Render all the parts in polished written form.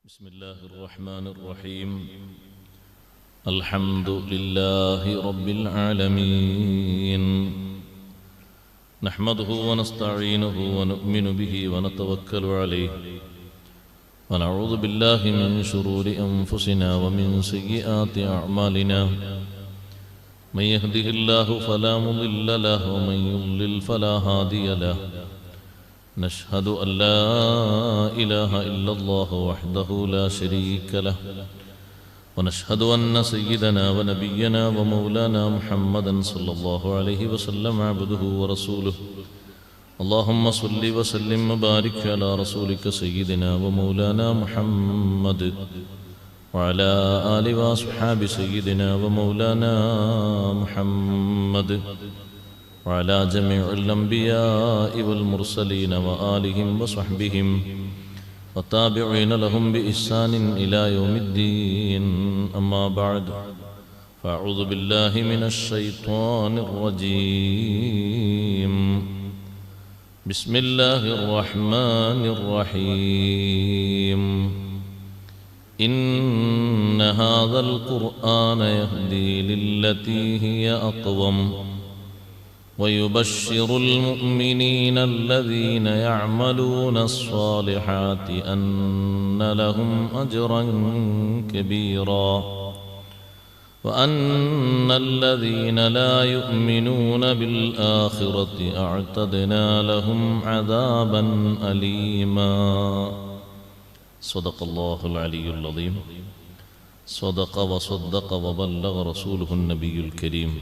بسم الله الرحمن الرحيم الحمد لله رب العالمين نحمده ونستعينه ونؤمن به ونتوكل عليه ونعوذ بالله من شرور أنفسنا ومن سيئات أعمالنا من يهده الله فلا مضل له ومن يضلل فلا هادي له نشهد أن لا إله إلا الله وحده لا شريك له ونشهد أن سيدنا ونبينا ومولانا محمدا صلى الله عليه وسلم عبده ورسوله اللهم صل وسلم وبارك على رسولك سيدنا ومولانا محمد وعلى آل وأصحاب سيدنا ومولانا محمد وعلى جميع الأنبياء والمرسلين وآلهم وصحبهم والتابعين لهم بإحسان إلى يوم الدين أما بعد فأعوذ بالله من الشيطان الرجيم بسم الله الرحمن الرحيم إن هذا القرآن يهدي للتي هي أقوم ويبشر المؤمنين الذين يعملون الصالحات أن لهم أجرا كبيرا وأن الذين لا يؤمنون بالآخرة أعتدنا لهم عذابا أليما صدق الله العلي العظيم صدق وصدق وبلغ رسوله النبي الكريم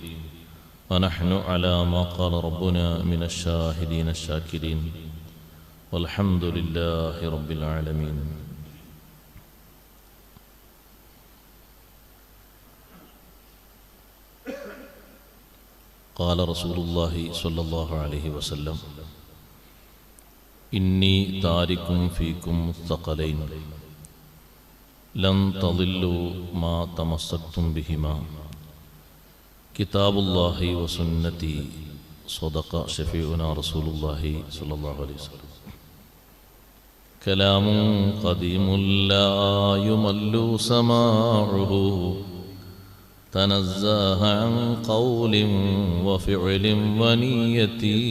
ونحن على ما قال ربنا من الشاهدين الشاكرين والحمد لله رب العالمين قال رسول الله صلى الله عليه وسلم إني تارك فيكم الثقلين لن تضلوا ما تمسكتم بهما كتاب الله وسنتي صدق شفيعنا رسول الله صلى الله عليه وسلم كلام قديم لا يمل سماعه تنزه عن قول وفعل ونيتي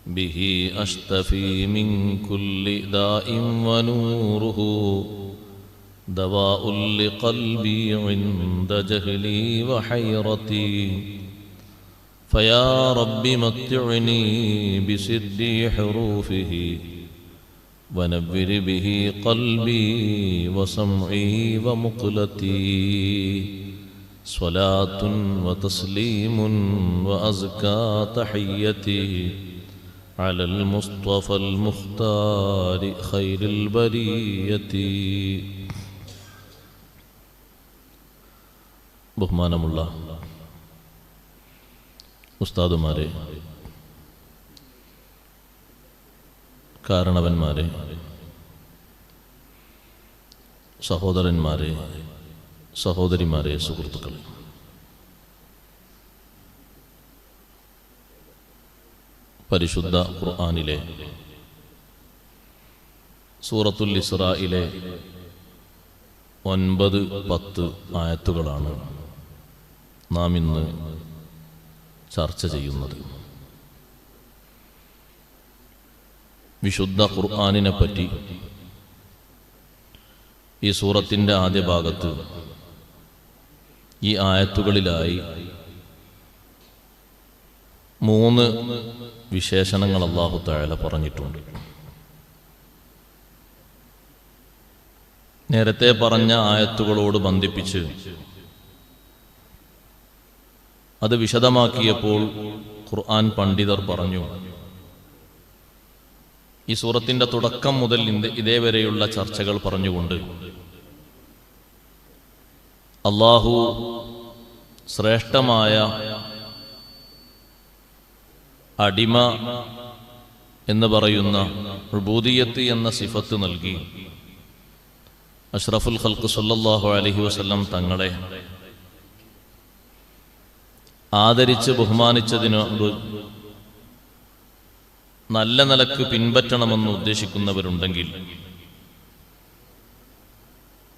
به أشتفي من كل داء ونوره دواء لقلبي عند جهلي وحيرتي فيا رب متعني بسر حروفه ونبر به قلبي وسمعي ومقلتي صلاة وتسليم وأزكى تحيتي على المصطفى المختار خير البرية ബഹുമാനമുള്ള ഉസ്താദുമാരെ, കാരണവന്മാരെ, സഹോദരന്മാരെ, സഹോദരിമാരെ, സുഹൃത്തുക്കളെ, പരിശുദ്ധ ഖുർആനിലെ സൂറത്തുൽ ഇസ്രായിലെ 9-10 ആയത്തുകളാണ് നാം ഇന്ന് ചർച്ച ചെയ്യുന്നത്. വിശുദ്ധ ഖുർആനിനെ പറ്റി ഈ സൂറത്തിൻ്റെ ആദ്യ ഭാഗത്ത് ഈ ആയത്തുകളിലായി 3 വിശേഷണങ്ങൾ അല്ലാഹു തആല പറഞ്ഞിട്ടുണ്ട്. നേരത്തെ പറഞ്ഞ ആയത്തുകളോട് ബന്ധിപ്പിച്ച് അത് വിശദമാക്കിയപ്പോൾ ഖുർആൻ പണ്ഡിതർ പറഞ്ഞു, ഈ സൂറത്തിൻ്റെ തുടക്കം മുതൽ ഇതേവരെയുള്ള ചർച്ചകൾ പറഞ്ഞുകൊണ്ട് അല്ലാഹു ശ്രേഷ്ഠമായ അടിമ എന്ന് പറയുന്ന ഉബൂദിയത്ത് എന്ന സിഫത്ത് നൽകി അഷ്റഫുൽ ഖൽഖ് സല്ലല്ലാഹു അലൈഹി വസല്ലം തങ്ങളെ ആദരിച്ച് ബഹുമാനിച്ചതിനോട് നല്ല നിലക്ക് പിൻപറ്റണമെന്ന് ഉദ്ദേശിക്കുന്നവരുണ്ടെങ്കിൽ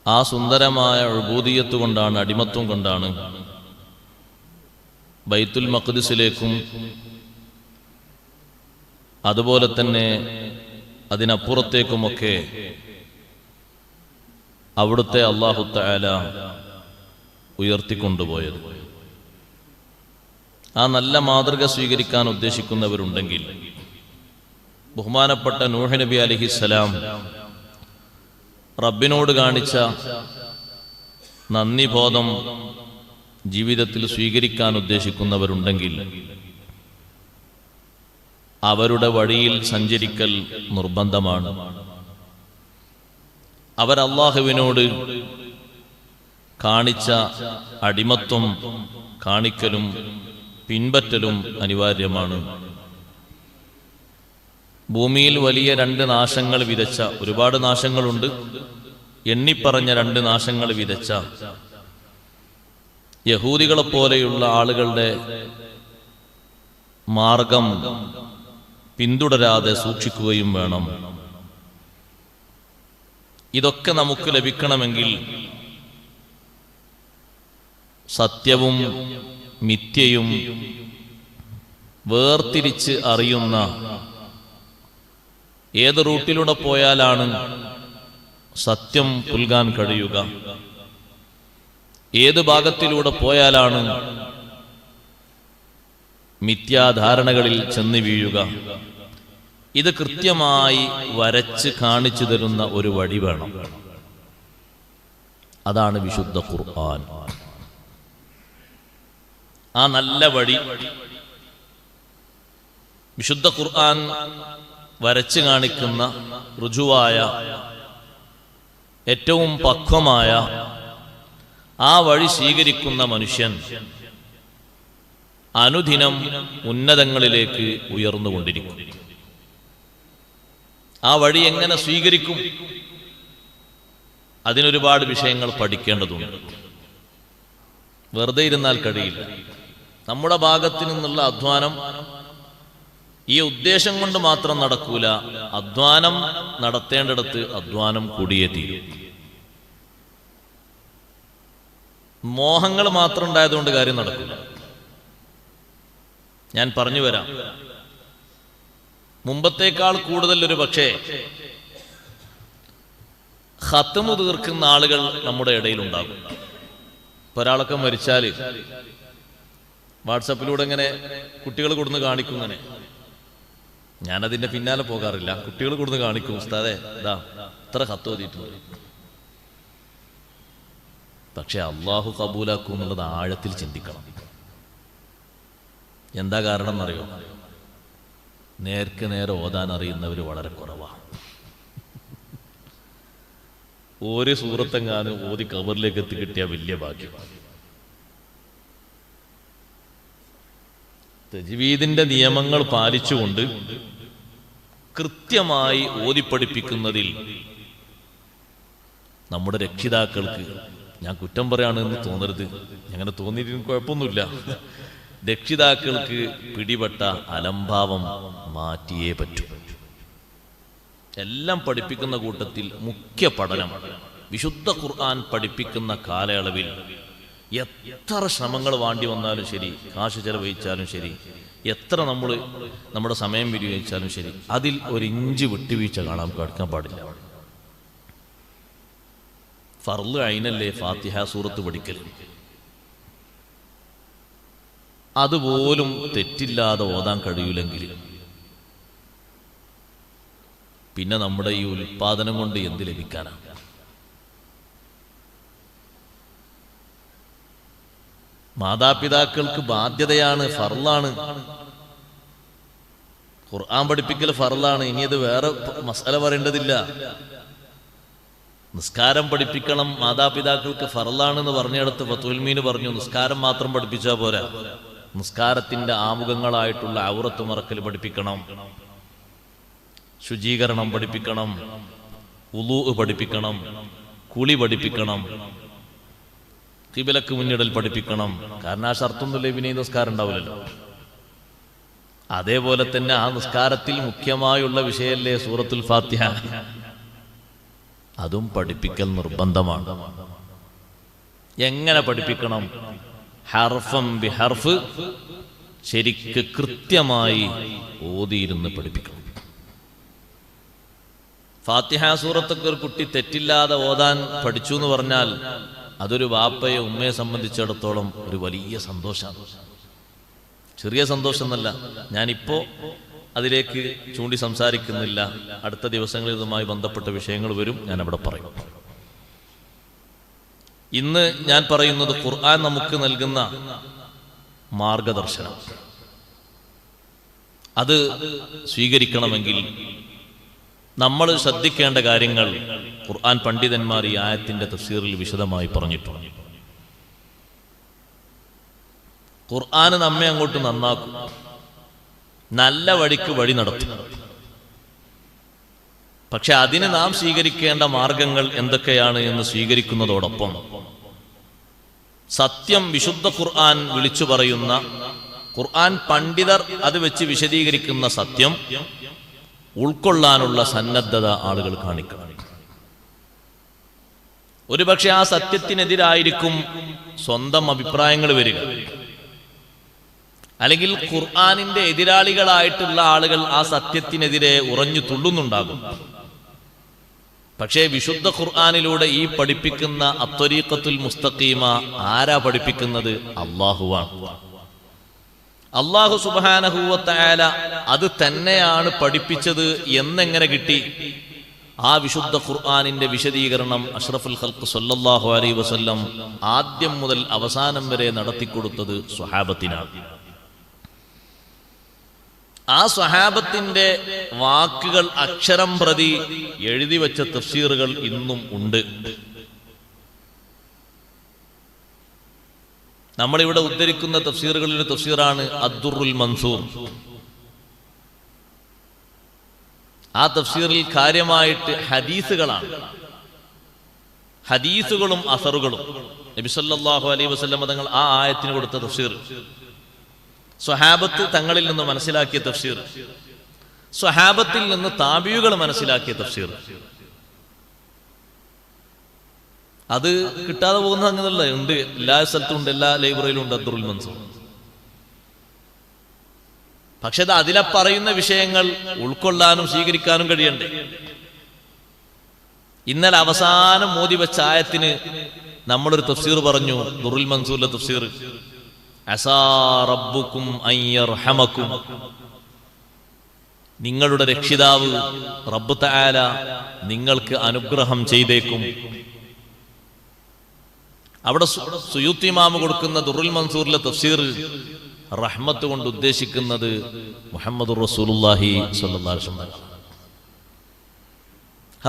ആ സുന്ദരമായ ഉബൂദിയത്ത് കൊണ്ടാണ്, അടിമത്വം കൊണ്ടാണ് ബൈത്തുൽ മഖ്ദിസിലേക്കും അതുപോലെ തന്നെ അതിനപ്പുറത്തേക്കുമൊക്കെ അവിടുത്തെ അല്ലാഹു തആല ഉയർത്തിക്കൊണ്ടുപോയത്. ആ നല്ല മാതൃക സ്വീകരിക്കാൻ ഉദ്ദേശിക്കുന്നവരുണ്ടെങ്കിൽ ബഹുമാനപ്പെട്ട നൂഹ് നബി അലൈഹിസ്സലാം റബ്ബിനോട് കാണിച്ച നന്ദിബോധം ജീവിതത്തിൽ സ്വീകരിക്കാൻ ഉദ്ദേശിക്കുന്നവരുണ്ടെങ്കിൽ അവരുടെ വഴിയിൽ സഞ്ചരിക്കൽ നിർബന്ധമാണ്. അവർ അല്ലാഹുവിനോട് കാണിച്ച അടിമത്വം കാണിക്കലും പിൻപറ്റലും അനിവാര്യമാണ്. ഭൂമിയിൽ വലിയ രണ്ട് നാശങ്ങൾ വിതച്ച, ഒരുപാട് നാശങ്ങളുണ്ട്, എണ്ണിപ്പറഞ്ഞ രണ്ട് നാശങ്ങൾ വിതച്ച യഹൂദികളെപ്പോലെയുള്ള ആളുകളുടെ മാർഗം പിന്തുടരാതെ സൂക്ഷിക്കുകയും വേണം. ഇതൊക്കെ നമുക്ക് ലഭിക്കണമെങ്കിൽ സത്യവും മിഥ്യയും വേർതിരിച്ച് അറിയുന്ന, ഏത് റൂട്ടിലൂടെ പോയാലാണ് സത്യം പുൽകാൻ കഴിയുക, ഏത് ഭാഗത്തിലൂടെ പോയാലാണ് മിഥ്യാധാരണകളിൽ ചെന്ന് വീഴുക, ഇത് കൃത്യമായി വരച്ച് കാണിച്ചു തരുന്ന ഒരു വഴി വേണം. അതാണ് വിശുദ്ധ ഖുർആൻ. ആ നല്ല വഴി വിശുദ്ധ ഖുർആൻ വരച്ച് കാണിക്കുന്ന ഋജുവായ, ഏറ്റവും പക്വമായ ആ വഴി സ്വീകരിക്കുന്ന മനുഷ്യൻ അനുദിനം ഉന്നതങ്ങളിലേക്ക് ഉയർന്നുകൊണ്ടിരിക്കും. ആ വഴി എങ്ങനെ സ്വീകരിക്കും? അതിനൊരുപാട് വിഷയങ്ങൾ പഠിക്കേണ്ടതുണ്ട്. വെറുതെ ഇരുന്നാൽ കഴിയില്ല. നമ്മുടെ ഭാഗത്തു നിന്നുള്ള അധ്വാനം ഈ ഉദ്ദേശം കൊണ്ട് മാത്രം നടക്കൂല. അധ്വാനം നടത്തേണ്ടിടത്ത് അധ്വാനം കൂടിയേ തീരും. മോഹങ്ങൾ മാത്രം ഉണ്ടായതുകൊണ്ട് കാര്യം നടക്കില്ല. ഞാൻ പറഞ്ഞു വരാം. മുമ്പത്തേക്കാൾ കൂടുതൽ ഒരു പക്ഷേ ഖത്മു തീർക്കുന്ന ആളുകൾ നമ്മുടെ ഇടയിൽ ഉണ്ടാകും. ഒരാളൊക്കെ മരിച്ചാൽ വാട്സപ്പിലൂടെ ഇങ്ങനെ കുട്ടികൾ കൊടുന്ന് കാണിക്കും. ഇങ്ങനെ ഞാനതിന്റെ പിന്നാലെ പോകാറില്ല. കുട്ടികൾ കൊടുന്ന് കാണിക്കും, ഉസ്താദേ ഇതാ ഇത്ര ഖത്ത് ഓതിയിട്ടുണ്ട്. പക്ഷെ അള്ളാഹു കബൂലാക്കും എന്നുള്ളത് ആഴത്തിൽ ചിന്തിക്കണം. എന്താ കാരണം എന്നറിയോ? നേർക്ക് നേരെ ഓതാൻ അറിയുന്നവർ വളരെ കുറവാണ്. ഒരു സൂറത്തെങ്ങാനും ഓതി കബറിലേക്ക് എത്തിക്കിട്ടിയ വലിയ ഭാഗ്യം. തജ്വീദിന്റെ നിയമങ്ങൾ പാലിച്ചുകൊണ്ട് കൃത്യമായി ഓതിപ്പഠിപ്പിക്കുന്നതിൽ നമ്മുടെ രക്ഷിതാക്കൾക്ക്, ഞാൻ കുറ്റം പറയാണെന്ന് തോന്നരുത്, അങ്ങനെ തോന്നിയിട്ട് കുഴപ്പമൊന്നുമില്ല, രക്ഷിതാക്കൾക്ക് പിടിപെട്ട അലംഭാവം മാറ്റിയേ പറ്റൂ. എല്ലാം പഠിപ്പിക്കുന്ന കൂട്ടത്തിൽ മുഖ്യ പഠനം വിശുദ്ധ ഖുർആൻ പഠിപ്പിക്കുന്ന കാലയളവിൽ എത്ര ശ്രമങ്ങൾ വേണ്ടി വന്നാലും ശരി, കാശ് ചെലവഴിച്ചാലും ശരി, എത്ര നമ്മുടെ സമയം വിനിയോഗിച്ചാലും ശരി, അതിൽ ഒരു ഇഞ്ച് വിട്ടുവീഴ്ച കേൾക്കാൻ പാടില്ല. ഫർള് ഐനല്ലേ ഫാത്തിഹ സൂറത്ത് പഠിക്കൽ. അതുപോലും തെറ്റില്ലാതെ ഓതാൻ കഴിയൂലെങ്കിൽ പിന്നെ നമ്മുടെ ഈ ഉൽപാദനം കൊണ്ട് എന്ത് ലഭിക്കാനാണ്? മാതാപിതാക്കൾക്ക് ബാധ്യതയാണ്, ഫർളാണ്. ഖുർആൻ പഠിപ്പിക്കൽ ഫർളാണ്. ഇനി അത് വേറെ മസല പറയേണ്ടതില്ല. നിസ്കാരം പഠിപ്പിക്കണം, മാതാപിതാക്കൾക്ക് ഫർളാണെന്ന് പറഞ്ഞിടത്ത് ഫതുൽ മീന് പറഞ്ഞു നിസ്കാരം മാത്രം പഠിപ്പിച്ചാൽ പോരാ, നിസ്കാരത്തിന്റെ ആമുഖങ്ങളായിട്ടുള്ള ഔറത്ത് മറക്കൽ പഠിപ്പിക്കണം, ശുചീകരണം പഠിപ്പിക്കണം, വുളൂ പഠിപ്പിക്കണം, കുളി പഠിപ്പിക്കണം, ഖിബലക്ക് മുന്നിടൽ പഠിപ്പിക്കണം. കാരണം ആ ഷർത്തൊന്നുമില്ല, പിന്നെ ഈ നിസ്കാരം ഉണ്ടാവില്ലല്ലോ. അതേപോലെ തന്നെ ആ നിസ്കാരത്തിൽ മുഖ്യമായുള്ള വിഷയല്ലേ സൂറത്തുൽ ഫാത്തിഹ. അതും പഠിപ്പിക്കൽ നിർബന്ധമാണ്. എങ്ങനെ പഠിപ്പിക്കണം? ഹർഫം ബിഹർഫ് ശരിക്ക് കൃത്യമായി ഓതിയിരുന്ന് പഠിപ്പിക്കണം. ഫാത്തിഹ സൂറത്തൊക്കെ ഒരു കുട്ടി തെറ്റില്ലാതെ ഓതാൻ പഠിച്ചു എന്ന് പറഞ്ഞാൽ അതൊരു വാപ്പയെ ഉമ്മയെ സംബന്ധിച്ചിടത്തോളം ഒരു വലിയ സന്തോഷമാണ്. ചെറിയ സന്തോഷം എന്നല്ല. ഞാനിപ്പോ അതിലേക്ക് ചൂണ്ടി സംസാരിക്കുന്നില്ല. അടുത്ത ദിവസങ്ങളിൽ ഇതുമായി ബന്ധപ്പെട്ട വിഷയങ്ങൾ വരും, ഞാൻ അവിടെ പറയും. ഇന്ന് ഞാൻ പറയുന്നത് ഖുർആൻ നമുക്ക് നൽകുന്ന മാർഗദർശനം. അത് സ്വീകരിക്കണമെങ്കിൽ നമ്മൾ ശ്രദ്ധിക്കേണ്ട കാര്യങ്ങൾ ഖുർആൻ പണ്ഡിതന്മാർ ഈ ആയത്തിന്റെ തഫ്സീറിൽ വിശദമായി പറഞ്ഞിട്ടുണ്ട്. ഖുർആൻ നമ്മെ അങ്ങോട്ട് നന്നാക്കും, നല്ല വഴിക്ക് വഴി നടത്തും. പക്ഷെ അതിന് നാം സ്വീകരിക്കേണ്ട മാർഗങ്ങൾ എന്തൊക്കെയാണ് എന്ന് സ്വീകരിക്കുന്നതോടൊപ്പം സത്യം വിശുദ്ധ ഖുർആൻ വിളിച്ചു പറയുന്ന, ഖുർആൻ പണ്ഡിതർ അത് വെച്ച് വിശദീകരിക്കുന്ന സത്യം ഉൾക്കൊള്ളാനുള്ള സന്നദ്ധത ആളുകൾ കാണിക്കണം. ഒരുപക്ഷെ ആ സത്യത്തിനെതിരായിരിക്കും സ്വന്തം അഭിപ്രായങ്ങൾ വരിക, അല്ലെങ്കിൽ ഖുർആനിന്റെ എതിരാളികളായിട്ടുള്ള ആളുകൾ ആ സത്യത്തിനെതിരെ ഉറഞ്ഞു തുള്ളുന്നുണ്ടാകും. പക്ഷേ വിശുദ്ധ ഖുർആനിലൂടെ ഈ പഠിപ്പിക്കുന്ന അത്വരീഖത്തുൽ മുസ്തഖീമ ആരാ പഠിപ്പിക്കുന്നത്? അല്ലാഹുവാണ്. അല്ലാഹു സുബ്ഹാനഹു വ തആല അത് തന്നെയാണ് പഠിപ്പിച്ചത് എന്നെങ്ങനെ കിട്ടി? ആ വിശുദ്ധ ഖുർആനിന്റെ വിശദീകരണം അഷ്റഫുൽ ഖൽഖ് സ്വല്ലല്ലാഹു അലൈഹി വസല്ലം ആദ്യം മുതൽ അവസാനം വരെ നടത്തിക്കൊടുത്തത് സ്വഹാബത്തിനാണ്. ആ സ്വഹാബത്തിന്റെ വാക്കുകൾ അക്ഷരം പ്രതി എഴുതി വെച്ച തഫ്സീറുകൾ ഇന്നും ഉണ്ട്. നമ്മളിവിടെ ഉദ്ധരിക്കുന്ന തഫ്സീറുകളിലെ തഫ്സീറാണ് അദ്ദുറുൽ മൻസൂർ. ആ തഫ്സീറിൽ കാര്യമായിട്ട് ഹദീസുകളാണ്, ഹദീസുകളും അസറുകളും. നബി സല്ലല്ലാഹു അലൈഹി വസല്ലം തങ്ങൾ ആ ആയത്തിന് കൊടുത്ത തഫ്സീർ, സ്വഹാബത്ത് തങ്ങളിൽ നിന്ന് മനസ്സിലാക്കിയ തഫ്സീർ, സ്വഹാബത്തിൽ നിന്ന് താബിയുകൾ മനസ്സിലാക്കിയ തഫ്സീർ. അത് കിട്ടാതെ പോകുന്ന അങ്ങനല്ല, ഉണ്ട്. എല്ലാ സ്ഥലത്തും ഉണ്ട്, എല്ലാ ലൈബ്രറിയിലും ഉണ്ട് അദ്ദുറുൽ മൻസൂർ. പക്ഷെ അത് അതിലെ പറയുന്ന വിഷയങ്ങൾ ഉൾക്കൊള്ളാനും സ്വീകരിക്കാനും കഴിയണ്ടേ? ഇന്നലെ അവസാനം മോദി വെച്ച ആയത്തിന് നമ്മളൊരു തഫ്സീർ പറഞ്ഞു, ദുറുൽ മൻസൂറിലെ തഫ്സീർ. അസാ റബ്ബുക്കും അൻ യർഹമക്കും, നിങ്ങളുടെ രക്ഷിതാവ് റബ്ബ് തആല നിങ്ങൾക്ക് അനുഗ്രഹം ചെയ്തേക്കും. അവിടെ സുയൂത്തി ഇമാം കൊടുക്കുന്ന ദുറുൽ മൻസൂറിലെ തഫ്സീർ റഹ്മത്ത് കൊണ്ട് ഉദ്ദേശിക്കുന്നത് മുഹമ്മദുർ റസൂലുള്ളാഹി സ്വല്ലല്ലാഹു അലൈഹി വസല്ലം.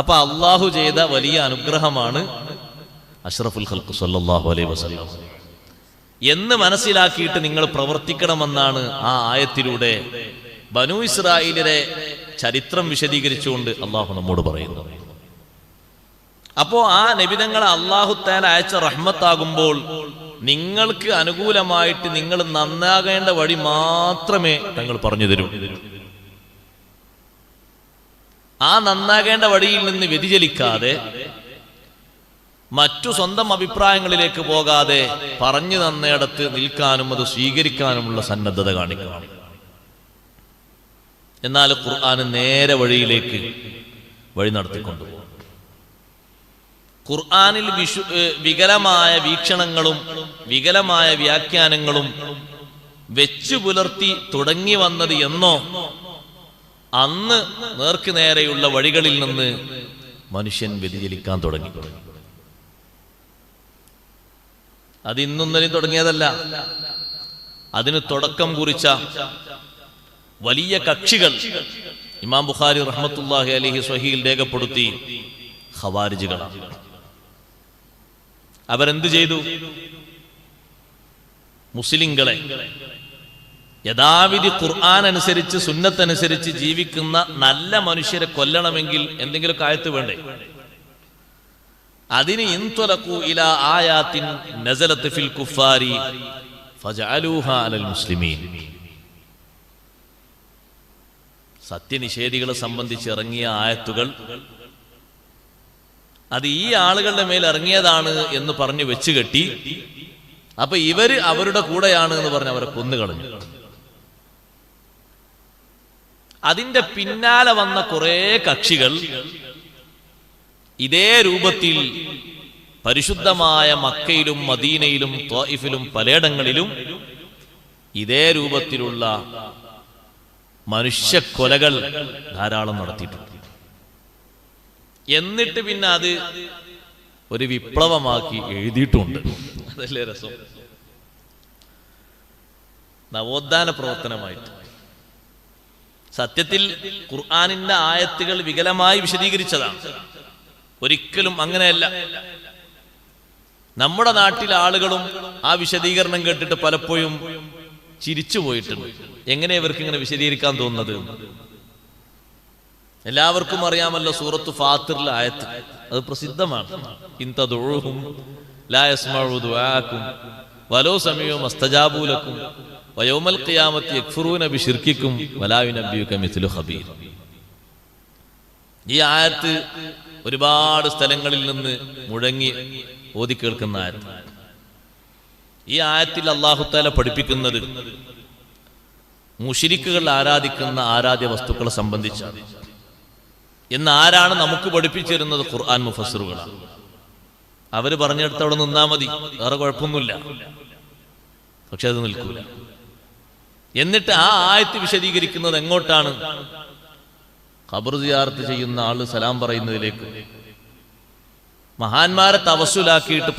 അപ്പൊ അള്ളാഹു ചെയ്ത വലിയ അനുഗ്രഹമാണ് അഷ്റഫുൽ ഖൽഖ് സ്വല്ലല്ലാഹു അലൈഹി വസല്ലം എന്ന് മനസ്സിലാക്കിയിട്ട് നിങ്ങൾ പ്രവർത്തിക്കണമെന്നാണ് ആ ആയത്തിലൂടെ ബനൂ ഇസ്രായേലിലെ ചരിത്രം വിശദീകരിച്ചുകൊണ്ട് അള്ളാഹു നമ്മോട് പറയുന്നത്. അപ്പോ ആ നബിതങ്ങളെ അല്ലാഹു തആല അയച്ച റഹ്മത്താകുമ്പോൾ നിങ്ങൾക്ക് അനുകൂലമായിട്ട് നിങ്ങൾ നന്നാകേണ്ട വഴി മാത്രമേ തങ്ങൾ പറഞ്ഞു തരൂ. ആ നന്നാകേണ്ട വഴിയിൽ നിന്ന് വ്യതിചലിക്കാതെ, മറ്റു സ്വന്തം അഭിപ്രായങ്ങളിലേക്ക് പോകാതെ പറഞ്ഞു തന്നയിടത്ത് നിൽക്കാനും അത് സ്വീകരിക്കാനുമുള്ള സന്നദ്ധത കാണിക്കണം. എന്നാൽ ഖുർആൻ നേരെ വഴിയിലേക്ക് വഴി നടത്തിക്കൊണ്ടുപോകും. ഖുർആനിൽ വികലമായ വീക്ഷണങ്ങളും വികലമായ വ്യാഖ്യാനങ്ങളും വെച്ചു പുലർത്തി തുടങ്ങി വന്നത് എന്നോ അന്ന് നേർക്ക് നേരെയുള്ള വഴികളിൽ നിന്ന് മനുഷ്യൻ വ്യതിചലിക്കാൻ തുടങ്ങി. അത് ഇന്നൊന്നിനും തുടങ്ങിയതല്ല. അതിന് തുടക്കം കുറിച്ച വലിയ കക്ഷികൾ ഇമാം ബുഖാരി റഹ്മത്തുള്ളാഹി അലൈഹി സ്വഹീഹിൽ രേഖപ്പെടുത്തി ഖവാരിജികളാണ്. അവരെന്ത് ചെയ്തു? മുസ്ലിങ്ങളെ യഥാവിധി ഖുർആൻ അനുസരിച്ച് സുന്നത്തനുസരിച്ച് ജീവിക്കുന്ന നല്ല മനുഷ്യരെ കൊല്ലണമെങ്കിൽ എന്തെങ്കിലുമൊക്കെ ആയത്ത് വേണ്ടേ? അതിന് ഇൻതലഖു ഇലാ ആയാത്തിൻ നസലത് ഫിൽ കുഫാരി ഫജഅലൂഹാ അലൽ മുസ്ലിമീൻ. സത്യനിഷേധികളെ സംബന്ധിച്ച് ഇറങ്ങിയ ആയത്തുകൾ അത് ഈ ആളുകളുടെ മേൽ ഇറങ്ങിയതാണ് എന്ന് പറഞ്ഞു വെച്ച് കെട്ടി. അപ്പൊ ഇവര് അവരുടെ കൂടെയാണ് എന്ന് പറഞ്ഞ് അവരെ കൊന്നുകളഞ്ഞു. അതിന്റെ പിന്നാലെ വന്ന കുറെ കക്ഷികൾ ഇതേ രൂപത്തിൽ പരിശുദ്ധമായ മക്കയിലും മദീനയിലും ത്വായിഫിലും പലയിടങ്ങളിലും ഇതേ രൂപത്തിലുള്ള മനുഷ്യക്കൊലകൾ ധാരാളം നടത്തിയിട്ടുണ്ട്. എന്നിട്ട് പിന്നെ അത് ഒരു വിപ്ലവമാക്കി എഴുതിയിട്ടുണ്ട്. അതല്ലേ രസം. നവോത്ഥാന പ്രവർത്തനമായിട്ട്. സത്യത്തിൽ ഖുർആനിന്റെ ആയത്തുകൾ വികലമായി വിശദീകരിച്ചതാണ്. ഒരിക്കലും അങ്ങനെയല്ല. നമ്മുടെ നാട്ടിലെ ആളുകളും ആ വിശദീകരണം കേട്ടിട്ട് പലപ്പോഴും ചിരിച്ചു പോയിട്ടുണ്ട്. എങ്ങനെ ഇവർക്ക് ഇങ്ങനെ വിശദീകരിക്കാൻ തോന്നുന്നത്? എല്ലാവർക്കും അറിയാമല്ലോ സൂറത്ത് ഫാത്തിറിലെ ആയത്ത്, അത് പ്രസിദ്ധമാണ്. ഇൻ തദഉഹും ലാ യസ്മഉ ദുആഅക്കും വലൗ സമീഉ മസ്തജാബു ലക്കും വയൗമൽ ഖിയാമത്തി യക്ഫുറൂന ബിശിർക്കിക്കും വലാ യുനബ്ബിയുക മിസ്ലു ഖബീർ. ഈ ആയത്ത് ഒരുപാട് സ്ഥലങ്ങളിൽ നിന്ന് മുഴങ്ങി ഓതി കേൾക്കുന്ന ആയത്ത്. ഈ ആയത്തിൽ അല്ലാഹു തആല പഠിപ്പിക്കുന്നത് മുശ്രിക്കുകൾ ആരാധിക്കുന്ന ആരാധ്യ വസ്തുക്കളെ സംബന്ധിച്ചാണ്. എന്ന് ആരാണ് നമുക്ക് പഠിപ്പിച്ചിരുന്നത്? ഖുർആൻ മുഫസ്സിറുകളാണ്. അവര് പറഞ്ഞെടുത്ത് അവിടെ നിന്നാ മതി, വേറെ കുഴപ്പമൊന്നുമില്ല. പക്ഷെ അത് നിൽക്കൂല. എന്നിട്ട് ആ ആയത്ത് വിശദീകരിക്കുന്നത് എങ്ങോട്ടാണ്? ഖബർ സിയാറത്ത് ചെയ്യുന്ന ആള് സലാം പറയുന്നതിലേക്കും, മഹാന്മാരെ തവസ്സുലാക്കിയിട്ട്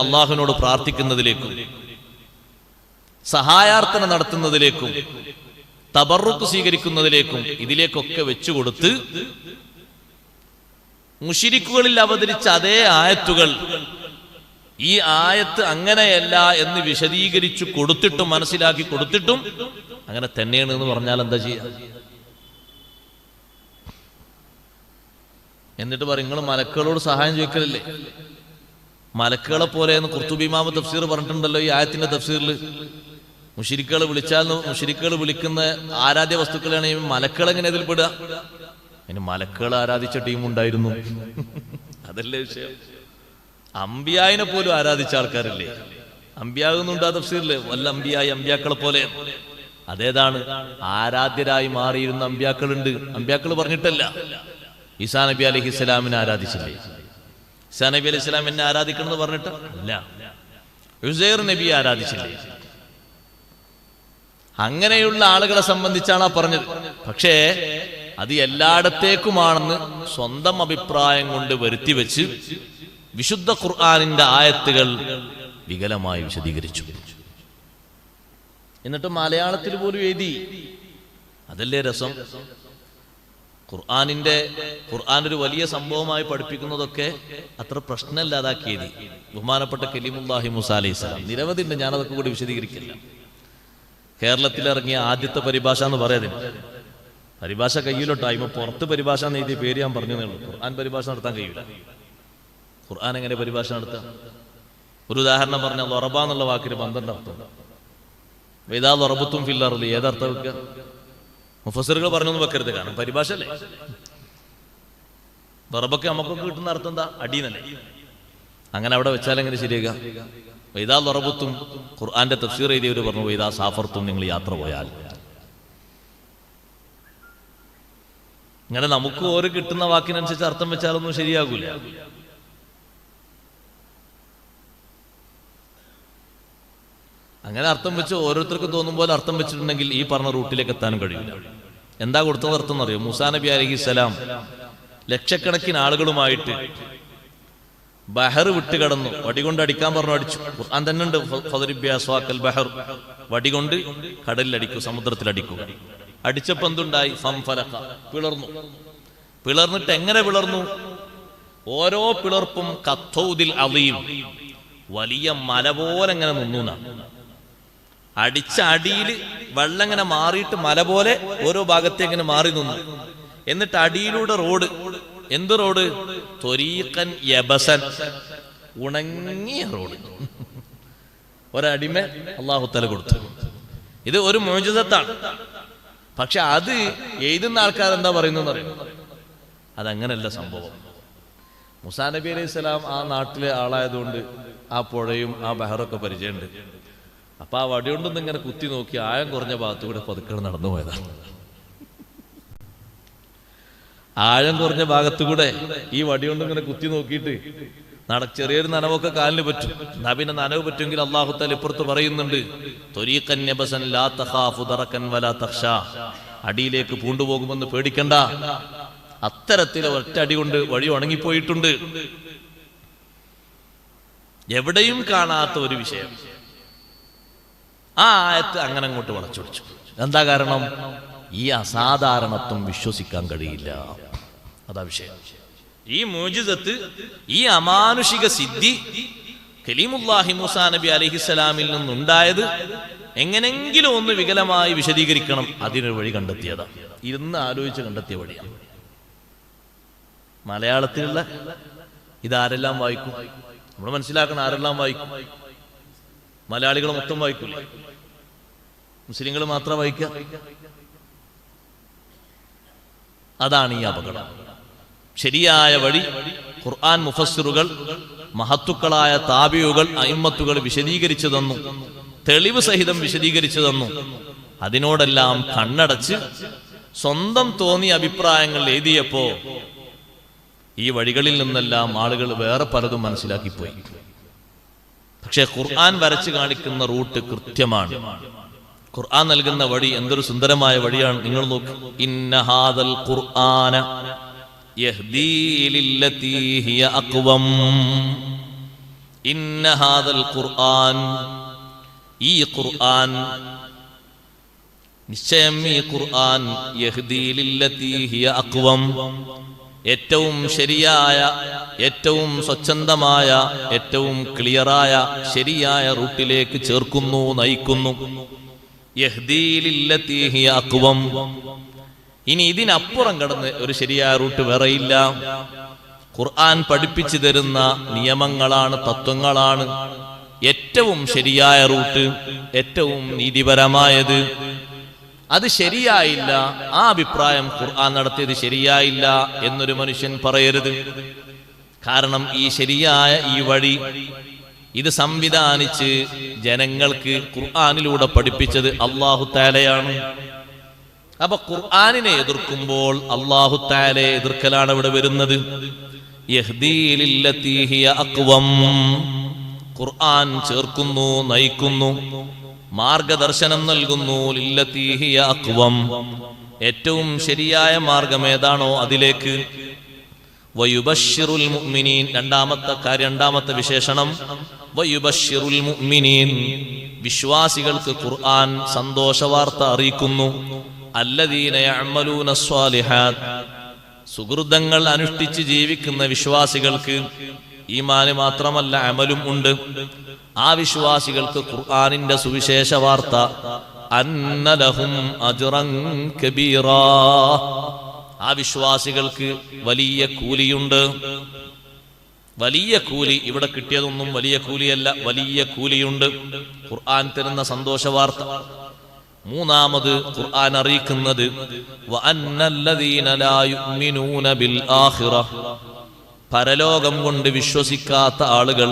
അള്ളാഹുവിനോട് പ്രാർത്ഥിക്കുന്നതിലേക്കും, സഹായാർത്ഥന നടത്തുന്നതിലേക്കും, തബറുക്ക് സ്വീകരിക്കുന്നതിലേക്കും, ഇതിലേക്കൊക്കെ വെച്ചുകൊടുത്ത് മുശ്രിക്കുകളിൽ അവതരിച്ച അതേ ആയത്തുകൾ ഈ ആയത്ത് അങ്ങനെയല്ല എന്ന് വിശദീകരിച്ചു കൊടുത്തിട്ടും മനസ്സിലാക്കി കൊടുത്തിട്ടും അങ്ങനെ തന്നെയാണ് എന്ന് പറഞ്ഞാൽ എന്താ ചെയ്യാ? എന്നിട്ട് പറയും നിങ്ങൾ മലക്കുകളോട് സഹായം ചോദിക്കലല്ലേ? മലക്കുകളെ പോലെ എന്ന് ഖുർത്തുബി ഇമാം തഫ്സീർ പറഞ്ഞിട്ടുണ്ടല്ലോ ഈ ആയത്തിന്റെ തഫ്സീറിൽ. മുശ്രിക്കുകൾ വിളിച്ചാൽ മുശ്രിക്കുകൾ വിളിക്കുന്ന ആരാധ്യ വസ്തുക്കളാണ് ഈ മലക്കുകൾ എങ്ങനെ ഇതിൽ പെടുക? അതിന് മലക്കുകൾ ആരാധിച്ച ടീമുണ്ടായിരുന്നു. അതല്ലേ വിഷയം. അമ്പിയായിനെ പോലും ആരാധിച്ച ആൾക്കാരല്ലേ? അമ്പിയാകുന്നുണ്ട് ആ തഫ്സീറില്, വല്ല അമ്പിയായി അമ്പിയാക്കളെ പോലെ. അതേതാണ്? ആരാധ്യരായി മാറിയിരുന്ന അമ്പിയാക്കളുണ്ട്. അമ്പിയാക്കൾ പറഞ്ഞിട്ടല്ല. ഈസാ നബി അലൈഹി സ്വലാമിനെ ആരാധിച്ചില്ലേ? ഈസാ നബി അലൈഹി സ്വലാം എന്നെ ആരാധിക്കണം എന്ന് പറഞ്ഞിട്ട് അല്ല. ഉസൈർ നബിയെ ആരാധിച്ചില്ലേ? അങ്ങനെയുള്ള ആളുകളെ സംബന്ധിച്ചാണ് ആ പറഞ്ഞത്. പക്ഷേ അത് എല്ലായിടത്തേക്കുമാണെന്ന് സ്വന്തം അഭിപ്രായം കൊണ്ട് വരുത്തി വെച്ച് വിശുദ്ധ ഖുർആനിന്റെ ആയത്തുകൾ വികലമായി വിശദീകരിച്ചു. എന്നിട്ട് മലയാളത്തിൽ പോലും എഴുതി. അതല്ലേ രസം. ഖുർആൻ ഒരു വലിയ സംഭവമായി പഠിപ്പിക്കുന്നതൊക്കെ അത്ര പ്രശ്നമില്ലാതാക്കിയത് ബഹുമാനപ്പെട്ട കലീമുല്ലാഹി മൂസാ അലൈഹിസ്സലാം. നിരവധി ഉണ്ട്, ഞാനതൊക്കെ കൂടി വിശദീകരിക്കില്ല. കേരളത്തിലിറങ്ങിയ ആദ്യത്തെ പരിഭാഷ എന്ന് പറയുന്നത്, പരിഭാഷ കയ്യിലോട്ടായി പുറത്ത് പരിഭാഷ എന്ന് എഴുതിയ പേര് ഞാൻ പറഞ്ഞതേ ഉള്ളൂ. ഖുർആൻ പരിഭാഷ നടത്താൻ കഴിയില്ല. ഖുർആൻ എങ്ങനെ പരിഭാഷ നടത്താം? ഒരു ഉദാഹരണം പറഞ്ഞാൽ ലൊറബ എന്നുള്ള വാക്കിന് 12 അർത്ഥം. വൈദാ ലൊറബത്തും ഫിൽ അർളി ഏതർത്ഥം വെക്കുക? മുഫസ്സിറുകൾ പറഞ്ഞൊന്നും വെക്കരുത്, കാരണം പരിഭാഷ അല്ലേ. ലൊറബക്ക് നമുക്കൊക്കെ കിട്ടുന്ന അർത്ഥം എന്താ? അടീന്നല്ലേ. അങ്ങനെ അവിടെ വെച്ചാൽ എങ്ങനെ ശരിയാക്കുക? വൈദാ ലൊറബത്തും ഖുർആന്റെ തഫ്സീർ എഴുതിയവർ പറഞ്ഞു വൈദാ സാഫർത്തും, നിങ്ങൾ യാത്ര പോയാൽ. ഇങ്ങനെ നമുക്ക് ഓരോ കിട്ടുന്ന വാക്കിനനുസരിച്ച് അർത്ഥം വെച്ചാലൊന്നും ശരിയാകൂല. അങ്ങനെ അർത്ഥം വെച്ച് ഓരോരുത്തർക്കും തോന്നും പോലെ അർത്ഥം വെച്ചിട്ടുണ്ടെങ്കിൽ ഈ പറഞ്ഞ റൂട്ടിലേക്ക് എത്താനും കഴിയില്ല. എന്താ കൊടുത്തത് അർത്ഥം എന്നറിയോ? മൂസാ നബി അലൈഹിസ്സലാം ലക്ഷക്കണക്കിന് ആളുകളുമായിട്ട് ബഹർ വിട്ട് കടന്നു. വടികൊണ്ട് അടിക്കാൻ പറഞ്ഞു, അടിച്ചു. ഖുർആൻ തന്നെ ഉണ്ട്, ബഹർ, വടികൊണ്ട് കടലിലടിക്കൂ, സമുദ്രത്തിലടിക്കുക. അടിച്ചപ്പോ എന്തുണ്ടായി? ഫംഫലഖ, പിളർന്നു. പിളർന്നിട്ട് എങ്ങനെ പിളർന്നു? ഓരോ പിളർപ്പും കത്തൗദിൽ അളീം, വലിയ മല പോലെ എങ്ങനെ നിന്നു. അടിച്ച അടിയിൽ വെള്ളം ഇങ്ങനെ മാറിയിട്ട് മല പോലെ ഓരോ ഭാഗത്തെ ഇങ്ങനെ മാറി നിന്നു. എന്നിട്ട് അടിയിലൂടെ റോഡ്. എന്ത് റോഡ്? ത്വരീഖൻ യബസൻ, ഉണങ്ങിയ റോഡ്. ഒരടിമ അല്ലാഹു തആല കൊടുത്തു. ഇത് ഒരു മുഅ്ജിസത്താണ്. പക്ഷെ അത് എഴുതുന്ന ആൾക്കാർ എന്താ പറയുന്നത്? അതങ്ങനല്ല സംഭവം. മൂസാ നബി അലൈഹി സ്വലാം ആ നാട്ടിലെ ആളായതുകൊണ്ട് ആ പുഴയും ആ ബഹറൊക്കെ പരിചയമുണ്ട്. അപ്പൊ ആ വടികൊണ്ടൊന്നും ഇങ്ങനെ കുത്തി നോക്കി ആഴം കുറഞ്ഞ ഭാഗത്തുകൂടെ പതുക്കെ നടന്നു പോയതാണ്. ആഴം കുറഞ്ഞ ഭാഗത്തുകൂടെ ഈ വടികൊണ്ട് ഇങ്ങനെ കുത്തി നോക്കിയിട്ട് ചെറിയൊരു നനവൊക്കെ കാലിന് പറ്റും. എന്നാ പിന്നെ നനവ് പറ്റുമെങ്കിൽ അല്ലാഹു തആല ഇപ്പുറത്ത് പറയുന്നുണ്ട്, ത്വരീഖൻ യബസൻ ലാ തഖാഫു ദറകൻ വലാ തഖ്ശാ, അടിയിലേക്ക് പൂണ്ടുപോകുമെന്ന് പേടിക്കണ്ട. അത്തരത്തിൽ ഒറ്റ അടി കൊണ്ട് വഴി ഉണങ്ങിപ്പോയിട്ടുണ്ട്. എവിടെയും കാണാത്ത ഒരു വിഷയം ആ ആയത്ത് അങ്ങനെ അങ്ങോട്ട് വളച്ചൊടിച്ചു. എന്താ കാരണം? ഈ അസാധാരണത്വം വിശ്വസിക്കാൻ കഴിയില്ല. അതാ വിഷയം. ഈ മുഅ്ജിസത്ത്, ഈ അമാനുഷിക സിദ്ധി കലീമുല്ലാഹി മൂസാ നബി അലൈഹിസ്സലാമിൽ നിന്നുണ്ടായത് എങ്ങനെങ്കിലും ഒന്ന് വികലമായി വിശദീകരിക്കണം. അതിനൊരു വഴി കണ്ടെത്തിയതാ. ഇരുന്ന് ആലോചിച്ച് കണ്ടെത്തിയ വഴിയാണ്. മലയാളത്തിലുള്ള ഇതാരെല്ലാം വായിക്കും? നമ്മൾ മനസ്സിലാക്കണം, ആരെല്ലാം വായിക്കും? മലയാളികൾ മൊത്തം വായിക്കില്ല, മുസ്ലിങ്ങൾ മാത്രം വായിക്കുക. അതാണ് ഈ അപകടം. ശരിയായ വഴി ഖുർആൻ മുഫസ്സിറുകൾ, മഹത്തുക്കളായ താബിയുകൾ, അയിമ്മത്തുകൾ വിശദീകരിച്ചു തന്നു, തെളിവ് സഹിതം വിശദീകരിച്ചു തന്നു. അതിനോടെല്ലാം കണ്ണടച്ച് സ്വന്തം തോന്നിയ അഭിപ്രായങ്ങൾ എഴുതിയപ്പോ ഈ വഴികളിൽ നിന്നെല്ലാം ആളുകൾ വേറെ പലതും മനസ്സിലാക്കിപ്പോയി. പക്ഷെ ഖുർആൻ വരച്ചു കാണിക്കുന്ന റൂട്ട് കൃത്യമാണ്. ഖുർആൻ നൽകുന്ന വഴി എന്തൊരു സുന്ദരമായ വഴിയാണ്. നിങ്ങൾ നോക്ക്, ഇന്ന ഹാദൽ ഖുർആന യഹ്ദീ ലില്ലതീ ഹിയ അഖ്വം. ഇന്ന ഹാദൽ ഖുർആൻ, ഈ ഖുർആൻ, നിശ്ചയം ഈ ഖുർആൻ, യഹ്ദീ ലില്ലതീ ഹിയ അഖ്വം, ഏറ്റവും ശരിയായ, ഏറ്റവും സ്വച്ഛന്തമായ, ഏറ്റവും ക്ലിയറായ ശരിയായ റൂട്ടിലേക്ക് ചേർക്കുന്നു, നയിക്കുന്നു. യഹ്ദീ ലില്ലതീ ഹിയ അഖ്വം. ഇനി ഇതിനപ്പുറം കടന്ന് ഒരു ശരിയായ റൂട്ട് വേറെയില്ല. ഖുർആൻ പഠിപ്പിച്ചു തരുന്ന നിയമങ്ങളാണ്, തത്വങ്ങളാണ് ഏറ്റവും ശരിയായ റൂട്ട്, ഏറ്റവും നീതിപരമായത്. അത് ശരിയായില്ല, ആ അഭിപ്രായം ഖുർആൻ നടത്തിയത് ശരിയായില്ല എന്നൊരു മനുഷ്യൻ പറയരുത്. കാരണം ഈ ശരിയായ ഈ വഴി ഇത് സംവിധാനിച്ച് ജനങ്ങൾക്ക് ഖുർആനിലൂടെ പഠിപ്പിച്ചത് അല്ലാഹു തആലയാണ്. അപ്പൊ ഖുർആനിനെ എതിർക്കുമ്പോൾ അല്ലാഹു തആലയെ എതിർക്കലാണ് ഇവിടെ വരുന്നത്. യഹ്ദീ ലില്ലതീ ഹിയ അഖ്വം. ഖുർആൻ ചേർക്കുന്നു, നയിക്കുന്നു, മാർഗദർശനം നൽകുന്നു. ലില്ലതീ ഹിയ അഖ്വം, ഏറ്റവും ശരിയായ മാർഗം ഏതാണോ അതിലേക്ക്. വയുബശ്ശിറുൽ മുഅ്മിനീൻ, രണ്ടാമത്തെ വിശേഷണം വയുബശ്ശിറുൽ മുഅ്മിനീൻ, വിശ്വാസികൾക്ക് ഖുർആൻ സന്തോഷവാർത്ത അറിയിക്കുന്നു. അല്ലദീന യഅമലൂന സ്വാലിഹാത്ത്, സുകൃതങ്ങൾ അനുഷ്ഠിച്ച് ജീവിക്കുന്ന വിശ്വാസികൾക്ക് ഈമാന് മാത്രമല്ല അമലും ഉണ്ട്. ആ വിശ്വാസികൾക്ക് ഖുർആനിന്റെ സുവിശേഷ വാർത്ത, അന്ന ലഹും അജ്റൻ കബീറാ, ആ വിശ്വാസികൾക്ക് വലിയ കൂലിയുണ്ട്. വലിയ കൂലി, ഇവിടെ കിട്ടിയതൊന്നും വലിയ കൂലിയല്ല, വലിയ കൂലിയുണ്ട്. ഖുർആൻ തരുന്ന സന്തോഷ വാർത്ത. മൂന്നാമത് ഖുർആൻ അറിയിക്കുന്നത് വഅന്നല്ലദീന ലാ യുഅ്മിനൂന ബിൽ ആഖിറ, പരലോകം കൊണ്ട് വിശ്വസിക്കാത്ത ആളുകൾ,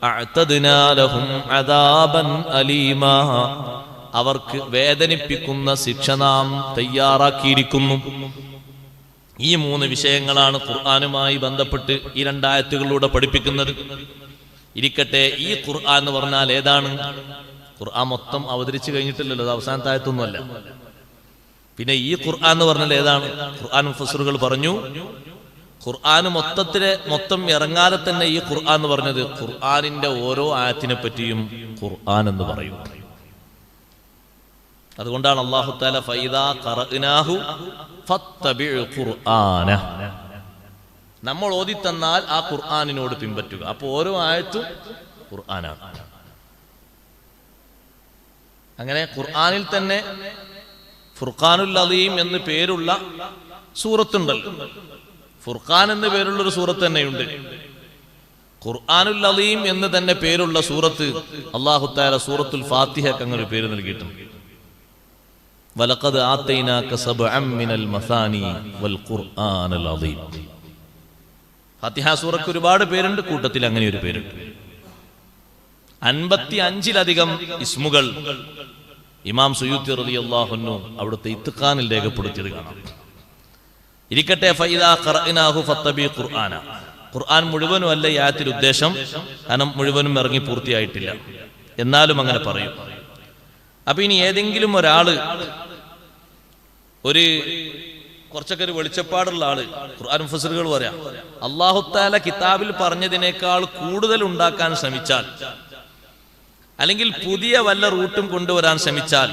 അഅ്തദ്നാ ലഹും അദാബൻ അലീമാ, അവർക്ക് വേദനിപ്പിക്കുന്ന ശിക്ഷ നാം തയ്യാറാക്കിയിരിക്കുന്നു. ഈ മൂന്ന് വിഷയങ്ങളാണ് ഖുർആനുമായി ബന്ധപ്പെട്ട് ഈ രണ്ടായത്തുകളിലൂടെ പഠിപ്പിക്കുന്നത്. ഇരിക്കട്ടെ, ഈ ഖുർആൻ എന്ന് പറഞ്ഞാൽ ഏതാണ്? ഖുർആൻ മൊത്തം അവതരിച്ചു കഴിഞ്ഞിട്ടില്ലല്ലോ, അത് അവസാനത്തെ ആയത്തൊന്നുമല്ല. പിന്നെ ഈ ഖുർആൻ എന്ന് പറഞ്ഞാൽ ഏതാണ്? ഖുർആൻ മുഫസ്സിറുകൾ പറഞ്ഞു, ഖുർആൻ മൊത്തം ഇറങ്ങാതെ തന്നെ ഈ ഖുർആൻ എന്ന് പറഞ്ഞത് ഖുർആനിന്റെ ഓരോ ആയത്തിനെ പറ്റിയും ഖുർആൻ എന്ന് പറയും. അതുകൊണ്ടാണ് അല്ലാഹു തആല ഫൈദാ ഖറഅനാഹു ഫത്തബിഉ ഖുർആന, നമ്മൾ ഓതി തന്നാൽ ആ ഖുർആനിനോട് പിൻപറ്റുക. അപ്പോൾ ഓരോ ആയത്തും ഖുർആനാണ്. അങ്ങനെ ഖുർആനിൽ തന്നെ ഫുർഖാനുൽ അലീം എന്ന് പേരുള്ള സൂറത്തുണ്ടല്ലോ. ഫുർഖാൻ എന്ന് പേരുള്ള ഒരു സൂറത്ത് തന്നെയുണ്ട്. ഖുർആനുൽ അലീം എന്ന് തന്നെ പേരുള്ള സൂറത്ത് അല്ലാഹു തആല സൂറത്തുൽ ഫാത്തിഹയ്ക്ക് അങ്ങനെ ഒരു പേര് നൽകിയിട്ടുണ്ട്. വലഖദ് ആതൈനാക സബ്അൻ മിനൽ മസാനി വൽ ഖുർആനൽ അലീം. ഫാത്തിഹ സൂറക്ക് ഒരുപാട് പേരുണ്ട്, കൂട്ടത്തിൽ അങ്ങനെ ഒരു പേരുണ്ട്. 55-ലധികം ഇസ്മുകൾ ഇമാം സുയൂത്തി റളിയല്ലാഹു അൻഹു അവിടുത്തെ ഇത്ഖാനിൽ രേഖപ്പെടുത്തിയത് കാണാം. ഇരിക്കട്ടെ, ഫഇദാ ഖറഅനാഹു ഫത്തബി ഖുർആന. ഖുർആൻ മുഴുവനും അല്ല ഈ ആയത്തിൽ ഉദ്ദേശം, കാരണം മുഴുവനും ഇറങ്ങി പൂർത്തിയായിട്ടില്ല. എന്നാലും അങ്ങനെ പറയും. അപ്പൊ ഇനി ഏതെങ്കിലും ഒരാള് കുറച്ചൊക്കെ ഒരു വെളിച്ചപ്പാടുള്ള ആള്, ഖുർആൻ മുഫസ്സിറുകൾ പറയാം, അല്ലാഹു തആല കിതാബിൽ പറഞ്ഞതിനേക്കാൾ കൂടുതൽ ഉണ്ടാക്കാൻ ശ്രമിച്ചാൽ, അല്ലെങ്കിൽ പുതിയ വല്ല റൂട്ടും കൊണ്ടുവരാൻ ശ്രമിച്ചാൽ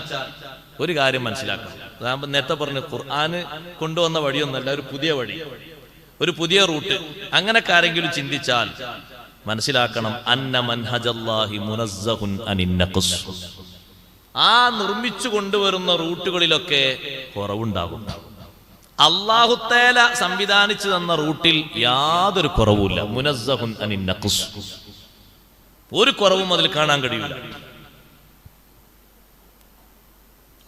ഒരു കാര്യം മനസ്സിലാക്കണം. അതാകുമ്പോൾ നേരത്തെ പറഞ്ഞു ഖുർആന് കൊണ്ടുവന്ന വഴിയൊന്നല്ല, ഒരു പുതിയ വഴി, ഒരു പുതിയ റൂട്ട്. അങ്ങനെയൊക്കെ ആരെങ്കിലും ചിന്തിച്ചാൽ മനസ്സിലാക്കണം, അന്ന മൻഹജല്ലാഹി മുനസ്സഹുൻ അനിൻ നഖ്സ്. ആ നിർമ്മിച്ചു കൊണ്ടുവരുന്ന റൂട്ടുകളിലൊക്കെ കുറവുണ്ടാകും. അല്ലാഹു തആല സംവിധാനിച്ചു തന്ന റൂട്ടിൽ യാതൊരു കുറവുമില്ല. മുനസ്സഹുൻ അനിൻ നഖ്സ്, ഒരു കുറവും അതിൽ കാണാൻ കഴിയില്ല.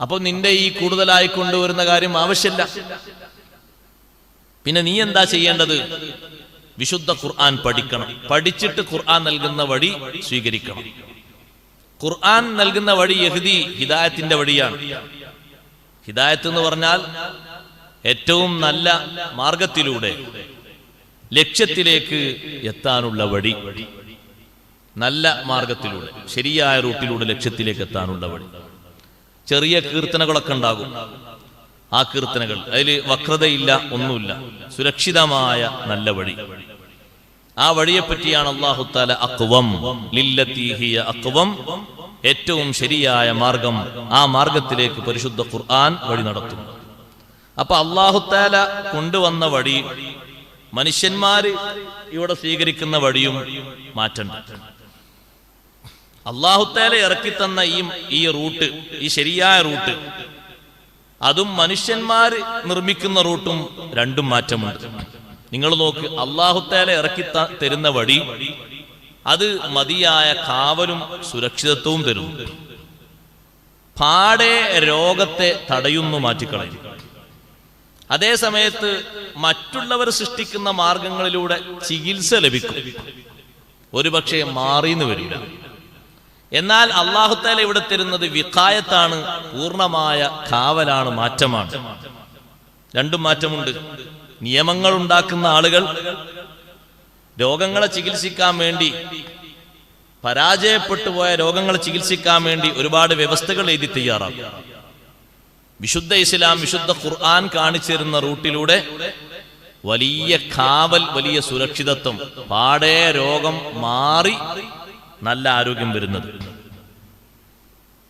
അപ്പൊ നിന്റെ ഈ കൂടുതലായി കൊണ്ടുവരുന്ന കാര്യം ആവശ്യമില്ല. പിന്നെ നീ എന്താ ചെയ്യേണ്ടത്? വിശുദ്ധ ഖുർആൻ പഠിക്കണം. പഠിച്ചിട്ട് ഖുർആൻ നൽകുന്ന വഴി സ്വീകരിക്കണം. ഖുർആൻ നൽകുന്ന വഴി യഹ്ദി, ഹിദായത്തിന്റെ വഴിയാണ്. ഹിദായത്ത് എന്ന് പറഞ്ഞാൽ ഏറ്റവും നല്ല മാർഗത്തിലൂടെ ലക്ഷ്യത്തിലേക്ക് എത്താനുള്ള വഴി, നല്ല മാർഗത്തിലൂടെ, ശരിയായ റൂട്ടിലൂടെ ലക്ഷ്യത്തിലേക്ക് എത്താനുള്ള വഴി. ചെറിയ കീർത്തനകളൊക്കെ ഉണ്ടാകും. ആ കീർത്തനകൾ അതിൽ വക്രതയില്ല, ഒന്നുമില്ല, സുരക്ഷിതമായ നല്ല വഴി. ആ വഴിയെ പറ്റിയാണ് അല്ലാഹു തആല അഖ്വം ലില്ലതി ഹിയ അഖ്വം, ഏറ്റവും ശരിയായ മാർഗം, ആ മാർഗത്തിലേക്ക് പരിശുദ്ധ ഖുർആൻ വഴി നടത്തും. അപ്പൊ അല്ലാഹു തആല കൊണ്ടുവന്ന വഴി മനുഷ്യന്മാര് ഇവിടെ സ്വീകരിക്കുന്ന വഴിയും മാറ്റണ്ട. അല്ലാഹു തആല ഇറക്കി തന്ന ഈ റൂട്ട്, ഈ ശരിയായ റൂട്ട്, അതും മനുഷ്യന്മാര് നിർമ്മിക്കുന്ന റൂട്ടും രണ്ടും മാറ്റമുണ്ട്. നിങ്ങൾ നോക്ക്, അല്ലാഹു തആല ഇറക്കി തരുന്ന വഴി അത് മതിയായ കാവലും സുരക്ഷിതത്വവും തരുന്നു. പാടെ രോഗത്തെ തടയുന്നു, മാറ്റിക്കളയും. അതേ സമയത്ത് മറ്റുള്ളവർ സൃഷ്ടിക്കുന്ന മാർഗങ്ങളിലൂടെ ചികിത്സ ലഭിക്കും, ഒരുപക്ഷെ മാറിയെന്ന് വരില്ല. എന്നാൽ അല്ലാഹു തആല ഇവിടെ തരുന്നത് വിഖായത്താണ്, പൂർണ്ണമായ കാവലാണ്, മാറ്റമാണ്. രണ്ടും മാറ്റമുണ്ട്. നിയമങ്ങൾ ഉണ്ടാക്കുന്ന ആളുകൾ രോഗങ്ങളെ ചികിത്സിക്കാൻ വേണ്ടി, പരാജയപ്പെട്ടു പോയ രോഗങ്ങളെ ചികിത്സിക്കാൻ വേണ്ടി ഒരുപാട് വ്യവസ്ഥകൾ എഴുതി തയ്യാറാക്കും. വിശുദ്ധ ഇസ്ലാം, വിശുദ്ധ ഖുർആൻ കാണിച്ചു തരുന്ന റൂട്ടിലൂടെ വലിയ കാവൽ, വലിയ സുരക്ഷിതത്വം, പാടെ രോഗം മാറി നല്ല ആരോഗ്യം വരുന്നത്.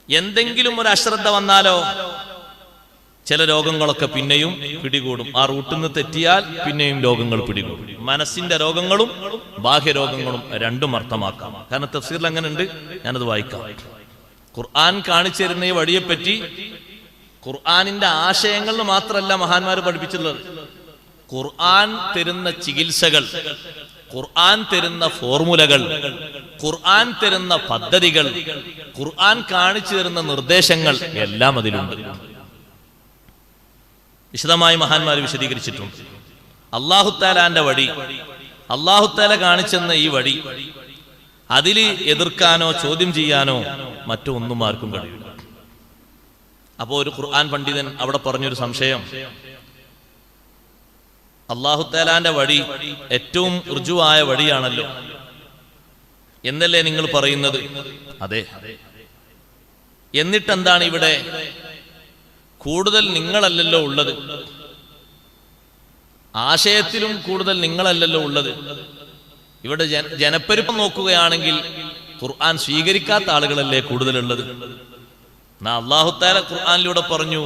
എന്തെങ്കിലും ഒരു അശ്രദ്ധ വന്നാലോ ചില രോഗങ്ങളൊക്കെ പിന്നെയും പിടികൂടും. ആ റൂട്ടിൽ നിന്ന് തെറ്റിയാൽ പിന്നെയും രോഗങ്ങൾ പിടികൂടും. മനസ്സിന്റെ രോഗങ്ങളും ബാഹ്യരോഗങ്ങളും രണ്ടും അർത്ഥമാക്കാം. കാരണം തഫ്സീറിൽ അങ്ങനെ ഉണ്ട്, ഞാനത് വായിക്കാം. ഖുർആൻ കാണിച്ചു തരുന്ന ഈ വഴിയെപ്പറ്റി ഖുർആനിന്റെ ആശയങ്ങൾ മാത്രമല്ല മഹാന്മാർ പഠിപ്പിച്ചിട്ടുള്ളത്. ഖുർആൻ തരുന്ന ചികിത്സകൾ, ഖുർആൻ തരുന്ന ഫോർമുലകൾ, ഖുർആൻ തരുന്ന പദ്ധതികൾ, ഖുർആൻ കാണിച്ചു തരുന്ന നിർദ്ദേശങ്ങൾ എല്ലാം അതിലുണ്ട്. വിശദമായി മഹാന്മാർ വിശദീകരിച്ചിട്ടുണ്ട്. അല്ലാഹു തആലാന്റെ വഴി, അല്ലാഹു തആല കാണിച്ചെന്ന ഈ വഴി, അതില് എതിർക്കാനോ ചോദ്യം ചെയ്യാനോ മറ്റോ ഒന്നും ആർക്കും കഴിയില്ല. അപ്പോ ഒരു ഖുർആൻ പണ്ഡിതൻ അവിടെ പറഞ്ഞൊരു സംശയം, അല്ലാഹു തആലാന്റെ വഴി ഏറ്റവും ഋജുവായ വഴിയാണല്ലോ എന്നല്ലേ നിങ്ങൾ പറയുന്നത്? അതെ. എന്നിട്ടെന്താണ് ഇവിടെ കൂടുതൽ നിങ്ങളല്ലല്ലോ ഉള്ളത്? ആശയത്തിലും കൂടുതൽ നിങ്ങളല്ലല്ലോ ഉള്ളത്. ഇവിടെ ജനപ്പെരുപ്പം നോക്കുകയാണെങ്കിൽ ഖുർആൻ സ്വീകരിക്കാത്ത ആളുകളല്ലേ കൂടുതലുള്ളത്. അല്ലാഹു തആല ഖുർആനിലൂടെ പറഞ്ഞു,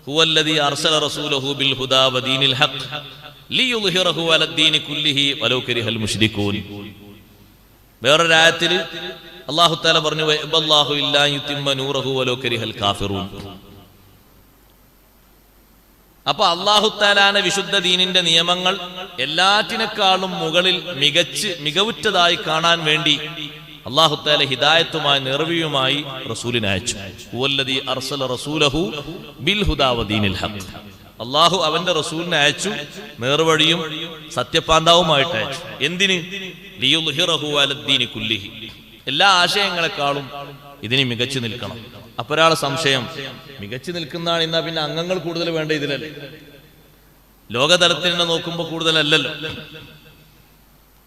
ഹുവല്ലദീ അർസല റസൂലഹു ബിൽ ഹുദാ വദീനിൽ ഹഖ് ലിയുദ്ഹിറഹു അലദ്ദീനി കുല്ലിഹി വലൗ കരിഹൽ മുശ്രികൂൻ. വേറൊരു ആയത്തിൽ അല്ലാഹു തആല പറഞ്ഞു, വഅല്ലാഹു ഇല്ലാ യുതിമ്മ നൂറഹു വലൗ കരിഹൽ കാഫിറൂൻ. അപ്പൊ അല്ലാഹു തആലാന്റെ വിശുദ്ധ ദീനിന്റെ നിയമങ്ങൾ എല്ലാറ്റിനേക്കാളും മുകളിൽ മികവുറ്റതായി കാണാൻ വേണ്ടി അല്ലാഹു തആല ഹിദായത്തുമായി, നേർവഴിയുമായി റസൂലിനെ അയച്ചു. ഹുവല്ലദീ അർസല റസൂലഹു ബിൽ ഹുദാ വദീനിൽ ഹഖ്. അള്ളാഹു അവന്റെ റസൂലിനെ അയച്ചു, നേർവഴിയും സത്യപാന്താവുമായിട്ട് അയച്ചു. എന്തിന്? ലിയുദ്ഹിറഹു അലദ്ദീനി കുല്ലിഹി, എല്ലാ ആശയങ്ങളെക്കാളും ഇതിന് മികച്ചു നിൽക്കണം. അപ്പൊ ഒരാളെ സംശയം, മികച്ചു നിൽക്കുന്നതാണ് എന്നാ പിന്നെ അംഗങ്ങൾ കൂടുതൽ വേണ്ട ഇതിലല്ലേ? ലോകതലത്തിൽ തന്നെ നോക്കുമ്പോൾ കൂടുതലല്ലല്ലോ.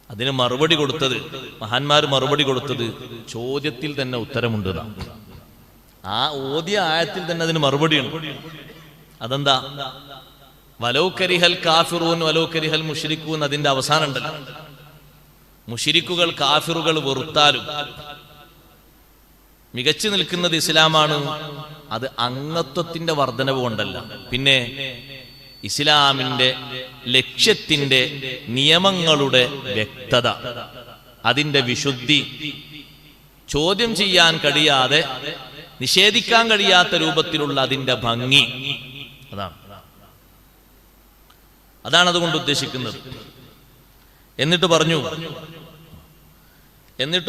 അതിന് മറുപടി കൊടുത്തത്, മഹാന്മാർ മറുപടി കൊടുത്തത് ചോദ്യത്തിൽ തന്നെ ഉത്തരമുണ്ട്. ആ ഓതിയ ആയത്തിൽ തന്നെ അതിന് മറുപടിയുണ്ട്. അതെന്താ? വലൗ കരിഹൽ കാഫിറൂൻ വലൗ കരിഹൽ മുശ്രിക്കൂൻ, അതിന്റെ അവസാനം ഉണ്ടല്ലോ. മുശ്രിക്കുകൾ കാഫിറുകൾ വെറുത്താലും മികച്ചു നിൽക്കുന്നത് ഇസ്ലാമാണ്. അത് അംഗത്വത്തിന്റെ വർധനവ് കൊണ്ടല്ല, പിന്നെ ഇസ്ലാമിന്റെ ലക്ഷ്യത്തിന്റെ നിയമങ്ങളുടെ വ്യക്തത, അതിന്റെ വിശുദ്ധി, ചോദ്യം ചെയ്യാൻ കഴിയാതെ നിഷേധിക്കാൻ കഴിയാത്ത രൂപത്തിലുള്ള അതിന്റെ ഭംഗി, അതാണ് അതുകൊണ്ട് ഉദ്ദേശിക്കുന്നത്. എന്നിട്ട്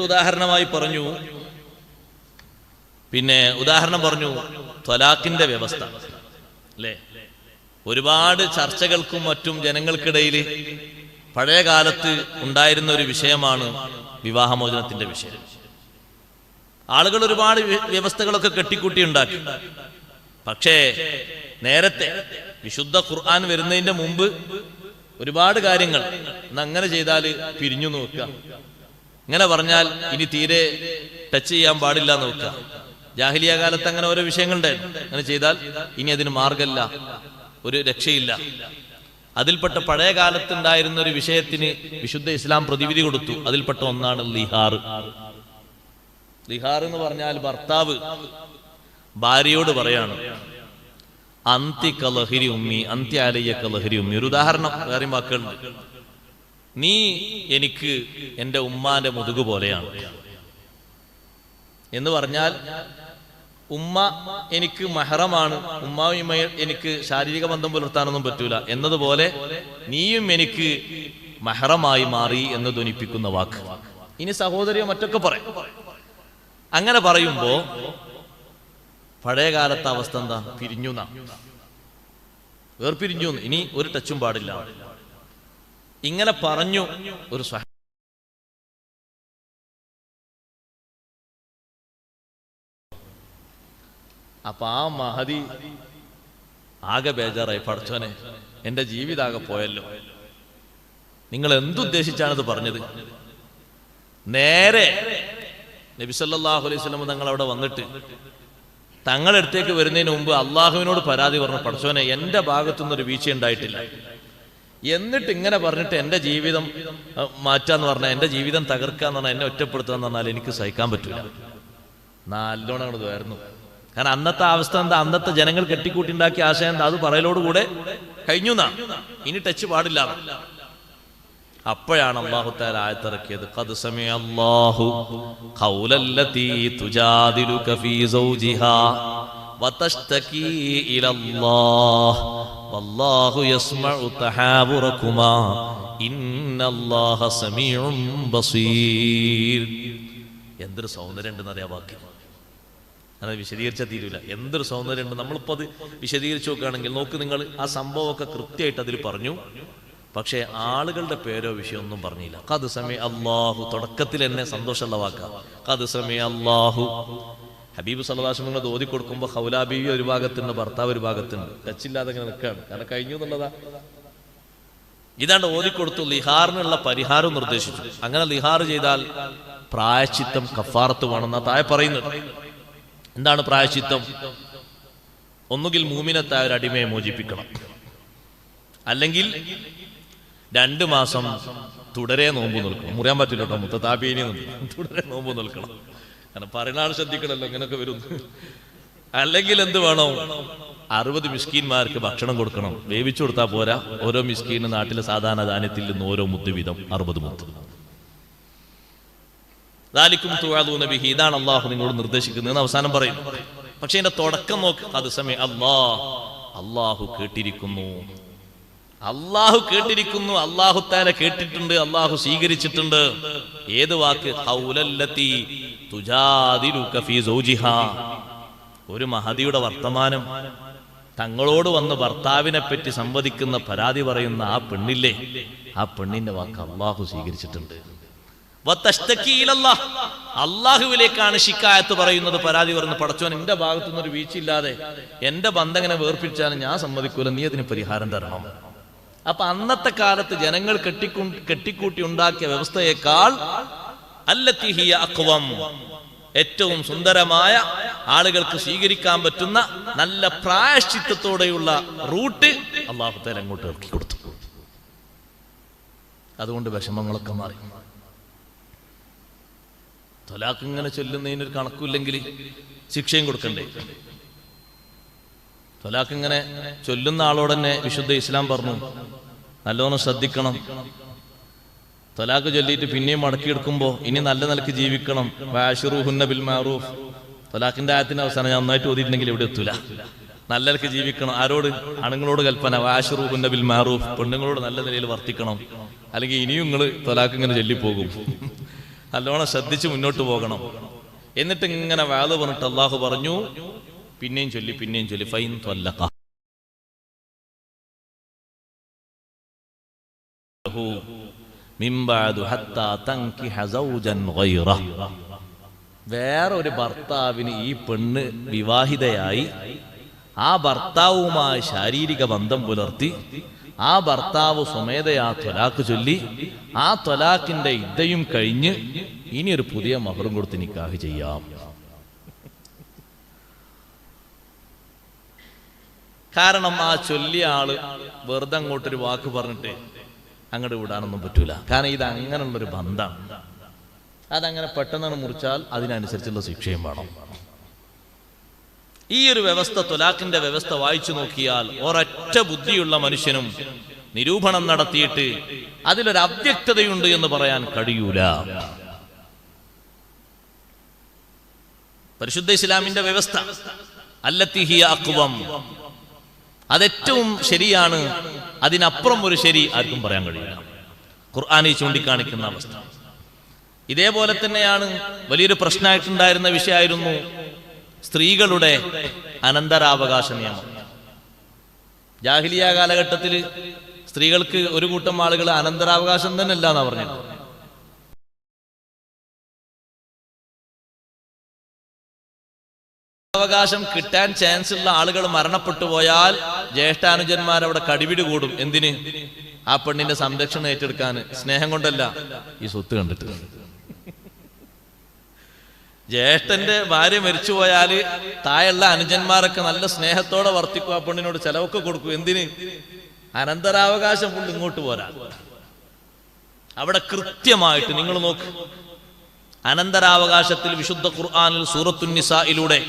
ഉദാഹരണമായി പറഞ്ഞു, പിന്നെ ഉദാഹരണം പറഞ്ഞു ത്വലാഖിന്റെ വ്യവസ്ഥ അല്ലേ? ഒരുപാട് ചർച്ചകൾക്കും മറ്റും ജനങ്ങൾക്കിടയിൽ പഴയ കാലത്ത് ഉണ്ടായിരുന്ന ഒരു വിഷയമാണ് വിവാഹമോചനത്തിന്റെ വിഷയം. ആളുകൾ ഒരുപാട് വ്യവസ്ഥകളൊക്കെ കെട്ടിക്കൂട്ടി ഉണ്ടാക്കി. പക്ഷേ നേരത്തെ വിശുദ്ധ ഖുർആൻ വരുന്നതിന്റെ മുമ്പ് ഒരുപാട് കാര്യങ്ങൾ, അങ്ങനെ ചെയ്താൽ പിരിഞ്ഞു നോക്കുക, ഇങ്ങനെ പറഞ്ഞാൽ ഇനി തീരെ ടച്ച് ചെയ്യാൻ പാടില്ല നോക്കുക. ജാഹിലിയ കാലത്ത് അങ്ങനെ ഓരോ വിഷയങ്ങളുണ്ടായിരുന്നു. അങ്ങനെ ചെയ്താൽ ഇനി അതിന് മാർഗമില്ല, ഒരു രക്ഷയില്ല. അതിൽപ്പെട്ട പഴയ കാലത്തുണ്ടായിരുന്ന ഒരു വിഷയത്തിന് വിശുദ്ധ ഇസ്ലാം പ്രതിവിധി കൊടുത്തു. അതിൽപ്പെട്ട ഒന്നാണ് ലിഹാർ. ലിഹാർ എന്ന് പറഞ്ഞാൽ ഭർത്താവ് ഭാര്യയോട് പറയാണ്, അന്തി കലഹരി ഉമ്മി അന്തി ആലയ്യ കലഹരി ഉമ്മി. ഒരു ഉദാഹരണം വേറെ വാക്കുകളുണ്ട്. നീ എനിക്ക് എൻ്റെ ഉമ്മാന്റെ മുതുകു പോലെയാണ് എന്ന് പറഞ്ഞാൽ, ഉമ്മ എനിക്ക് മഹറമാണ്, ഉമ്മാവും എനിക്ക് ശാരീരിക ബന്ധം പുലർത്താനൊന്നും പറ്റൂല എന്നതുപോലെ നീയും എനിക്ക് മഹറമായി മാറി എന്ന് ധ്വനിപ്പിക്കുന്ന വാക്ക്. ഇനി സഹോദരിയോ മറ്റൊക്കെ പറയും. അങ്ങനെ പറയുമ്പോ പഴയ കാലത്തെ അവസ്ഥ എന്താ? പിരിഞ്ഞു, വേർപിരിഞ്ഞു, ഇനി ഒരു ടച്ചും പാടില്ല. ഇങ്ങനെ പറഞ്ഞു ഒരു അപ്പൊ ആ മഹദി ആകെ ബേജാറായി, പടച്ചോനെ എന്റെ ജീവിതാകെ പോയല്ലോ. നിങ്ങൾ എന്തുദ്ദേശിച്ചാണിത് പറഞ്ഞത്? നേരെ നബി സല്ലല്ലാഹു അലൈഹി വസല്ലം തങ്ങൾ അവിടെ വന്നിട്ട് തങ്ങളടുത്തേക്ക് വരുന്നതിന് മുമ്പ് അള്ളാഹുവിനോട് പരാതി പറഞ്ഞു, പടച്ചോനെ എന്റെ ഭാഗത്തുനിന്നൊരു വീഴ്ച ഉണ്ടായിട്ടില്ല. എന്നിട്ട് ഇങ്ങനെ പറഞ്ഞിട്ട് എന്റെ ജീവിതം മാറ്റാന്ന് പറഞ്ഞാൽ, എന്റെ ജീവിതം തകർക്കാന്ന് പറഞ്ഞാൽ, എന്നെ ഒറ്റപ്പെടുത്താന്ന് പറഞ്ഞാൽ എനിക്ക് സഹിക്കാൻ പറ്റൂല. നല്ലോണം ഇതായിരുന്നു. കാരണം അന്നത്തെ അവസ്ഥ എന്താ? അന്നത്തെ ജനങ്ങൾ കെട്ടിക്കൂട്ടിണ്ടാക്കിയ ആശയം എന്താ? അത് പറയലോടുകൂടെ കഴിഞ്ഞു എന്നാ, ഇനി ടച്ച് പാടില്ല. അപ്പോഴാണ് അല്ലാഹു തആല ആയത്തിറക്കിയത്, ഖദ് സമിഅ അല്ലാഹു ഖൗലല്ലതീ തുജാദിലുക ഫീ സൗജിഹാ വതശ്തകീ ഇലല്ലാഹ് വല്ലാഹു യസ്മഉ തഹാവുറകുമാ ഇന്നല്ലാഹ സമീഉൻ ബസീർ. എന്തൊരു സൗന്ദര്യം ഉണ്ടെന്നറിയാ വാക്ക്. അത് വിശദീകരിച്ചാൽ തീരൂല. എന്തൊരു സൗന്ദര്യം ഉണ്ട്. നമ്മളിപ്പോ അത് വിശദീകരിച്ചു നോക്കുകയാണെങ്കിൽ നോക്ക് നിങ്ങൾ, ആ സംഭവമൊക്കെ കൃത്യമായിട്ട് അതിൽ പറഞ്ഞു. പക്ഷേ ആളുകളുടെ പേരോ വിഷയം ഒന്നും പറഞ്ഞില്ല. ഖദ് സമി അല്ലാഹു, തുടക്കത്തിൽ എന്നെ സന്തോഷമുള്ള വാക്കാ. ഖദ് സമി അല്ലാഹു. ഹബീബ് സല്ലല്ലാഹു അലൈഹി വസല്ലം ഓതി കൊടുക്കുമ്പോൾ ഖൗലാ ബീവി ഒരു ഭാഗത്തുണ്ട്, ഭർത്താവ് ഒരു ഭാഗത്തുണ്ട്. ടച്ചില്ലാതെ ഇങ്ങനെ നിൽക്കുകയാണ്, കാരണം കഴിഞ്ഞു എന്നുള്ളതാ. ഇതാണ്ട് ഓതിക്കൊടുത്തു. ലിഹാറിനുള്ള പരിഹാരം നിർദ്ദേശിച്ചു. അങ്ങനെ ലിഹാർ ചെയ്താൽ പ്രായശ്ചിത്തം കഫാറത്ത് വേണമെന്നാ താഴെ പറയുന്നത്. എന്താണ് പ്രായശ്ചിത്തം? ഒന്നുകിൽ മൂമിനത്തായ ഒരു അടിമയെ മോചിപ്പിക്കണം, അല്ലെങ്കിൽ 2 മാസം തുടരെ നോമ്പ് നിൽക്കണം. മുറിയാൻ പറ്റില്ല കേട്ടോ, മുത്തതാബീനി തുടരെ നോമ്പ് നിൽക്കണം. കാരണം പറയുന്ന ആൾ ശ്രദ്ധിക്കണല്ലോ, ഇങ്ങനെയൊക്കെ വരും. അല്ലെങ്കിൽ എന്ത് വേണം? 60 മിസ്കീന്മാർക്ക് ഭക്ഷണം കൊടുക്കണം. വേവിച്ചു കൊടുത്താൽ പോരാ, ഓരോ മിസ്കീന് നാട്ടിലെ സാധാരണ ധാന്യത്തിൽ നിന്ന് ഓരോ മുത്ത് വീതം 60 മുത്ത്. ദാലിക്കും തുഅദൂന ബിഹി, ഇതാണ് അല്ലാഹു നിങ്ങളോട് നിർദ്ദേശിക്കുന്നതെന്ന് അവസാനം പറയും. പക്ഷെ ഇതിന്റെ തുടക്കം നോക്ക്. ഖദ് സമി അല്ലാഹ്, അല്ലാഹു കേട്ടിരിക്കുന്നു. അല്ലാഹു കേട്ടിരിക്കുന്നു. അല്ലാഹു തആല കേട്ടിട്ടുണ്ട്, അല്ലാഹു സ്വീകരിച്ചിട്ടുണ്ട്. ഏത് വാക്ക്? ഖൗലല്ലതി തുജാദിലുക ഫീ സൗജിഹാ. ഒരു മഹദിയുടെ വർത്തമാനം തങ്ങളോട് വന്ന് ഭർത്താവിനെ പറ്റി സംവദിക്കുന്ന പരാതി പറയുന്ന ആ പെണ്ണില്ലേ, ആ പെണ്ണിന്റെ വാക്ക് അള്ളാഹു സ്വീകരിച്ചിട്ടുണ്ട്. അള്ളാഹുവിലേക്കാണ് ശിക്കായത്ത് പറയുന്നത്, പരാതി പറയുന്നത്. പടച്ചോൻ, എന്റെ ഭാഗത്തു നിന്നൊരു വീഴ്ചയില്ലാതെ എന്റെ ബന്ധം എങ്ങനെ വേർപ്പിച്ചാലും ഞാൻ സമ്മതിക്കൂല, നീ അതിന് പരിഹാരം തരണം. അപ്പൊ അന്നത്തെ കാലത്ത് ജനങ്ങൾ കെട്ടിക്കൂട്ടി ഉണ്ടാക്കിയ വ്യവസ്ഥയേക്കാൾ അല്ലത്തി ഹിയ അഖ്വം, ഏറ്റവും സുന്ദരമായ ആളുകൾക്ക് സ്വീകരിക്കാൻ പറ്റുന്ന നല്ല പ്രായശ്ചിത്തത്തോടെയുള്ള റൂട്ട് അല്ലാഹു തആല അങ്ങോട്ട് ഇറക്കി കൊടുത്തു. അതുകൊണ്ട് വിഷമങ്ങളൊക്കെ മാറി. ത്വലാഖ് ഇങ്ങനെ ചൊല്ലുന്നതിനൊരു കണക്കില്ലെങ്കിൽ ശിക്ഷയും കൊടുക്കണ്ടേ? ത്വലാഖ് ഇങ്ങനെ ചൊല്ലുന്ന ആളോട് തന്നെ വിശുദ്ധ ഇസ്ലാം പറഞ്ഞു, നല്ലോണം ശ്രദ്ധിക്കണം. ത്വലാഖ് ചൊല്ലിയിട്ട് പിന്നെയും മടക്കിയെടുക്കുമ്പോൾ ഇനി നല്ല നിലക്ക് ജീവിക്കണം. വഅശ്റുഹുന്ന ബിൽ മഅറൂഫ്, ത്വലാഖിന്റെ ആയത്തിന്റെ അവസാനം ഞാൻ നന്നായിട്ട് ഓതിയിട്ടുണ്ടെങ്കിൽ ഇവിടെ എത്തൂല. നല്ല നിലക്ക് ജീവിക്കണം. ആരോട്? ആണുങ്ങളോട് കൽപ്പന, വഅശ്റുഹുന്ന ബിൽ മഅറൂഫ്, പെണ്ണുങ്ങളോട് നല്ല നിലയിൽ വർത്തിക്കണം, അല്ലെങ്കിൽ ഇനിയും നിങ്ങൾ ത്വലാഖ് ഇങ്ങനെ ചൊല്ലിപ്പോകും. നല്ലോണം ശ്രദ്ധിച്ച് മുന്നോട്ട് പോകണം. എന്നിട്ട് ഇങ്ങനെ വാദ് പറഞ്ഞിട്ട് അള്ളാഹു പറഞ്ഞു, പിന്നെയും ചൊല്ലി ഫൈൻ ത്വല്ലഖ മിൻ ബഅദു ഹത്താ തൻകിഹ സൗജൻ ഗൈറഹു, വേറൊരു ഭർത്താവിന് ഈ പെണ്ണ് വിവാഹിതയായി ആ ഭർത്താവുമായി ശാരീരിക ബന്ധം പുലർത്തി ആ ഭർത്താവ് സ്വമേധയാ ത്വലാഖ് ചൊല്ലി ആ ത്വലാഖിന്റെ ഇദ്ദയും കഴിഞ്ഞ് ഇനി ഒരു പുതിയ മഹറും കൊടുത്ത് നിക്കാഹ് ചെയ്യാം. കാരണം ആ ചൊല്ലിയ ആള് വെറുതെ അങ്ങോട്ടൊരു വാക്ക് പറഞ്ഞിട്ട് അങ്ങോട്ട് വിടാനൊന്നും പറ്റൂല. കാരണം ഇത് അങ്ങനെയുള്ളൊരു ബന്ധമാണ്. അതങ്ങനെ പെട്ടെന്നാണ് മുറിച്ചാൽ അതിനനുസരിച്ചുള്ള ശിക്ഷയും വേണം. ഈ ഒരു വ്യവസ്ഥ, ത്വലാഖിന്റെ വ്യവസ്ഥ വായിച്ചു നോക്കിയാൽ ഒരൊറ്റ ബുദ്ധിയുള്ള മനുഷ്യനും നിരൂപണം നടത്തിയിട്ട് അതിലൊരു അവ്യക്തതയുണ്ട് എന്ന് പറയാൻ കഴിയൂല. പരിശുദ്ധ ഇസ്ലാമിന്റെ വ്യവസ്ഥ അല്ലത്തി ഹിയ അഖ്വം, അതേറ്റവും ശരിയാണ്. അതിനപ്പുറം ഒരു ശരി ആർക്കും പറയാൻ കഴിയില്ല. ഖുർആനിൽ ചൂണ്ടിക്കാണിക്കുന്ന അവസ്ഥ ഇതേപോലെ തന്നെയാണ്. വലിയൊരു പ്രശ്നമായിട്ടുണ്ടായിരുന്ന വിഷയമായിരുന്നു സ്ത്രീകളുടെ അനന്തരാവകാശ നിയമം. ജാഹിലിയ കാലഘട്ടത്തിൽ സ്ത്രീകൾക്ക് ഒരു കൂട്ടം ആളുകൾ അനന്തരാവകാശം തന്നെ ഇല്ല എന്നാ പറഞ്ഞത്. അവകാശം കിട്ടാൻ ചാൻസ് ഉള്ള ആളുകൾ മരണപ്പെട്ടു പോയാൽ ജ്യേഷ്ഠാനുജന്മാരവിടെ കടിപിടി കൂടും. എന്തിന്? ആ പെണ്ണിന്റെ സംരക്ഷണം ഏറ്റെടുക്കാൻ. സ്നേഹം കൊണ്ടല്ല, ഈ സ്വത്ത് കണ്ടിട്ട്. ജ്യേഷ്ഠന്റെ ഭാര്യ മരിച്ചുപോയാല് താഴെയുള്ള അനുജന്മാരൊക്കെ നല്ല സ്നേഹത്തോടെ വർത്തിക്കും, ആ പെണ്ണിനോട് ചെലവൊക്കെ കൊടുക്കും. എന്തിന്? അനന്തരാവകാശം കൊണ്ട് ഇങ്ങോട്ട് പോരാ. അവിടെ കൃത്യമായിട്ട് നിങ്ങൾ നോക്ക്, അനന്തരാവകാശത്തിൽ വിശുദ്ധ ഖുർആനിൽ സൂറത്തുൻ നിസായിലൂടെ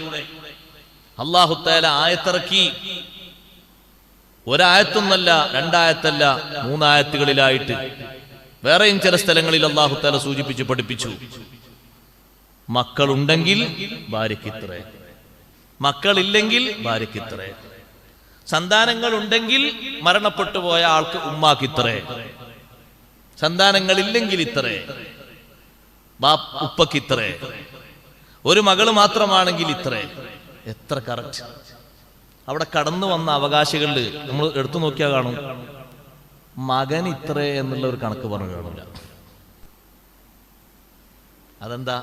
അല്ലാഹു തആല ആയത്തിറക്കി. ഒരായത്തൊന്നല്ല, രണ്ടായത്തല്ല, മൂന്നായത്തുകളിലായിട്ട്. വേറെയും ചില സ്ഥലങ്ങളിൽ അല്ലാഹു തആല സൂചിപ്പിച്ച് പഠിപ്പിച്ചു. മക്കളുണ്ടെങ്കിൽ ഭാര്യയ്ക്കിത്രേ, മക്കളില്ലെങ്കിൽ ഭാര്യയ്ക്കിത്രേ, സന്താനങ്ങൾ ഉണ്ടെങ്കിൽ മരണപ്പെട്ടു പോയ ആൾക്ക് ഉമ്മാക്കിത്രേ, സന്താനങ്ങളില്ലെങ്കിൽ ഇത്രേ, ഉപ്പക്കിത്രേ, ഒരു മകള് മാത്രമാണെങ്കിൽ ഇത്രേ. എത്ര കറക്റ്റ്! അവിടെ കടന്നു വന്ന അവകാശികളിൽ നമ്മൾ എടുത്തു നോക്കിയാൽ കാണും മകൻ ഇത്രേ എന്നുള്ള ഒരു കണക്ക് പറഞ്ഞു കാണില്ല. അതെന്താ?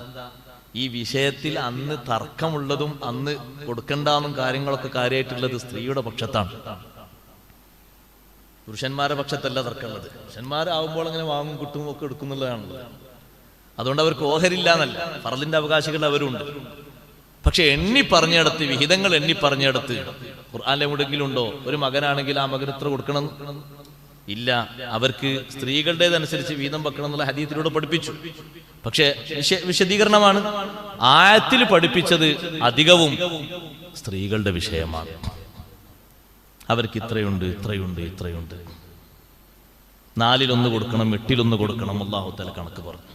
ഈ വിഷയത്തിൽ അന്ന് തർക്കമുള്ളതും അന്ന് കൊടുക്കണ്ടെന്നും കാര്യങ്ങളൊക്കെ കാര്യമായിട്ടുള്ളത് സ്ത്രീയുടെ പക്ഷത്താണ്. പുരുഷന്മാരുടെ പക്ഷത്തല്ല തർക്കമുള്ളത്. പുരുഷന്മാരാവുമ്പോൾ അങ്ങനെ വാങ്ങും കിട്ടും ഒക്കെ എടുക്കുന്നുള്ളതാണല്ലോ. അതുകൊണ്ട് അവർക്ക് ഓഹരില്ല എന്നല്ല, ഫർളിന്റെ അവകാശികൾ അവരുണ്ട്. പക്ഷെ എണ്ണി പറഞ്ഞെടുത്ത്, വിഹിതങ്ങൾ എണ്ണി പറഞ്ഞെടുത്ത് ഖുർആനിൽ എവിടെയെങ്കിലും ഉണ്ടോ ഒരു മകനാണെങ്കിൽ ആ മകന് ഇത്ര കൊടുക്കണം? ഇല്ല. അവർക്ക് സ്ത്രീകളുടേതനുസരിച്ച് വീതം വെക്കണം എന്നുള്ള ഹദീസിലൂടെ പഠിപ്പിച്ചു. പക്ഷെ വിശദീകരണമാണ്. ആയത്തിൽ പഠിപ്പിച്ചത് അധികവും സ്ത്രീകളുടെ വിഷയമാണ്. അവർക്ക് ഇത്രയുണ്ട്, ഇത്രയുണ്ട്, ഇത്രയുണ്ട്, 4-1 കൊടുക്കണം, 8-1 കൊടുക്കണം. അല്ലാഹു തആല കണക്ക് പറഞ്ഞു.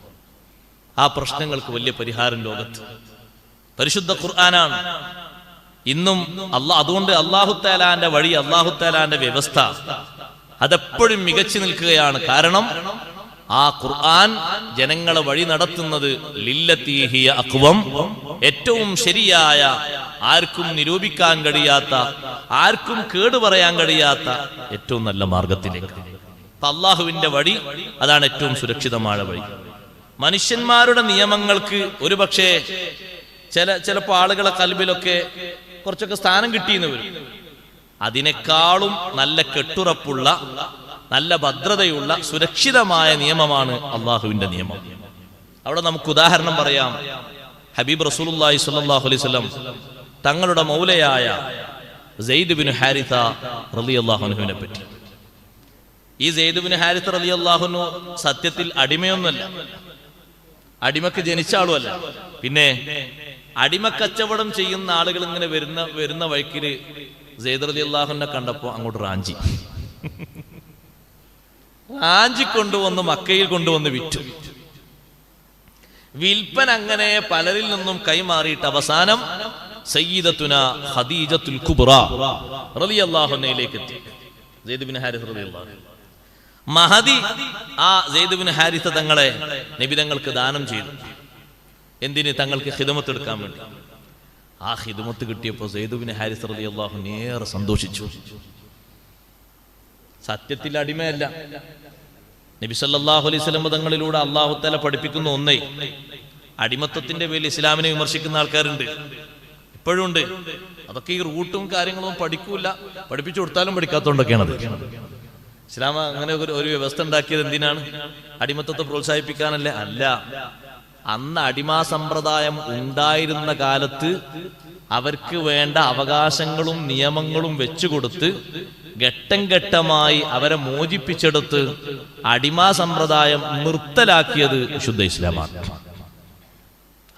ആ പ്രശ്നങ്ങൾക്ക് വലിയ പരിഹാരം ലോകത്ത് പരിശുദ്ധ ഖുർആനാണ്. ഇന്നും അതുകൊണ്ട് അല്ലാഹു തആലാന്റെ വഴി, അല്ലാഹു തആലാന്റെ വ്യവസ്ഥ അതെപ്പോഴും മികച്ചു നിൽക്കുകയാണ്. കാരണം ആ ഖുർആൻ ജനങ്ങളെ വഴി നടത്തുന്നത് ലില്ലത്തി ഹിയ അഖ്വം, ഏറ്റവും ശരിയായ, ആർക്കും നിരൂപിക്കാൻ കഴിയാത്ത, ആർക്കും കേട് പറയാൻ കഴിയാത്ത ഏറ്റവും നല്ല മാർഗത്തിലേക്ക്. അള്ളാഹുവിന്റെ വഴി അതാണ് ഏറ്റവും സുരക്ഷിതമായ വഴി. മനുഷ്യന്മാരുടെ നിയമങ്ങൾക്ക് ഒരുപക്ഷെ ചിലപ്പോ ആളുകളെ കൽബിലൊക്കെ കുറച്ചൊക്കെ സ്ഥാനം കിട്ടിയെന്ന് വരും. അതിനേക്കാളും നല്ല കെട്ടുറപ്പുള്ള, നല്ല ഭദ്രതയുള്ള, സുരക്ഷിതമായ നിയമമാണ് അള്ളാഹുവിന്റെ നിയമം. അവിടെ നമുക്ക് ഉദാഹരണം പറയാം. ഹബീബ് റസൂലുള്ളാഹി സ്വല്ലല്ലാഹു അലൈഹി വസല്ലം തങ്ങളുടെ മൗലയായ സെയ്ദ് ബിൻ ഹാരിഥ റളിയല്ലാഹു അൻഹുവിനെ പറ്റി. ഈ സെയ്ദ് ബിൻ ഹാരിഥ റളിയല്ലാഹു അൻഹു സത്യത്തിൽ അടിമയൊന്നുമല്ല, അടിമക്ക് ജനിച്ച ആളുമല്ല. പിന്നെ അടിമക്കച്ചവടം ചെയ്യുന്ന ആളുകൾ ഇങ്ങനെ വരുന്ന വഴിക്കില് സെയ്ദ് റളിയല്ലാഹു അൻഹുവിനെ കണ്ടപ്പോ അങ്ങോട്ട് റാഞ്ചി കൊണ്ടുവന്ന് മക്കയിൽ കൊണ്ടുവന്ന് വിറ്റു. വിൽപ്പന അങ്ങനെ പലരിൽ നിന്നും കൈമാറിയിട്ട് അവസാനം സയ്യിദത്തുന ഖദീജത്തുൽ കുബ്ര റളിയല്ലാഹു അൻഹയിലേക്ക് എത്തി. സെയ്ദ് ബിൻ ഹാരിഥ റളിയല്ലാഹു അൻഹു മഹദി ആ സെയ്ദ് ബിൻ ഹാരിഥ തങ്ങളെ നബി തങ്ങൾക്ക് ദാനം ചെയ്തു. എന്തിന്? തങ്ങൾക്ക് ഖിദ്മത്ത് എടുക്കാൻ വേണ്ടി. ആ ഖിദ്മത്ത് കിട്ടിയപ്പോൾ സെയ്ദ് ബിൻ ഹാരിഥ റളിയല്ലാഹു അൻഹു ഏറെ സന്തോഷിച്ചു. സത്യത്തിൽ അടിമയല്ല. നബി സല്ലല്ലാഹു അലൈഹി വസല്ലം തങ്ങളിലൂടെ അല്ലാഹു തആല പഠിപ്പിക്കുന്ന ഒന്നേ, അടിമത്തത്തിന്റെ പേരിൽ ഇസ്ലാമിനെ വിമർശിക്കുന്ന ആൾക്കാരുണ്ട്, ഇപ്പോഴും ഉണ്ട്. അതൊക്കെ ഈ റൂട്ടും കാര്യങ്ങളും പഠിക്കൂല, പഠിപ്പിച്ചു കൊടുത്താലും പഠിക്കാത്തോണ്ടൊക്കെയാണത്. ഇസ്ലാം അങ്ങനെ ഒരു വ്യവസ്ഥ ഉണ്ടാക്കിയത് എന്തിനാണ്? അടിമത്തത്തെ പ്രോത്സാഹിപ്പിക്കാനല്ലേ? അല്ല. അന്ന് അടിമാ സമ്പ്രദായം ഉണ്ടായിരുന്ന കാലത്ത് അവർക്ക് വേണ്ട അവകാശങ്ങളും നിയമങ്ങളും വെച്ചുകൊടുത്ത് ഘട്ടം ഘട്ടമായി അവരെ മോചിപ്പിച്ചെടുത്ത് അടിമാ സമ്പ്രദായം നിർത്തലാക്കിയത് വിശുദ്ധ ഇസ്ലാമാണ്.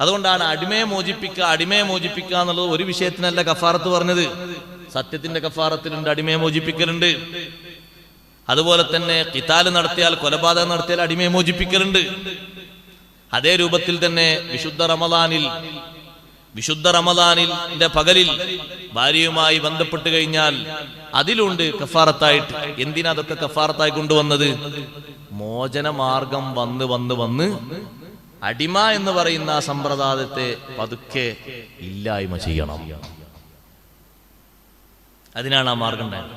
അതുകൊണ്ടാണ് അടിമയെ മോചിപ്പിക്കുക എന്നുള്ളത് ഒരു വിഷയത്തിനല്ല കഫാറത്ത് പറഞ്ഞത്. സത്യത്തിന്റെ കഫാറത്തിലുണ്ട്, അടിമയെ മോചിപ്പിക്കലുണ്ട്. അതുപോലെ തന്നെ ഖിതാല് നടത്തിയാൽ, കൊലപാതകം നടത്തിയാൽ അടിമയെ മോചിപ്പിക്കലുണ്ട്. അതേ രൂപത്തിൽ തന്നെ വിശുദ്ധ റമദാനിന്റെ പകലിൽ ഭാര്യയുമായി ബന്ധപ്പെട്ട് കഴിഞ്ഞാൽ അതിലുണ്ട് കഫാറത്തായിട്ട്. എന്തിനാ അതൊക്കെ കഫാറത്തായി കൊണ്ടുവന്നത്? മോചന മാർഗം വന്ന് അടിമ എന്ന് പറയുന്ന ആ സമ്പ്രദായത്തെ പതുക്കെ ഇല്ലായ്മ ചെയ്യണം. അതിനാണ് ആ മാർഗം ഉണ്ടായത്.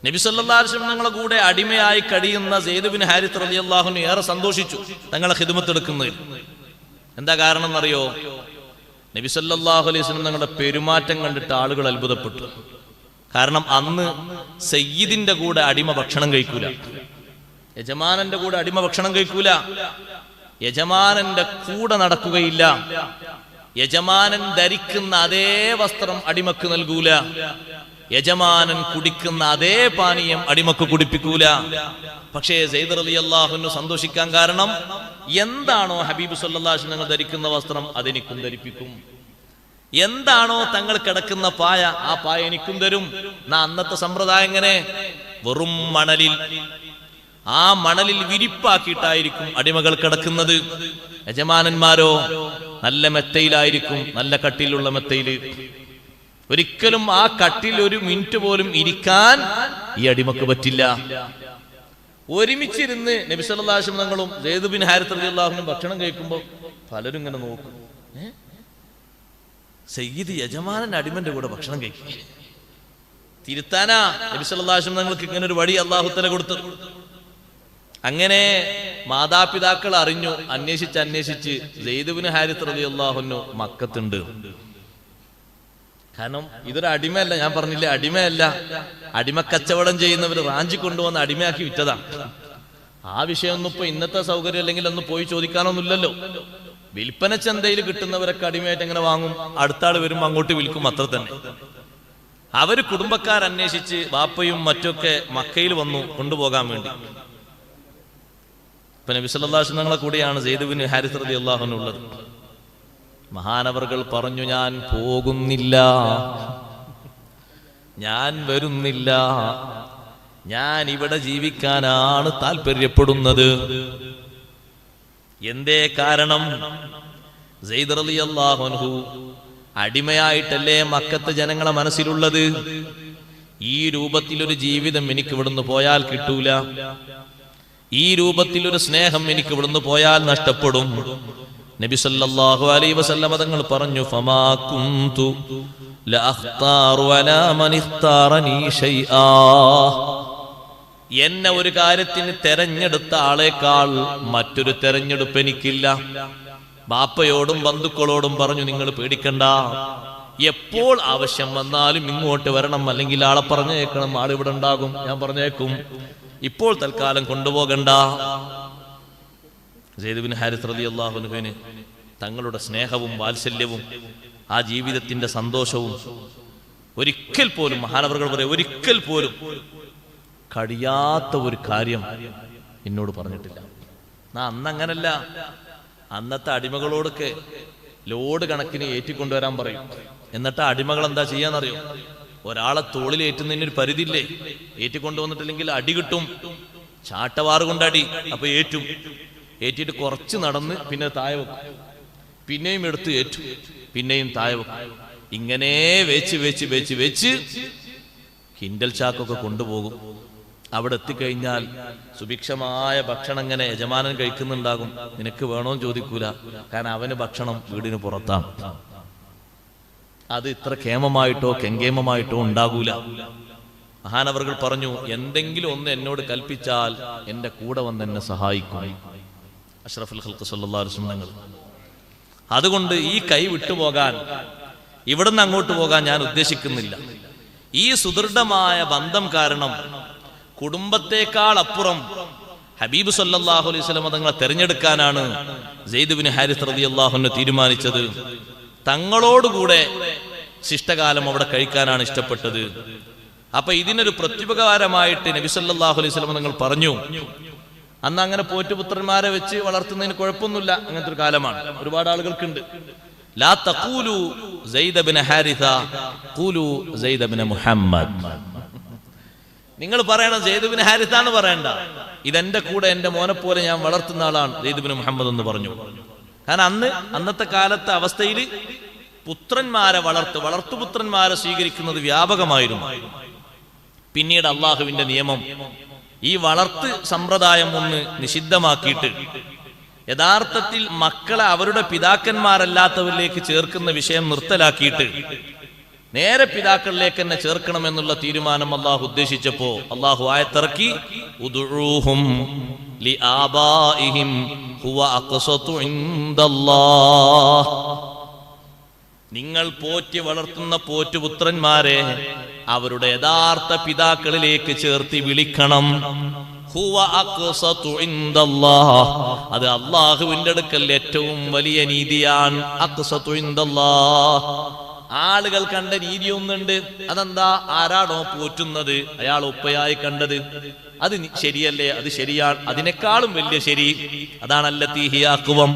നബി സല്ലല്ലാഹു അലൈഹി വസല്ലം തങ്ങളുടെ കൂടെ അടിമയായി കഴിയുന്ന സെയ്ദ് ബിൻ ഹാരിഥ റളിയല്ലാഹു അൻഹു ഏറെ സന്തോഷിച്ചു തങ്ങളെ ഖിദ്മത്ത് എടുക്കുന്നതിൽ. എന്താ കാരണം എന്നറിയോ? നബി സല്ലല്ലാഹു അലൈഹി വസല്ലം തങ്ങളുടെ പെരുമാറ്റം കണ്ടിട്ട് ആളുകൾ അത്ഭുതപ്പെട്ടു. കാരണം അന്ന് സയ്യിദിന്റെ കൂടെ അടിമ ഭക്ഷണം കഴിക്കൂല, യജമാനന്റെ കൂടെ അടിമ ഭക്ഷണം കഴിക്കൂല, യജമാനന്റെ കൂടെ നടക്കുകയില്ല, യജമാനൻ ധരിക്കുന്ന അതേ വസ്ത്രം അടിമക്ക് നൽകൂല, യജമാനൻ കുടിക്കുന്ന അതേ പാനീയം അടിമക്ക് കുടിപ്പിക്കൂല. പക്ഷേ സെയ്ദ് റളിയല്ലാഹു അൻഹു സന്തോഷിക്കാൻ കാരണം എന്താണോ ഹബീബ് സല്ലല്ലാഹു അലൈഹി വസല്ലം ധരിക്കുന്ന വസ്ത്രം അതെനിക്കും ധരിപ്പിക്കും, എന്താണോ തങ്ങൾ കിടക്കുന്ന പായ ആ പായ എനിക്കും തരും. അന്നത്തെ സമ്പ്രദായം എങ്ങനെ? വെറും മണലിൽ, ആ മണലിൽ വിരിപ്പാക്കിയിട്ടായിരിക്കും അടിമകൾ കിടക്കുന്നത്. യജമാനന്മാരോ നല്ല മെത്തയിലായിരിക്കും, നല്ല കട്ടിലുള്ള മെത്തയില്. ഒരിക്കലും ആ കട്ടിൽ ഒരു മിനിറ്റ് പോലും ഇരിക്കാൻ ഈ അടിമക്ക് പറ്റില്ല. ഒരുമിച്ചിരുന്ന് നബി സല്ലല്ലാഹു അലൈഹി വസല്ലം തങ്ങളും സെയ്ദ് ബിൻ ഹാരിഥ റളിയല്ലാഹു അൻഹു ഭക്ഷണം കഴിക്കുമ്പോൾ പലരും ഇങ്ങനെ നോക്കും. സയ്യിദ് യജമാനൻ അടിമന്റെ കൂടെ ഭക്ഷണം കഴിക്കും. തിരുത്താനാ നബി സല്ലല്ലാഹു അലൈഹി വസല്ലം തങ്ങൾക്ക് ഇങ്ങനെ ഒരു വഴി അല്ലാഹു തആല കൊടുത്തത്. അങ്ങനെ മാതാപിതാക്കൾ അറിഞ്ഞു. അന്വേഷിച്ച് സെയ്ദ് ബിൻ ഹാരിഥ റളിയല്ലാഹു അൻഹു മക്കത്തുണ്ട്. കാരണം ഇതൊരു അടിമയല്ല, ഞാൻ പറഞ്ഞില്ലേ, അടിമയല്ല. അടിമക്കച്ചവടം ചെയ്യുന്നവർ റാഞ്ചി കൊണ്ടുവന്ന് അടിമയാക്കി വിറ്റതാണ്. ആ വിഷയമൊന്നും ഇപ്പൊ ഇന്നത്തെ സൗകര്യം അല്ലെങ്കിൽ ഒന്ന് പോയി ചോദിക്കാനൊന്നുമില്ലല്ലോ. വിൽപ്പന ചന്തയിൽ കിട്ടുന്നവരൊക്കെ അടിമയായിട്ട് എങ്ങനെ വാങ്ങും? അടുത്ത ആള് വരുമ്പോ അങ്ങോട്ട് വിൽക്കും, അത്ര തന്നെ. അവര് കുടുംബക്കാരന്വേഷിച്ച് ബാപ്പയും മറ്റൊക്കെ മക്കയിൽ വന്നു കൊണ്ടുപോകാൻ വേണ്ടി. ഇപ്പൊ നബി സല്ലല്ലാഹു അലൈഹി വസല്ലം കൂടെയാണ് സെയ്ദ് ബിൻ ഹാരിഥ റളിയല്ലാഹു അൻഹു ഉള്ളത്. മഹാനവർകൾ പറഞ്ഞു, ഞാൻ പോകുന്നില്ല, ഞാൻ വരുന്നില്ല, ഞാൻ ഇവിടെ ജീവിക്കാനാണ് താല്പര്യപ്പെടുന്നത്. എന്തേ കാരണം? സെയ്ദ് റളിയല്ലാഹു അൻഹു അടിമയായിട്ടല്ലേ മക്കത്തെ ജനങ്ങളെ മനസ്സിലുള്ളത്. ഈ രൂപത്തിലൊരു ജീവിതം എനിക്ക് ഇവിടുന്ന് പോയാൽ കിട്ടൂല. ഈ രൂപത്തിൽ ഒരു സ്നേഹം എനിക്ക് ഇവിടുന്ന് പോയാൽ നഷ്ടപ്പെടും. നബി സല്ലല്ലാഹു അലൈഹി വസല്ലം തങ്ങൾ പറഞ്ഞു, ഫമാ കുന്തു ലഅഖ്താറു അലാ മൻ ഇഖ്താറനി ശൈആ. എന്നെ ഒരു കാര്യത്തിന് തെരഞ്ഞെടുത്ത ആളെക്കാൾ മറ്റൊരു തെരഞ്ഞെടുപ്പ് എനിക്കില്ല. ബാപ്പയോടും ബന്ധുക്കളോടും പറഞ്ഞു, നിങ്ങൾ പേടിക്കണ്ട, എപ്പോൾ ആവശ്യം വന്നാലും ഇങ്ങോട്ട് വരണം, അല്ലെങ്കിൽ ആളെ പറഞ്ഞേക്കണം, ആളിവിടെ ഉണ്ടാകും, ഞാൻ പറഞ്ഞേക്കും, ഇപ്പോൾ തൽക്കാലം കൊണ്ടുപോകണ്ട. സെയ്ദ് ബിൻ ഹാരിസ് റളിയല്ലാഹു അൻഹുവിന് തങ്ങളുടെ സ്നേഹവും വാത്സല്യവും ആ ജീവിതത്തിന്റെ സന്തോഷവും ഒരിക്കൽ പോലും, മഹാനവറുകൾ പറയും, ഒരിക്കൽ പോലും കഴിയാത്ത ഒരു കാര്യം എന്നോട് പറഞ്ഞിട്ടില്ല. അന്നങ്ങനല്ല. അന്നത്തെ അടിമകളോടൊക്കെ ലോഡ് കണക്കിന് ഏറ്റിക്കൊണ്ടുവരാൻ പറയും. എന്നിട്ട് അടിമകൾ എന്താ ചെയ്യാന്നറിയോ? ഒരാളെ തോളിൽ ഏറ്റുന്നതിനൊരു പരിധിയില്ലേ? ഏറ്റിക്കൊണ്ടുവന്നിട്ടില്ലെങ്കിൽ അടി കിട്ടും. ചാട്ടവാറ് കൊണ്ടടി. അപ്പൊ ഏറ്റിട്ട് കുറച്ച് നടന്ന് പിന്നെ താഴെ വെക്കും, പിന്നെയും എടുത്ത് ഏറ്റു, പിന്നെയും താഴെ വെക്കും. ഇങ്ങനെ വെച്ച് കിൻഡൽ ചാക്കൊക്കെ കൊണ്ടുപോകും. അവിടെ എത്തിക്കഴിഞ്ഞാൽ സുഭിക്ഷമായ ഭക്ഷണം ഇങ്ങനെ യജമാനൻ കഴിക്കുന്നുണ്ടാകും. നിനക്ക് വേണോന്ന് ചോദിക്കൂല, കാരണം അവന് ഭക്ഷണം വീടിന് പുറത്താണ്. അത് ഇത്ര കേമമായിട്ടോ കെങ്കേമമായിട്ടോ ഉണ്ടാകൂല. മഹാനവറുകൾ പറഞ്ഞു, എന്തെങ്കിലും ഒന്ന് എന്നോട് കൽപ്പിച്ചാൽ എന്റെ കൂടെ വന്ന് എന്നെ സഹായിക്കും. അഷ്റഫുൽ ഖൽഖ് സല്ലല്ലാഹു അലൈഹി വസല്ലം. അതുകൊണ്ട് ഈ കൈ വിട്ടുപോകാൻ, ഇവിടുന്ന് അങ്ങോട്ട് പോകാൻ ഞാൻ ഉദ്ദേശിക്കുന്നില്ല. ഈ സുദൃഢമായ ബന്ധം കാരണം കുടുംബത്തെക്കാൾ അപ്പുറം ഹബീബ് സല്ലല്ലാഹു അലൈഹി വസല്ലം തങ്ങളെ തെരഞ്ഞെടുക്കാനാണ് സെയ്ദ് ബിൻ ഹാരിസ് റളിയല്ലാഹു അൻഹു തീരുമാനിച്ചത്. തങ്ങളോടുകൂടെ ശിഷ്ടകാലം അവിടെ കഴിക്കാനാണ് ഇഷ്ടപ്പെട്ടത്. അപ്പൊ ഇതിനൊരു പ്രത്യുപകാരമായിട്ട് നബി സല്ലല്ലാഹു അലൈഹി വസല്ലം തങ്ങൾ പറഞ്ഞു, അന്ന് അങ്ങനെ പോറ്റുപുത്രന്മാരെ വെച്ച് വളർത്തുന്നതിന് കുഴപ്പമൊന്നുമില്ല, അങ്ങനത്തെ ഒരു കാലമാണ്. ഒരുപാട് ആളുകൾക്കുണ്ട്. ലാ തഖൂലു സെയ്ദ് ബിൻ ഹാരിസ, ഖൂലു സെയ്ദ് ബിൻ മുഹമ്മദ്. നിങ്ങൾ പറയണം സെയ്ദ് ബിൻ ഹാരിസ എന്ന് പറയണ്ട, ഇതെന്റെ കൂടെ എന്റെ മോനെ പോലെ ഞാൻ വളർത്തുന്ന ആളാണ് സെയ്ദ് ബിൻ മുഹമ്മദ് എന്ന് പറഞ്ഞു. കാരണം അന്നത്തെ കാലത്തെ അവസ്ഥയിൽ പുത്രന്മാരെ വളർത്തുപുത്രന്മാരെ സ്വീകരിക്കുന്നത് വ്യാപകമായിരുന്നു. പിന്നീട് അള്ളാഹുവിന്റെ നിയമം ഈ വളർത്ത് സമ്പ്രദായം ഒന്ന് നിഷിദ്ധമാക്കിയിട്ട് യഥാർത്ഥത്തിൽ മക്കളെ അവരുടെ പിതാക്കന്മാരല്ലാത്തവരിലേക്ക് ചേർക്കുന്ന വിഷയം നിർത്തലാക്കിയിട്ട് നേരെ പിതാക്കളിലേക്ക് തന്നെ ചേർക്കണമെന്നുള്ള തീരുമാനം അള്ളാഹു ഉദ്ദേശിച്ചപ്പോ അള്ളാഹു ആയത്തിറക്കി, ഉദ്ഉഹും ലിആബാഇഹിം ഹുവ അഖ്സതു ഇൻദല്ലാഹ്. നിങ്ങൾ പോറ്റി വളർത്തുന്ന പോറ്റുപുത്രന്മാരെ അവരുടെ യഥാർത്ഥ പിതാക്കളിലേക്ക് ചേർത്തി വിളിക്കണം. ഹുവ അഖ്സതു ഇൻദല്ലാഹ്. അത് അള്ളാഹുവിന്റെ അടുക്കൽ ഏറ്റവും വലിയ നീതിയാണ്. അഖ്സതു ഇൻദല്ലാഹ്. ആളുകൾ കണ്ട നീതി ഒന്നുണ്ട്. അതെന്താ? ആരാണോ പോറ്റുന്നത് അയാൾ ഉപ്പയായി കണ്ടത്, അത് ശരിയല്ലേ? അത് ശരിയാണ്. അതിനേക്കാളും വലിയ ശരി അതാണല്ലതീ ഹിയ അഖ്വം.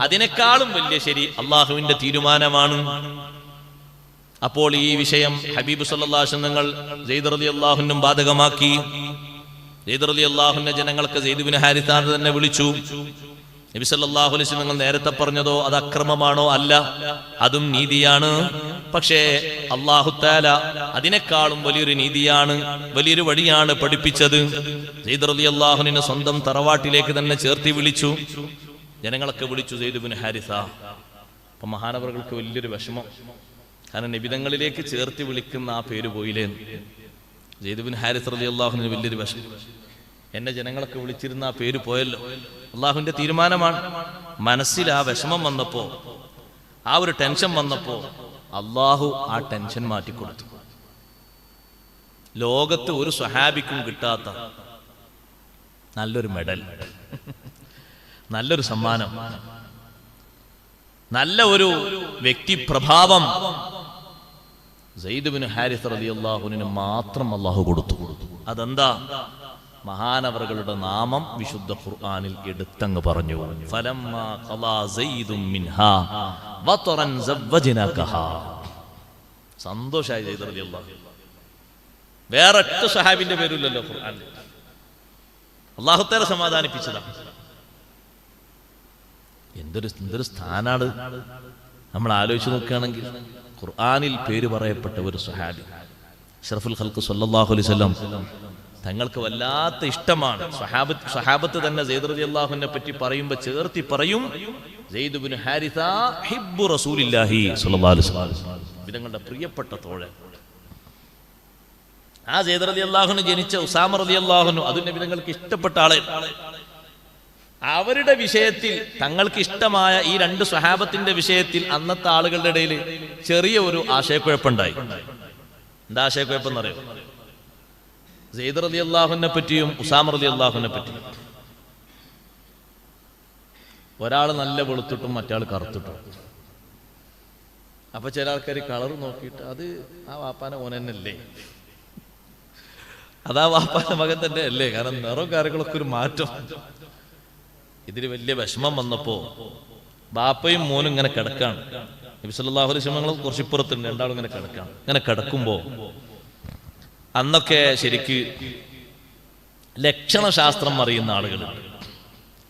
അതിനേക്കാളും വലിയ ശരി അള്ളാഹുവിന്റെ തീരുമാനമാണ്. അപ്പോൾ ഈ വിഷയം ഹബീബ് സല്ലല്ലാഹു അലൈഹി വസല്ലം സെയ്ദ് റളിയല്ലാഹു അൻഹു ബാധകമാക്കി. സെയ്ദ് റളിയല്ലാഹു അൻഹു ജനങ്ങൾക്ക് സെയ്ദ് ബിൻ ഹാരിസ തന്നെ വിളിച്ചു. നബി സല്ലല്ലാഹു അലൈഹി വസല്ലം നേരത്തെ പറഞ്ഞതോ അത് അക്രമമാണോ? അല്ല, അതും നീതിയാണ്. പക്ഷേ അല്ലാഹു തആല അതിനേക്കാളും വലിയൊരു നീതിയാണ്, വലിയൊരു വഴിയാണ് പഠിപ്പിച്ചത്. സെയ്ദ് റളിയല്ലാഹു അൻഹു സ്വന്തം തറവാട്ടിലേക്ക് തന്നെ ചേർത്തി വിളിച്ചു. ജനങ്ങളൊക്കെ വിളിച്ചു സെയ്ദ് ബിൻ ഹാരിസ. അപ്പൊ മഹാനവറുകൾക്ക് വലിയൊരു വിഷമം. കാരണം നബിതങ്ങളിലേക്ക് ചേർത്തി വിളിക്കുന്ന ആ പേര് പോയില്ലേ. സെയ്ദ് ബിൻ ഹാരിസ് റളിയല്ലാഹു അൻഹു വലിയൊരു വിഷമം. എന്നെ ജനങ്ങളൊക്കെ വിളിച്ചിരുന്ന ആ പേര് പോയല്ലോ. അള്ളാഹുവിന്റെ തീരുമാനമാണ്. മനസ്സിൽ ആ വിഷമം വന്നപ്പോ, ആ ഒരു ടെൻഷൻ വന്നപ്പോ അള്ളാഹു ആ ടെൻഷൻ മാറ്റിക്കൊടുത്തു. ലോകത്ത് ഒരു സ്വഹാബിക്കും കിട്ടാത്ത നല്ലൊരു മെഡൽ, നല്ലൊരു സമ്മാനം, നല്ല ഒരു വ്യക്തിപ്രഭാവം സെയ്ദ് ബിൻ ഹാരിസ് റളിയല്ലാഹു അൻഹു മാത്രം അള്ളാഹു കൊടുത്തു. അതെന്താ? മഹാനവറുകളുടെ നാമം വിശുദ്ധ ഖുർആനിൽ എടുത്തങ്ങ് പറഞ്ഞു. ഫലമ്മാ ഖലാ സയ്യിദും മിൻഹാ വതറൻ സവ്വജ്നാകഹാ. സന്തോഷായി സെയ്ദ് റളിയല്ലാഹു. വേറെ ഒറ്റ സ്വഹാബിന്റെ പേരില്ലല്ലോ ഖുർആനിൽ. അല്ലാഹു തആല സമാധാനിപ്പിച്ചതാണ്. എന്തൊരു സ്ഥാനാണ് നമ്മൾ ആലോചിച്ച് നോക്കുകയാണെങ്കിൽ. ഖുർആനിൽ പേര് പറയപ്പെട്ട ഒരു സ്വഹാബി അഷ്റഫുൽ ഖൽഖ് സല്ലല്ലാഹു അലൈഹി വസല്ലം തങ്ങൾക്ക് വല്ലാത്ത ഇഷ്ടമാണ്. സഹാബത്ത് തന്നെ സെയ്ദ് റളിയല്ലാഹുവിനെ പറ്റി പറയുമ്പോൾ ചേർത്തി പറയും, സെയ്ദ് ഇബ്നു ഹാരിസ ഹിബ്ബു റസൂലില്ലാഹി സ്വല്ലല്ലാഹു അലൈഹി വസല്ലം, തങ്ങളുടെ പ്രിയപ്പെട്ട തോഴൻ. ആ സെയ്ദ് റളിയല്ലാഹുവിന് ജനിച്ച ഉസാമ റളിയല്ലാഹു അത് നബി തങ്ങൾക്ക് ഇഷ്ടപ്പെട്ട ആളെ. അവരുടെ വിഷയത്തിൽ തങ്ങൾക്ക് ഇഷ്ടമായ ഈ രണ്ട് സ്വഹാബത്തിന്റെ വിഷയത്തിൽ അന്നത്തെ ആളുകളുടെ ഇടയിൽ ചെറിയ ഒരു ആശയക്കുഴപ്പമുണ്ടായി. എന്താ ആശയക്കുഴപ്പം എന്നറിയോ? സെയ്ദ് റളിയല്ലാഹുവിനെ പറ്റിയും ഉസാമ റളിയല്ലാഹുവിനെ പറ്റിയും. ഒരാൾ നല്ല വെളുത്തിട്ടും മറ്റാൾ കറുത്തിട്ടും. അപ്പൊ ചില ആൾക്കാർ കളർ നോക്കിയിട്ട് അത് ആ വാപ്പാന ഓനല്ലേ, അതാ വാപ്പാന്റെ മകൻ തന്നെ അല്ലേ, കാരണം നിറവും കാര്യങ്ങളൊക്കെ ഒരു മാറ്റം. ഇതിന് വലിയ വിഷമം വന്നപ്പോ ബാപ്പയും മോനും ഇങ്ങനെ കിടക്കാണ്. നബി സല്ലല്ലാഹു അലൈഹി വസല്ലം കുറച്ച് ഇപ്പുറത്തുണ്ട്, രണ്ടാളും ഇങ്ങനെ കിടക്കാണ്. ഇങ്ങനെ കിടക്കുമ്പോ അന്നൊക്കെ ശരിക്ക് ലക്ഷണശാസ്ത്രം അറിയുന്ന ആളുകളുണ്ട്.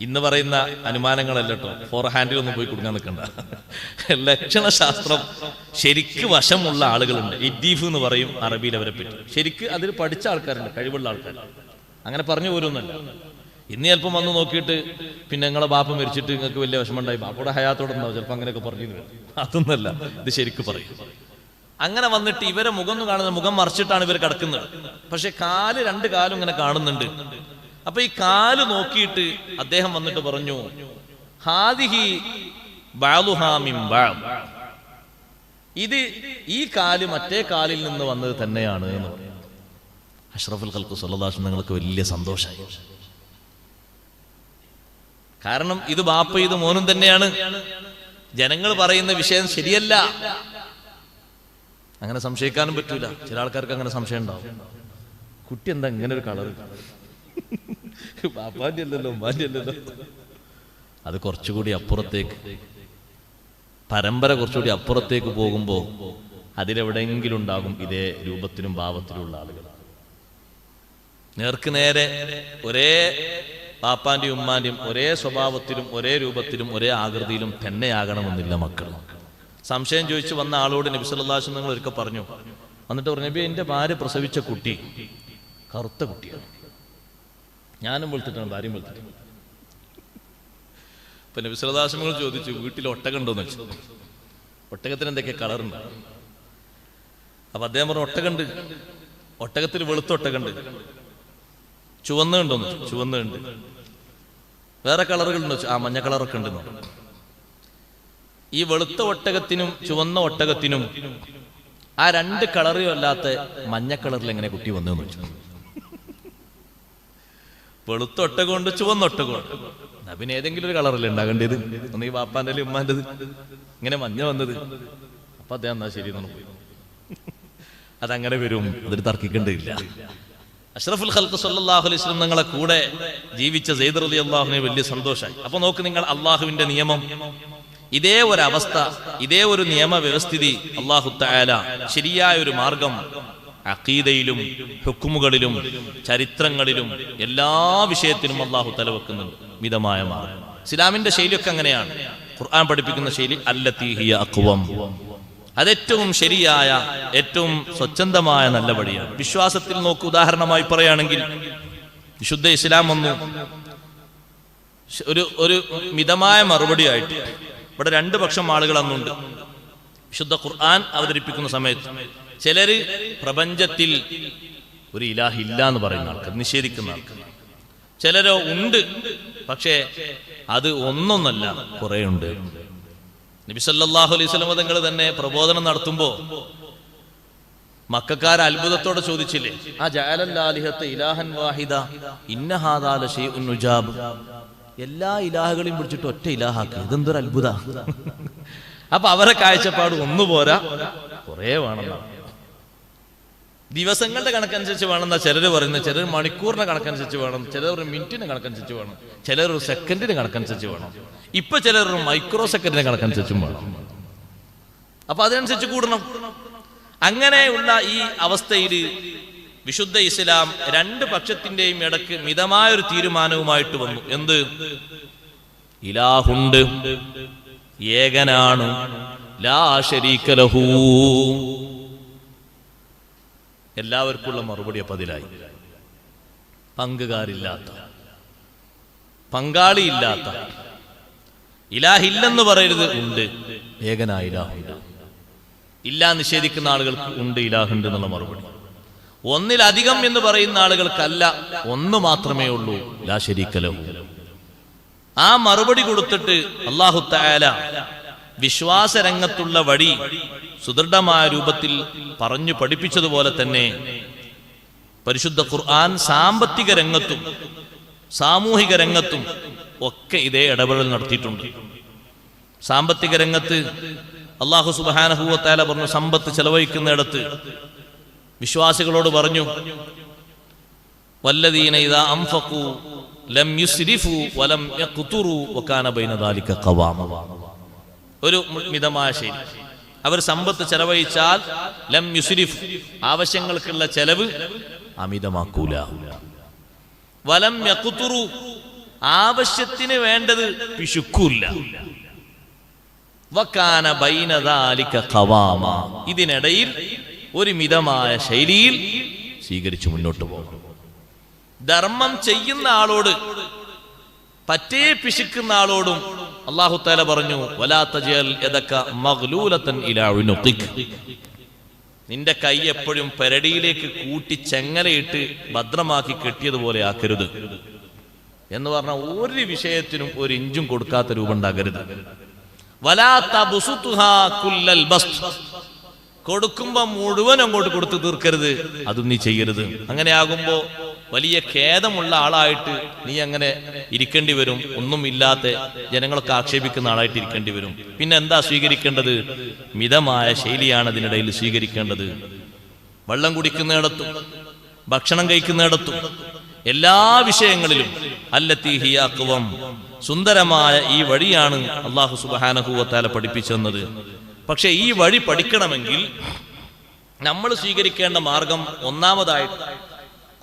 ഇന്ന് പറയുന്ന അനുമാനങ്ങളല്ല കേട്ടോ, ഫോർ ഹാൻഡിലൊന്നും പോയി കൊടുക്കാൻ നിൽക്കണ്ട. ലക്ഷണശാസ്ത്രം ശരിക്ക് വശമുള്ള ആളുകളുണ്ട്. ഇദ്ദീഫ് എന്ന് പറയും അറബിയിൽ അവരെ പറ്റി. ശരിക്ക് അതിൽ പഠിച്ച ആൾക്കാരുണ്ട്, കഴിവുള്ള ആൾക്കാർ. അങ്ങനെ പറഞ്ഞു പോരുന്നല്ല. ഇന്ന് ചിലപ്പം വന്ന് നോക്കിയിട്ട് പിന്നെ നിങ്ങളെ ബാപ്പ മരിച്ചിട്ട് നിങ്ങൾക്ക് വലിയ വിഷമമുണ്ടായി, ബാപ്പയുടെ ഹയാത്തോടെ ഉണ്ടാവും, ചിലപ്പോൾ അങ്ങനെയൊക്കെ പറഞ്ഞു വരും. അതൊന്നല്ല, ഇത് ശരിക്ക് പറയും. അങ്ങനെ വന്നിട്ട് ഇവരെ മുഖം ഒന്നും കാണുന്നത്, മുഖം മറിച്ചിട്ടാണ് ഇവർ കിടക്കുന്നത്. പക്ഷെ രണ്ട് കാലും ഇങ്ങനെ കാണുന്നുണ്ട്. അപ്പൊ ഈ കാല് നോക്കിയിട്ട് അദ്ദേഹം വന്നിട്ട് പറഞ്ഞു, ഹാദിഹി ബഅ്ലുഹാ മിൻ ബഅദ്, ഇത് ഈ കാല് മറ്റേ കാലിൽ നിന്ന് വന്നത് തന്നെയാണ് എന്ന് പറഞ്ഞു. അഷ്റഫുൽ ഖൽഖ് സ്വല്ലല്ലാഹു അലൈഹി വസല്ലം നിങ്ങൾക്ക് വലിയ സന്തോഷമായി. കാരണം ഇത് ബാപ്പ ഇത് മോനും തന്നെയാണ്. ജനങ്ങൾ പറയുന്ന വിഷയം ശരിയല്ല, അങ്ങനെ സംശയിക്കാനും പറ്റൂല. ചില ആൾക്കാർക്ക് അങ്ങനെ സംശയം ഉണ്ടാവും. കുട്ടി എന്താ ഇങ്ങനെ ഒരു കളർ, ബാപ്പാന്റെ അല്ലല്ലോ ഉമ്മാന്റെ അല്ലല്ലോ. അത് കുറച്ചുകൂടി അപ്പുറത്തേക്ക്, പരമ്പര കുറച്ചുകൂടി അപ്പുറത്തേക്ക് പോകുമ്പോ അതിലെവിടെയെങ്കിലും ഉണ്ടാകും ഇതേ രൂപത്തിലും ഭാവത്തിലുള്ള ആളുകൾ. നേർക്ക് നേരെ ഒരേ പാപ്പാന്റെയും ഉമ്മാന്റെയും ഒരേ സ്വഭാവത്തിലും ഒരേ രൂപത്തിലും ഒരേ ആകൃതിയിലും തന്നെയാകണമെന്നില്ല മക്കൾ. സംശയം ചോദിച്ചു വന്ന ആളോട് നബി സല്ലല്ലാഹു അലൈഹി വസല്ലം ഒരിക്കൽ പറഞ്ഞു, എന്നിട്ട് പറഞ്ഞു, നബി എന്റെ ഭാര്യ പ്രസവിച്ച കുട്ടി കറുത്ത കുട്ടിയാണ്, ഞാനും വെളുത്തിട്ടാണ്, ഭാര്യയും വെളുത്തിട്ടാണ്. ഇപ്പൊ നബി സല്ലല്ലാഹു അലൈഹി വസല്ലം ചോദിച്ചു, വീട്ടിൽ ഒട്ടകം ഉണ്ടോന്ന് വെച്ചു. ഒട്ടകത്തിന് എന്തൊക്കെ കളറുണ്ട്? അപ്പൊ അദ്ദേഹം പറഞ്ഞു, ഒട്ടകണ്ട്, ഒട്ടകത്തിൽ വെളുത്ത ഒട്ടകണ്ട്. ചുവന്നുണ്ടോന്ന് വെച്ചു. ചുവന്നുണ്ട്. വേറെ കളറുകളുണ്ടോ? ആ മഞ്ഞ കളറൊക്കെ ഉണ്ടെന്ന്. ഈ വെളുത്ത ഒട്ടകത്തിനും ചുവന്ന ഒട്ടകത്തിനും ആ രണ്ട് കളറും അല്ലാത്ത മഞ്ഞ കളറിൽ എങ്ങനെ കുട്ടി വന്നു വെച്ചു. വെളുത്ത ഒട്ടകമുണ്ട്, ചുവന്ന ഒട്ടകമുണ്ട്. പിന്നെ ഏതെങ്കിലും ഒരു കളറല്ലേ ഉണ്ടാകേണ്ടത്? ഒന്ന് ഈ വാപ്പാന്റെ ഉമ്മാൻ്റെത്, ഇങ്ങനെ മഞ്ഞ വന്നത്. അപ്പൊ അദ്ദേഹം എന്നാ ശരി എന്നാണ് പോയി. അതങ്ങനെ വരും, അതിൽ തർക്കിക്കേണ്ടതില്ല. അഷ്റഫുൽ ഖൽഖ് സ്വല്ലല്ലാഹു അലൈഹി വസല്ലം നിങ്ങളെ കൂടെ ജീവിച്ച സെയ്ദ് റളിയല്ലാഹുവിനെ വലിയ സന്തോഷമായി. അപ്പൊ നോക്ക് നിങ്ങൾ, അള്ളാഹുവിന്റെ നിയമം, ഇതേ ഒരു അവസ്ഥ, ഇതേ ഒരു നിയമ വ്യവസ്ഥിതി അല്ലാഹു തആല ശരിയായ ഒരു മാർഗം അഖീദയിലും ഹുക്മുകളിലും ചരിത്രങ്ങളിലും എല്ലാ വിഷയത്തിലും അല്ലാഹു തആല വെക്കുന്നുണ്ട്. മിതമായ മാർഗം. ഇസ്ലാമിന്റെ ശൈലിയൊക്കെ അങ്ങനെയാണ്. ഖുർആൻ പഠിപ്പിക്കുന്ന ശൈലി അല്ലതീ ഹിയ അഖ്വം, അതേറ്റവും ശരിയായ, ഏറ്റവും സ്വച്ഛന്തമായ നല്ല വഴിയാണ്. വിശ്വാസത്തിൽ നോക്ക്, ഉദാഹരണമായി പറയുകയാണെങ്കിൽ വിശുദ്ധ ഇസ്ലാം വന്നു ഒരു മിതമായ മറുപടിയായിട്ട്. ഇവിടെ രണ്ട് പക്ഷം ആളുകൾ അന്നുണ്ട്. വിശുദ്ധ ഖുർആൻ അവതരിപ്പിക്കുന്ന സമയത്ത് ചിലര് പ്രപഞ്ചത്തിൽ ഒരു ഇലാഹ് ഇല്ല എന്ന് പറയുന്ന ആൾക്കാർ, നിഷേധിക്കുന്ന ആൾക്കാർ. ചിലരോ ഉണ്ട്, പക്ഷേ അത് ഒന്നൊന്നല്ല, കുറെ ഉണ്ട്. നബി സല്ലല്ലാഹു അലൈഹി വസല്ലം തങ്ങൾ തന്നെ പ്രബോധനം നടത്തുമ്പോ മക്കക്കാർ അത്ഭുതത്തോടെ ചോദിച്ചില്ലേ, ആ ജഅലല്ലാലിഹത ഇലാഹൻ വാഹിദ ഇന്ന ഹാദാ ലശൈഉൻ ഉജാബ്, എല്ലാ ഇലാഹുകളെയും പിടിച്ചിട്ട് ഒറ്റ ഇലാഹാക്കി, ഇതെന്തൊരു അത്ഭുത. അപ്പൊ അവരെ കാഴ്ചപ്പാട് ഒന്നുപോരാ, കുറെ വേണമെന്നാണ്. ദിവസങ്ങളുടെ കണക്കനുസരിച്ച് വേണമെന്നാ ചിലർ പറയുന്നത്. ചിലർ മണിക്കൂറിന്റെ കണക്കനുസരിച്ച് വേണം, ചിലർ ഒരു മിനിറ്റിന്റെ കണക്കനുസരിച്ച് വേണം, ചിലർ ഒരു സെക്കൻഡിന് കണക്കനുസരിച്ച് വേണം, ഇപ്പൊ ചിലർ ഒരു മൈക്രോ സെക്കൻഡിന്റെ കണക്കനുസരിച്ചും വേണം. അപ്പൊ അതിനനുസരിച്ച് കൂടണം. അങ്ങനെയുള്ള ഈ അവസ്ഥയിൽ വിശുദ്ധ ഇസ്ലാം രണ്ട് പക്ഷത്തിന്റെയും ഇടക്ക് മിതമായൊരു തീരുമാനവുമായിട്ട് വന്നു. എന്ത്? ഇലാഹുണ്ട്, ഏകനാണ്, ലാ ശരീക ലഹു. എല്ലാവർക്കുള്ള മറുപടി അപ്പൊ അതിലായി. പങ്കുകാരില്ലാത്ത, പങ്കാളിയില്ലാത്ത, ഇലാഹില്ലെന്ന് പറയരുത്, ഉണ്ട്, ഏകനായ ഇലാഹുണ്ട്. ഇല്ല നിഷേധിക്കുന്ന ആളുകൾക്ക് ഉണ്ട്, ഇലാഹുണ്ട് എന്നുള്ള മറുപടി. ഒന്നിലധികം എന്ന് പറയുന്ന ആളുകൾക്കല്ല, ഒന്ന് മാത്രമേ ഉള്ളൂ, ലാ ശരീക ലഹു. ആ മറുപടി കൊടുത്തിട്ട് അല്ലാഹു തആല വിശ്വാസരംഗത്തുള്ള വഴി സുദൃഢമായ രൂപത്തിൽ പറഞ്ഞു പഠിപ്പിച്ചതുപോലെ തന്നെ പരിശുദ്ധ ഖുർആൻ സാമ്പത്തിക രംഗത്തും സാമൂഹിക രംഗത്തും ഒക്കെ ഇതേ ഇടപെടൽ നടത്തിയിട്ടുണ്ട്. സാമ്പത്തിക രംഗത്ത് അല്ലാഹു സുബ്ഹാനഹു വ തആല പറഞ്ഞു, സമ്പത്ത് ചെലവഴിക്കുന്നിടത്ത് വിശ്വാസികളോട് പറഞ്ഞു, വല്ലദീന ഇദാ അൻഫഖൂ ലം യുസ്രിഫു വലം യഖ്തുറു വകാന ബൈന ദാലിക ഖവാമ. ഒരു മിതമായ ശൈലി. അവർ സമ്പത്ത് ചെലവഴിച്ചാൽ ലം യുസ്രിഫ്, ആവശ്യങ്ങൾക്കുള്ള ചെലവ് അമിതമാക്കൂല, വലം യഖ്തുറു, ആവശ്യത്തിന് വേണ്ടത് പിശുക്കൂല്ല, വകാന ബൈന ദാലിക ഖവാമ, ഇതിനിടയിൽ ഒരു മിതമായ ശൈലിയിൽ സ്വീകരിച്ചു മുന്നോട്ട് പോകും. ധർമ്മം ചെയ്യുന്ന ആളോട്, പറ്റേ പിശുക്കുന്ന ആളോടും അല്ലാഹു തആല പറഞ്ഞു, വലാ തജൽ യദക മഗ്ലൂലതൻ ഇലാ ഉനുഖിക്, നിന്റെ കൈ എപ്പോഴും പെരടിയിലേക്ക് കൂട്ടി ചെങ്ങലയിട്ട് ഭദ്രമാക്കി കെട്ടിയതുപോലെ ആക്കരുത് എന്ന് പറഞ്ഞ ഒരു വിഷയത്തിനും ഒരു ഇഞ്ചും കൊടുക്കാത്ത രൂപം ഉണ്ടാകരുത്. വലാ തബ്സുത്ഹാ കുല്ലൽ ബസ്ത്, കൊടുക്കുമ്പോ മുഴുവൻ അങ്ങോട്ട് കൊടുത്തു തീർക്കരുത്, അതും നീ ചെയ്യരുത്. അങ്ങനെ ആകുമ്പോ വലിയ ഖേദമുള്ള ആളായിട്ട് നീ അങ്ങനെ ഇരിക്കേണ്ടി വരും, ഒന്നുമില്ലാത്ത ജനങ്ങളൊക്കെ ആക്ഷേപിക്കുന്ന ആളായിട്ട് ഇരിക്കേണ്ടി വരും. പിന്നെ എന്താ സ്വീകരിക്കേണ്ടത്? മിതമായ ശൈലിയാണ് അതിനിടയിൽ സ്വീകരിക്കേണ്ടത്. വെള്ളം കുടിക്കുന്നിടത്തും ഭക്ഷണം കഴിക്കുന്നിടത്തും എല്ലാ വിഷയങ്ങളിലും അല്ലത്തി ഹിയ അഖ്വം, സുന്ദരമായ ഈ വഴിയാണ് അല്ലാഹു സുബ്ഹാനഹു വ തആല പഠിപ്പിച്ചെന്നത്. പക്ഷെ ഈ വഴി പഠിക്കണമെങ്കിൽ നമ്മൾ സ്വീകരിക്കേണ്ട മാർഗം ഒന്നാമതായിട്ട്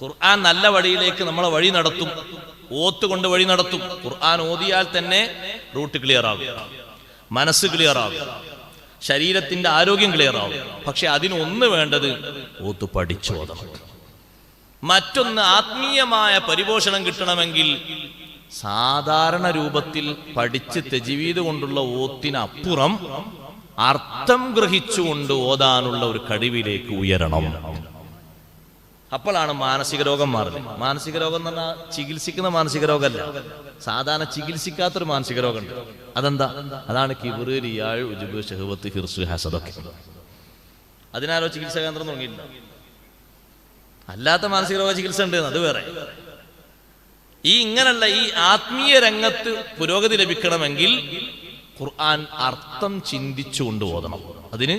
ഖുർആൻ നല്ല വഴിയിലേക്ക് നമ്മളെ വഴി നടത്തും, ഓത്തുകൊണ്ട് വഴി നടത്തും. ഖുർആൻ ഓതിയാൽ തന്നെ റൂട്ട് ക്ലിയർ ആകും, മനസ്സ് ക്ലിയർ ആകും, ശരീരത്തിന്റെ ആരോഗ്യം ക്ലിയർ ആകും. പക്ഷെ അതിനൊന്ന് വേണ്ടത് ഓത്ത് പഠിച്ചോതണം. മറ്റൊന്ന്, ആത്മീയമായ പരിപോഷണം കിട്ടണമെങ്കിൽ സാധാരണ രൂപത്തിൽ പഠിച്ച് തജ്വീദ് കൊണ്ടുള്ള ഓത്തിനപ്പുറം അർത്ഥം ഗ്രഹിച്ചുകൊണ്ട് ഓതാനുള്ള ഒരു കഴിവിലേക്ക് ഉയരണം. അപ്പോഴാണ് മാനസിക രോഗം മാറുന്നത്. മാനസിക രോഗം എന്ന് പറഞ്ഞാൽ ചികിത്സിക്കുന്ന മാനസിക രോഗമല്ല, സാധാരണ ചികിത്സിക്കാത്തൊരു മാനസിക രോഗമുണ്ട്. അതെന്താ? അതാണ് കിബ്റ്, റിയാഅ്, ഉജ്ബ്, ശഹ്വത്ത്, ഹിർസ്, ഹസദൊക്കെ. അതിനാരോ ചികിത്സാ കേന്ദ്രം തുടങ്ങിയില്ല. അല്ലാത്ത മാനസിക രോഗ ചികിത്സ ഉണ്ട്, അത് വേറെ. ഈ ഇങ്ങനെയുള്ള ഈ ആത്മീയ രംഗത്ത് പുരോഗതി ലഭിക്കണമെങ്കിൽ ഖുർആൻ അർത്ഥം ചിന്തിച്ചുകൊണ്ട് ഓതണം. അതിന്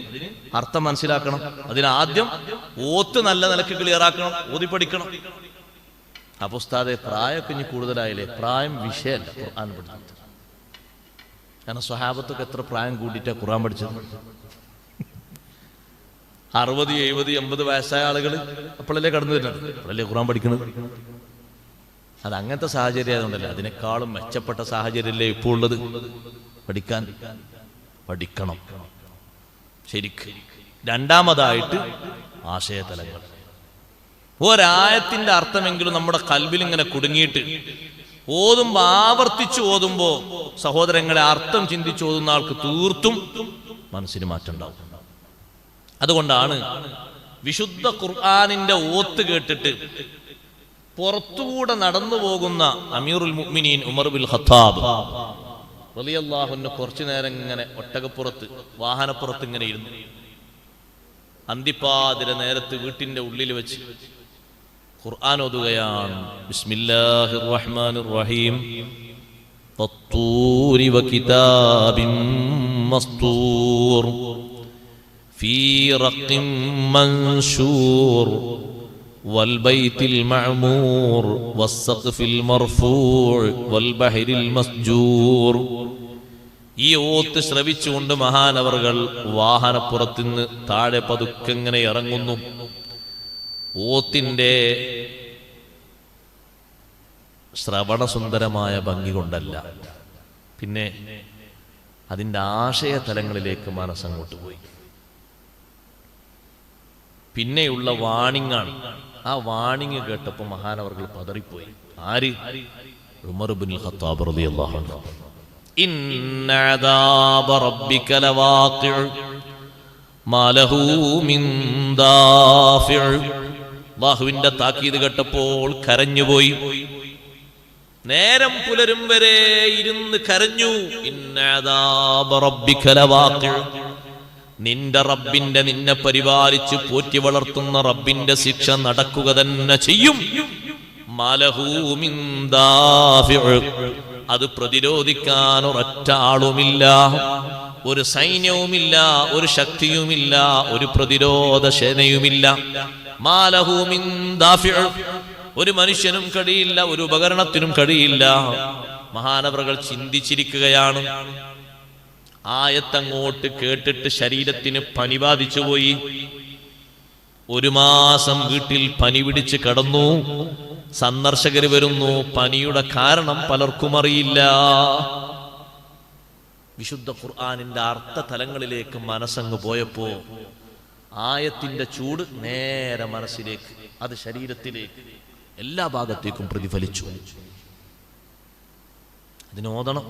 അർത്ഥം മനസ്സിലാക്കണം. അതിനാദ്യം ഓത്ത് നല്ല നിലക്ക് ക്ലിയർ ആക്കണം, ഓതി പഠിക്കണം. അപ്പൊ ഉസ്താദെ പ്രായമൊക്കെ ഇനി കൂടുതലായില്ലേ? പ്രായം വിഷയമല്ല ഖുർആൻ പഠിച്ചത്. കാരണം സ്വഹാബത്തൊക്കെ എത്ര പ്രായം കൂട്ടിയിട്ടാ ഖുർആൻ പഠിച്ചത്? 60, 70, 80 വയസ്സായ ആളുകൾ അപ്പോഴല്ലേ കടന്നു വരുന്നത്, അപ്പോഴല്ലേ ഖുർആൻ പഠിക്കുന്നത്. അത് അങ്ങനത്തെ സാഹചര്യം ആയതുകൊണ്ടല്ല, അതിനേക്കാളും മെച്ചപ്പെട്ട സാഹചര്യമല്ലേ ഇപ്പോൾ ഉള്ളത്. പഠിക്കണം ശരിക്ക്. രണ്ടാമതായിട്ട് ആശയതലങ്ങൾ. ഒരായത്തിന്റെ അർത്ഥമെങ്കിലും നമ്മുടെ കൽബിൽ ഇങ്ങനെ കുടുങ്ങിയിട്ട് ഓതുമ്പോ, ആവർത്തിച്ചു ഓതുമ്പോ സഹോദരങ്ങളെ, അർത്ഥം ചിന്തിച്ചു ഓതുന്ന ആൾക്ക് തീർത്തും മനസ്സിന് മാറ്റം ഉണ്ടാവും. അതുകൊണ്ടാണ് വിശുദ്ധ ഖുർആനിന്റെ ഓത്ത് കേട്ടിട്ട് പുറത്തുകൂടെ നടന്നു പോകുന്ന അമീറുൽ മുഅ്മിനീൻ ഉമർ ബിൻ ഖത്താബ് റളിയല്ലാഹു അൻഹു കുറച്ചു നേരം ഇങ്ങനെ ഒട്ടകപ്പുറത്ത്, വാഹനപ്പുറത്ത് ഇങ്ങനെ ഇരുന്നു. അന്തിപ്പാതിര നേരത്ത് വീട്ടിന്റെ ഉള്ളിൽ വെച്ച് ഖുർആൻ ഓതുകയാണ്. ബിസ്മില്ലാഹിർ റഹ്മാനിർ റഹീം. വത്തൂരി വകിതാബിൻ മസ്തൂർ ഫീ റഖിം മൻശൂർ والبيت المعمور والسقف المرفوع والبحر المسجور. ഈ ഓത്ത് ശ്രവിച്ചുകൊണ്ട് മഹാനവറുകൾ വാഹനപ്പുറത്തുനിന്ന് താഴെ പതുക്കെങ്ങനെ ഇറങ്ങുന്നു. ഓത്തിന്റെ ശ്രവണസുന്ദരമായ ഭംഗി കൊണ്ടല്ല, പിന്നെ അതിൻ്റെ ആശയതലങ്ങളിലേക്ക് മനസ്സങ്ങോട്ട് പോയി. പിന്നെയുള്ള വാണിങ്ങാണ്. ആ വാണിംഗ് കേട്ടപ്പോൾ മഹാനവർകൾ പതറിപ്പോയി. ആര്? ഉമർ ഇബ്നുൽ ഖത്താബ് റളിയല്ലാഹു അൻഹു. ഇന്ന അദാബ റബ്ബിക ലവാഖിഉ മാ ലഹു മിൻ ദാഫിഉ. അല്ലാഹുവിന്റെ താക്കീത് കേട്ടപ്പോൾ കരഞ്ഞുപോയി. നേരം പുലരും വരെ ഇരുന്ന് കരഞ്ഞു. ഇന്ന അദാബ റബ്ബിക ലവാഖിഉ. നിന്റെ റബ്ബിന്റെ, നിന്നെ പരിപാലിച്ച് പോറ്റി വളർത്തുന്ന റബ്ബിന്റെ ശിക്ഷ നടക്കുക തന്നെ ചെയ്യും. മലഹൂ മിൻ ദാഫിഉ. അത് പ്രതിരോധിക്കാൻ ഒരൊറ്റ ആളുമില്ല, ഒരു സൈന്യവുമില്ല, ഒരു ശക്തിയുമില്ല, ഒരു പ്രതിരോധ സേനയുമില്ല. മാലഹൂ മിൻ ദാഫിഉ. ഒരു മനുഷ്യനും കഴിയില്ല, ഒരു ഉപകരണത്തിനും കഴിയില്ല. മഹാനവറുകൾ ചിന്തിച്ചിരിക്കുകയാണ്. ആയത്തങ്ങോട്ട് കേട്ടിട്ട് ശരീരത്തിന് പനി ബാധിച്ചുപോയി. 1 മാസം വീട്ടിൽ പനി പിടിച്ച് കടന്നു. സന്ദർശകർ വരുന്നു. പനിയുടെ കാരണം പലർക്കും അറിയില്ല. വിശുദ്ധ ഖുർആനിന്റെ അർത്ഥതലങ്ങളിലേക്ക് മനസ്സങ്ങ് പോയപ്പോ ആയത്തിന്റെ ചൂട് നേരെ മനസ്സിലേക്ക്, അത് ശരീരത്തിലേക്ക്, എല്ലാ ഭാഗത്തേക്കും പ്രതിഫലിച്ചു. അതിന് ഓതണം,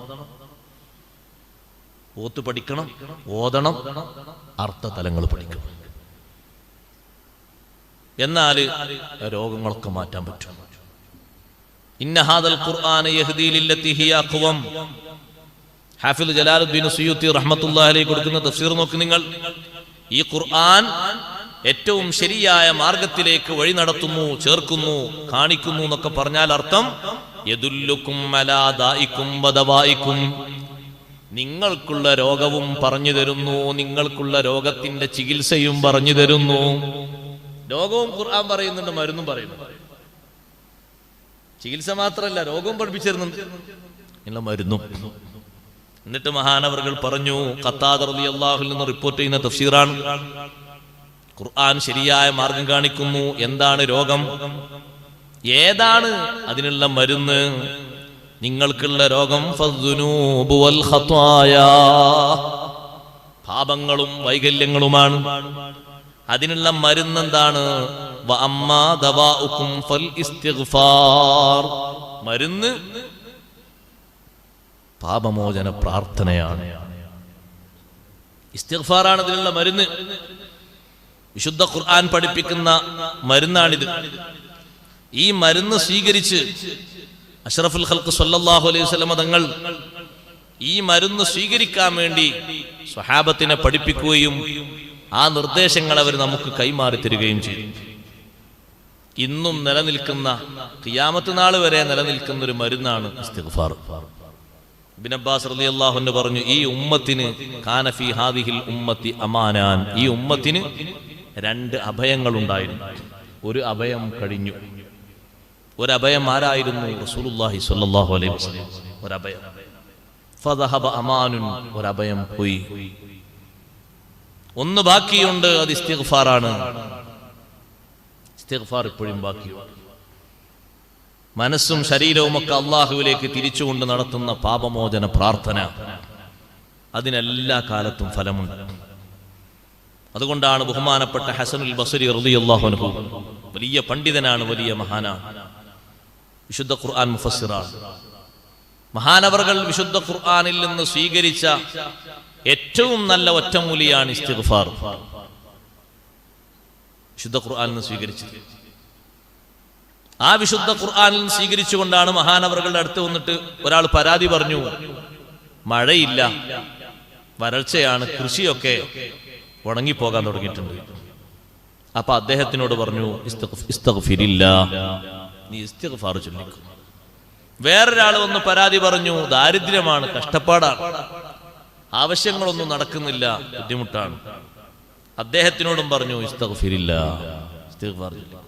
ഓത്ത് പഠിക്കണം, ഓതണം, അർത്ഥതലങ്ങൾ പഠിക്കണം. എന്നാല് രോഗങ്ങളൊക്കെ മാറ്റാൻ പറ്റും. ഇന്ന ഹാദൽ ഖുർആന യഹ്ദീ ലില്ലത്തി ഹിയ അഖ്വം. ഹാഫിദ് ജലാലുദ്ദീൻ സുയൂത്തി റഹ്മത്തുള്ളാഹി അലൈഹി കൊടുക്കുന്ന തഫ്സീർ നോക്ക് നിങ്ങൾ. ഈ ഖുർആൻ ഏറ്റവും ശരിയായ മാർഗത്തിലേക്ക് വഴി നടത്തുന്നു, ചേർക്കുന്നു, കാണിക്കുന്നു എന്നൊക്കെ പറഞ്ഞാൽ അർത്ഥം യദുല്ലുക്കും അലാ ദാഇക്കും വദവാഇക്കും. നിങ്ങൾക്കുള്ള രോഗവും പറഞ്ഞു തരുന്നു, നിങ്ങൾക്കുള്ള രോഗത്തിന്റെ ചികിത്സയും പറഞ്ഞു തരുന്നു. രോഗവും ഖുർആൻ പറയുന്നുണ്ട്, മരുന്നും പറയുന്നുണ്ട്. ചികിത്സ മാത്രമല്ല, രോഗവും പഠിപ്പിച്ചിരുന്നുണ്ട്, മരുന്നും. എന്നിട്ട് മഹാനവറുകൾ പറഞ്ഞു, ഖത്താദ റളിയല്ലാഹു അൻഹു നിന്ന് റിപ്പോർട്ട് ചെയ്യുന്ന തഫ്സീറാണ്, ഖുർആൻ ശരിയായ മാർഗം കാണിക്കുന്നു. എന്താണ് രോഗം, ഏതാണ് അതിനുള്ള മരുന്ന്? നിങ്ങൾക്കുള്ള രോഗം ഫദ്ദുനൂബു വൽ ഖത്വായാ, പാപങ്ങളും വൈകല്യങ്ങളുമാണ്. അതിനുള്ള മരുന്ന് എന്താണ്? വഅമ്മാ ദവാഉകും ഫൽ ഇസ്തിഗ്ഫാർ. മരുന്ന് പാപമോചന പ്രാർത്ഥനയാണ്, ഇസ്തിഗ്ഫാറാണ് ഇതിനുള്ള മരുന്ന്. വിശുദ്ധ ഖുർആൻ പഠിപ്പിക്കുന്ന മരുന്നാണിത്. ഈ മരുന്ന് സ്വീകരിച്ച് അഷ്റഫുൽ ഖൽഖ് സ്വല്ലല്ലാഹു അലൈഹി വസല്ലം തങ്ങൾ ഈ മരുന്ന് സ്വീകരിക്കാൻ വേണ്ടി സ്വഹാബത്തിനെ പഠിപ്പിക്കുകയും ആ നിർദ്ദേശങ്ങൾ അവർ നമുക്ക് കൈമാറി തരികയും ചെയ്തു. ഇന്നും നിലനിൽക്കുന്ന, ഖിയാമത്ത് നാൾ വരെ നിലനിൽക്കുന്ന ഒരു മരുന്നാണ് ഇസ്തിഗ്ഫാർ. ഇബ്നു അബ്ബാസ് റളിയല്ലാഹു അൻഹു പറഞ്ഞു, ഈ ഉമ്മത്തിന് കാന ഫീ ഹാദിഹിൽ ഉമ്മത്തി അമാനാൻ. ഈ ഉമ്മത്തിന് 2 അഭയങ്ങൾ ഉണ്ടായിരുന്നു. ഒരു അഭയം കഴിഞ്ഞു. ഒരു അഭയം ആരായിരുന്നു? റസൂലുള്ളാഹി സ്വല്ലല്ലാഹു അലൈഹി വസല്ലം. ഒരു അഭയം. ഫദഹബ അമാനുൻ, ഒരു അഭയം പോയി. ഒന്ന് ബാക്കിയുണ്ട്, അത് ഇസ്തിഗ്ഫാറാണ്. ഇസ്തിഗ്ഫാർ ഇപ്പോഴും ബാക്കിയുണ്ട്. മനസ്സും ശരീരവും ഒക്കെ അള്ളാഹുവിലേക്ക് തിരിച്ചുകൊണ്ട് നടത്തുന്ന പാപമോചന പ്രാർത്ഥന, അതിനെല്ലാ കാലത്തും ഫലമുണ്ട്. അതുകൊണ്ടാണ് ബഹുമാനപ്പെട്ട ഹസനുൽ ബസ്രി റളിയല്ലാഹു അൻഹു, വലിയ പണ്ഡിതനാണ്, വലിയ മഹാനാണ്, വിശുദ്ധ ഖുർആൻ മുഫസ്സിറാണ്. മഹാനവറുകൾ വിശുദ്ധ ഖുർആനിൽ നിന്ന് സ്വീകരിച്ച ഏറ്റവും നല്ല ഒറ്റമൂലിയാണ് ഇസ്തിഗ്ഫാർ. വിശുദ്ധ ഖുർആനിൽ നിന്ന് സ്വീകരിച്ചത്. ആ വിശുദ്ധ ഖുർആനിൽ നിന്ന് സ്വീകരിച്ചുകൊണ്ടാണ് മഹാനവറുകളുടെ അടുത്ത് വന്നിട്ട് ഒരാൾ പരാതി പറഞ്ഞു, മഴയില്ല, വരൾച്ചയാണ്, കൃഷിയൊക്കെ ഉണങ്ങിപ്പോകാൻ തുടങ്ങിയിട്ടുണ്ട്. അപ്പൊ അദ്ദേഹത്തിനോട് പറഞ്ഞു, ഇസ്തഗ്ഫിരില്ലാ, നീ ഇസ്തിഗ്ഫാർ ചൊല്ലിക്കോ. വേറൊരാൾ വന്ന് പരാതി പറഞ്ഞു, ദാരിദ്ര്യമാണ്, കഷ്ടപ്പാടാണ്, ആവശ്യങ്ങളൊന്നും നടക്കുന്നില്ല, ബുദ്ധിമുട്ടാണ്. അദ്ദേഹത്തിനോടും പറഞ്ഞു, ഇസ്തഗ്ഫിരില്ലാ, ഇസ്തിഗ്ഫാർ ചൊല്ലിക്കോ.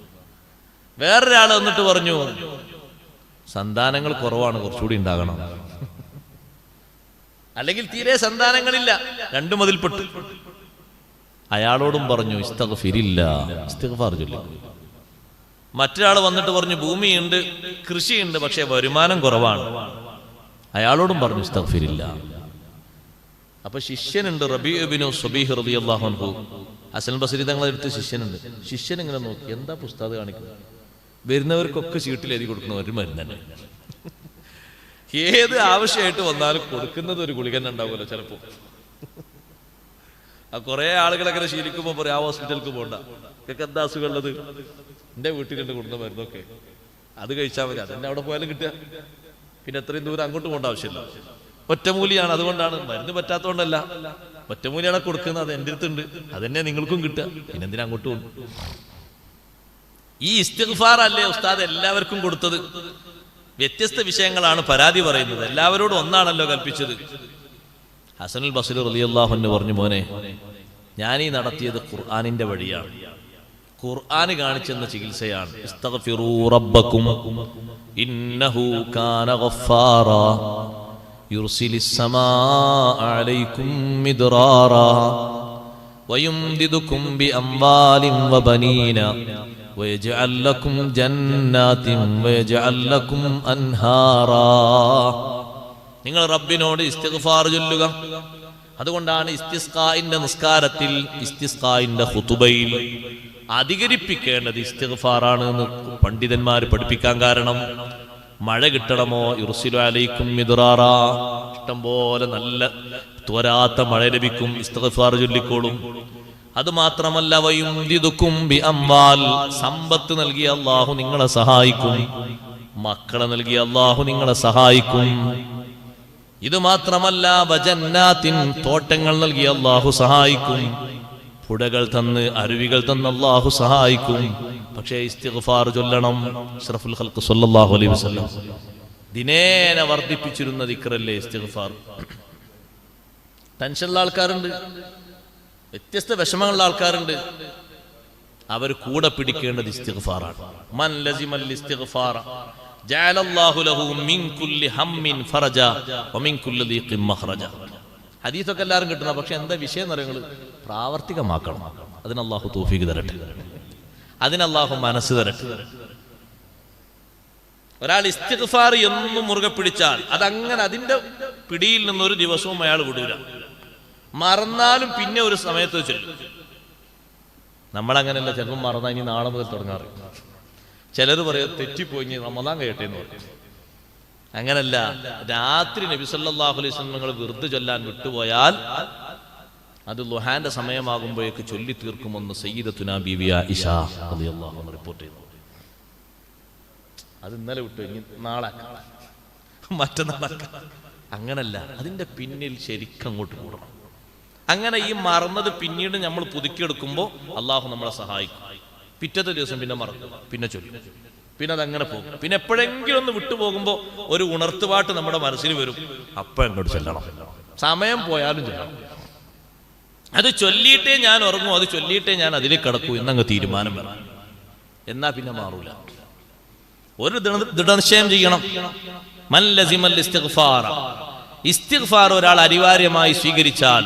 വേറൊരാൾ വന്നിട്ട് പറഞ്ഞു, സന്താനങ്ങൾ കുറവാണ്, കുറച്ചുകൂടി ഉണ്ടാകണം, അല്ലെങ്കിൽ തീരെ സന്താനങ്ങളില്ല, 2 മതിൽപ്പെട്ടു. അയാളോടും പറഞ്ഞു, ഇസ്തഗ്ഫിരില്ലാ, ഇസ്തിഗ്ഫാർ ചൊല്ലിക്കോ. മറ്റൊരാൾ വന്നിട്ട് പറഞ്ഞു, ഭൂമിയുണ്ട്, കൃഷിയുണ്ട്, പക്ഷെ വരുമാനം കുറവാണ്. അയാളോടും പറഞ്ഞു, ഇസ്തഗ്ഫിരില്ലാ. അപ്പൊ ശിഷ്യനുണ്ട്, റബീഉ ഇബ്നു സുബീഹ് റളിയല്ലാഹു അൻഹു, ഹസൻ ബസരി തങ്ങളെടുത്ത് ശിഷ്യനുണ്ട്. ശിഷ്യൻ ഇങ്ങനെ നോക്കി, എന്താ പുസ്തകം കാണിക്കുന്നത്? വരുന്നവർക്കൊക്കെ ചീട്ടിൽ എഴുതി കൊടുക്കുന്ന ഒരു മരുന്ന് തന്നെ. ഏത് ആവശ്യമായിട്ട് വന്നാലും കൊടുക്കുന്നത് ഒരു ഗുളിക തന്നെ ഉണ്ടാവുമല്ലോ ചിലപ്പോ. ആ കുറെ ആളുകളൊക്കെ ശീലിക്കുമ്പോൾ പറയും, ആ ഹോസ്പിറ്റലിലേക്ക് പോകണ്ട, ഇതൊക്കെ എന്താ അസുഖം ഉള്ളത്, എന്റെ വീട്ടിലുണ്ട് കൊടുക്കുന്ന മരുന്നൊക്കെ, അത് കഴിച്ചാൽ മതി, അതെന്നെ അവിടെ പോയാലും കിട്ടുക. പിന്നെ എത്രയും ദൂരം അങ്ങോട്ട് പോകേണ്ട ആവശ്യമില്ല. ഒറ്റമൂലിയാണ്, അതുകൊണ്ടാണ്, മരുന്ന് പറ്റാത്തതുകൊണ്ടല്ല, ഒറ്റമൂലിയാണ് കൊടുക്കുന്നത്. അത് എൻ്റെ അടുത്തുണ്ട്, അതെന്നെ നിങ്ങൾക്കും കിട്ടുക, പിന്നെന്തിനാ അങ്ങോട്ട് പോകും? ഈ ഇസ്തിഗ്ഫാർ അല്ലേ ഉസ്താദ് എല്ലാവർക്കും കൊടുത്തത്? വ്യത്യസ്ത വിഷയങ്ങളാണ് പരാതി പറയുന്നത്, എല്ലാവരോടും ഒന്നാണല്ലോ കൽപ്പിച്ചത്. ഹസനുൽ ബസ്രി റളിയല്ലാഹു അൻഹു പറഞ്ഞു, മോനെ, ഞാനീ നടത്തിയത് ഖുർആനിന്റെ വഴിയാണ്, ഖുർആന് കാണിച്ചെന്ന ചികിത്സയാണ്. ഇസ്തഗ്ഫിറൂ റബ്ബക്കും ഇന്നഹു കാന ഗഫാറാ യുർസിലിസ് സമാഅ അലൈക്കും മിദ്റാറാ വയുംദിദുക്കും ബിഅംവാലിൻ വബനീന വയജ്അൽ ലക്കും ജന്നാത്തിൻ വയജ്അൽ ലക്കും അൻഹാറാ. നിങ്ങൾ റബ്ബിനോട് ഇസ്തിഗ്ഫാർ ചൊല്ലുക. അതുകൊണ്ടാണ് ഇസ്തിസ്ഖാഇന്റെ നിസ്കാരത്തിൽ, ഇസ്തിസ്ഖാഇന്റെ ഖുതുബയിൽ അധികരിപ്പിക്കേണ്ടത് ഇസ്തിഗ്ഫാറാണ് എന്ന് പണ്ഡിതന്മാർ പഠിപ്പിക്കാൻ കാരണം, മഴ കിട്ടണമോ, യുർസിലു അലൈക്കും മിദ്റാറാ, ഇഷ്ടം പോലെ നല്ല തോരാത്ത മഴ ലഭിക്കും, ഇസ്തിഗ്ഫാർ ചൊല്ലിക്കോളും. അത് മാത്രമല്ല, വയുംദിദുക്കും ബിഅംവാൽ, സമ്പത്ത് നൽകിയ അല്ലാഹു നിങ്ങളെ സഹായിക്കും, മക്കളെ നൽകിയ അല്ലാഹു നിങ്ങളെ സഹായിക്കും. ഇത് മാത്രമല്ല, വജന്നാത്തിൻ, തോട്ടങ്ങൾ നൽകിയ അല്ലാഹു സഹായിക്കും, പുഴകൾ തന്ന് അരുവികൾ തന്ന് അല്ലാഹു സഹായിക്കും. പക്ഷേ ഇസ്തിഗ്ഫാർ ചൊല്ലണം. അഷ്റഫുൽ ഖൽഖ് സ്വല്ലല്ലാഹു അലൈഹി വസല്ലം ദിനേന വർദ്ധിപ്പിച്ചിരുന്ന ദിക്റല്ലേ ഇസ്തിഗ്ഫാർ. ടെൻഷനുള്ള ആൾക്കാരുണ്ട്, വ്യത്യസ്ത വിഷമങ്ങളുള്ള ആൾക്കാരുണ്ട്, അവർ കൂടെ പിടിക്കേണ്ടത് ഇസ്തിഗ്ഫാറാണ്. മൻ ലസിമൽ ഇസ്തിഗ്ഫാറ ജഅലല്ലാഹു ലഹു മിൻ കുല്ലി ഹമ്മിൻ ഫറജ വമിൻ കുല്ലി ദീഖിൻ മഖ്റജ. ഹദീസൊക്കെ എല്ലാവരും കിട്ടുന്ന, പക്ഷെ എന്താ വിഷയം എന്ന് പറയുന്നത്? പ്രാവർത്തികമാക്കണം. അതിന് അല്ലാഹു തൗഫീഖ് തരട്ടെ, അതിന് അല്ലാഹു മനസ്സ് തരട്ടെ. ഒരാൾ ഇസ്തിഗ്ഫാർ എന്നും മുറുകെ പിടിച്ചാൽ അതങ്ങനെ അതിന്റെ പിടിയിൽ നിന്നൊരു ദിവസവും അയാൾ വിടൂല. മറന്നാലും പിന്നെ ഒരു സമയത്ത് ചൊല്ലും. നമ്മളങ്ങനെയല്ല, ചിലപ്പോൾ മറന്നാൽ ഇനി നാളെ മുതൽ തുടങ്ങാറ്. ചിലർ പറയും തെറ്റിപ്പോയി റമദാൻ കഴിയട്ടെ എന്ന് പറയും. അങ്ങനല്ല, രാത്രി നബി സല്ലല്ലാഹു അലൈഹി വസല്ലം നിങ്ങൾ വിർദ് ചൊല്ലാൻ വിട്ടുപോയാൽ അത് ളുഹാന്റെ സമയമാകുമ്പോഴേക്ക് ചൊല്ലി തീർക്കുമെന്ന് സയ്യിദത്തുനാ ബീവി ആയിഷ റളിയല്ലാഹു അൻഹ റിപ്പോർട്ട് ചെയ്തു. അത് ഇന്നലെ വിട്ടു, ഇനി നാളെ മറ്റന്നാളാക്ക. അങ്ങനല്ല, അതിന്റെ പിന്നിൽ ശരിക്കും അങ്ങോട്ട് കൂടണം. അങ്ങനെ ഈ മറന്നത് പിന്നീട് നമ്മൾ പുതുക്കിയെടുക്കുമ്പോൾ അള്ളാഹു നമ്മളെ സഹായിക്കും. പിറ്റത്തെ ദിവസം പിന്നെ മറക്കും, പിന്നെ ചൊല്ലും, പിന്നെ അതങ്ങനെ പോകും. പിന്നെ എപ്പോഴെങ്കിലും ഒന്ന് വിട്ടുപോകുമ്പോൾ ഒരു ഉണർത്തുപാട്ട് നമ്മുടെ മനസ്സിൽ വരും, അപ്പോഴങ്ങോട്ട് ചൊല്ലണം. സമയം പോയാലും ചൊല്ലണം. അത് ചൊല്ലിയിട്ടേ ഞാൻ ഉറങ്ങൂ, അത് ചൊല്ലിയിട്ടേ ഞാൻ അതിലേക്ക് കടക്കൂ എന്നങ്ങ് തീരുമാനം വേണം. എന്നാ പിന്നെ മാറൂല. ഒരു ദൃഢനിശ്ചയം ചെയ്യണം. മൻ ലസിമൽ ഇസ്തിഗ്ഫാറ, ഇസ്തിഗ്ഫാർ ഒരാൾ അനിവാര്യമായി സ്വീകരിച്ചാൽ,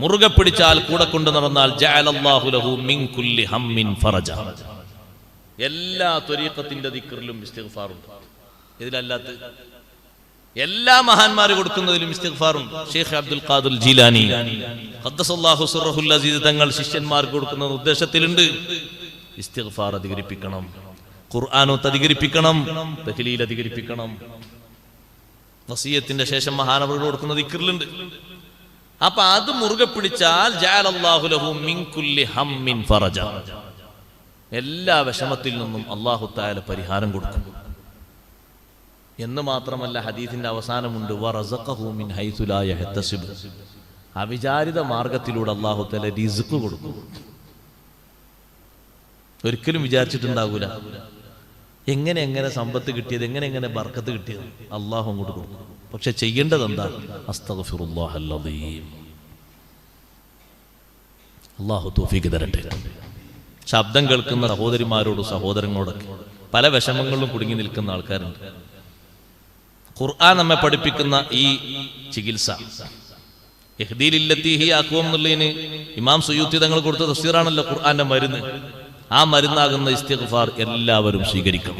മുറുകെ പിടിച്ചാൽ, കൂടെ കൊണ്ടു നടന്നാൽ, ജഅലല്ലാഹു ലഹു മിൻ കുല്ലി ഹമ്മിൻ ഫറജ. എല്ലാ ത്വരീഖത്തിന്റെ ദിക്റിലും ഇസ്തിഗ്ഫാർ ഉണ്ട്. ഇതിലല്ലാത്ത എല്ലാ മഹാന്മാർ കൊടുക്കുന്നതിലും ഇസ്തിഗ്ഫാർ ഉണ്ട്. ഷെയ്ഖ് അബ്ദുൽ ഖാദിർ ജീലാനി ഖദ്ദസല്ലാഹു സിർറഹുൽ അസീസ് തങ്ങൾ ശിഷ്യന്മാർക്ക് കൊടുക്കുന്ന നിർദ്ദേശത്തിലുണ്ട്, ഇസ്തിഗ്ഫാർ അധികരിപ്പിക്കണം, ഖുർആനോത്ത് അധികരിപ്പിക്കണം, തഹ്ലീൽ അധികരിപ്പിക്കണം. വസിയത്തിന്റെ ശേഷം മഹാനവറുകൾ കൊടുക്കുന്ന ദിക്റിലുണ്ട്. അപ്പൊ അത് മുറുകെ പിടിച്ചാൽ ജഅലല്ലാഹു ലഹു മിൻ കുല്ലി ഹമ്മിൻ ഫറജ, എല്ലാ വിഷമത്തിൽ നിന്നും അല്ലാഹു തആല പരിഹാരം കൊടുക്കും. എന്ന് മാത്രമല്ല, ഹദീസിന്റെ അവസാനമുണ്ട്, വറസഖഹു മിൻ ഹൈസു ലാ യഹ്തസിബ്, അവിചാരിത മാർഗത്തിലൂടെ അല്ലാഹു തആല റിസ്ക് കൊടുക്കും. ഒരിക്കലും വിചാരിച്ചിട്ടുണ്ടാകൂല. എങ്ങനെ സമ്പത്ത് കിട്ടിയത്, എങ്ങനെ ബർക്കത്ത് കിട്ടിയത്, അല്ലാഹു അങ്ങോട്ട് കൊടുക്കും. പക്ഷെ ചെയ്യേണ്ടത് എന്താ? അസ്തഗ്ഫിറുല്ലാഹൽ അദീം. അല്ലാഹു തൗഫീഖ് തരട്ടെ. ശബ്ദം കേൾക്കുന്ന സഹോദരിമാരോടും സഹോദരങ്ങളോടൊക്കെ പല വിഷമങ്ങളിലും കുടുങ്ങി നിൽക്കുന്ന ആൾക്കാരുണ്ട്. ഖുർആൻ നമ്മെ പഠിപ്പിക്കുന്ന ഈ ചികിത്സ ഇഹ്ദീലില്ലത്തി ഹി അഖ്വം എന്നുള്ളതിന് ഇമാം സുയൂത്തി തങ്ങൾ കൊടുത്ത തഫ്സീറാണല്ലോ ഖുർആന്റെ മരുന്ന്. ആ മരുന്നാകുന്ന ഇസ്തിഗ്ഫാർ എല്ലാവരും സ്വീകരിക്കണം.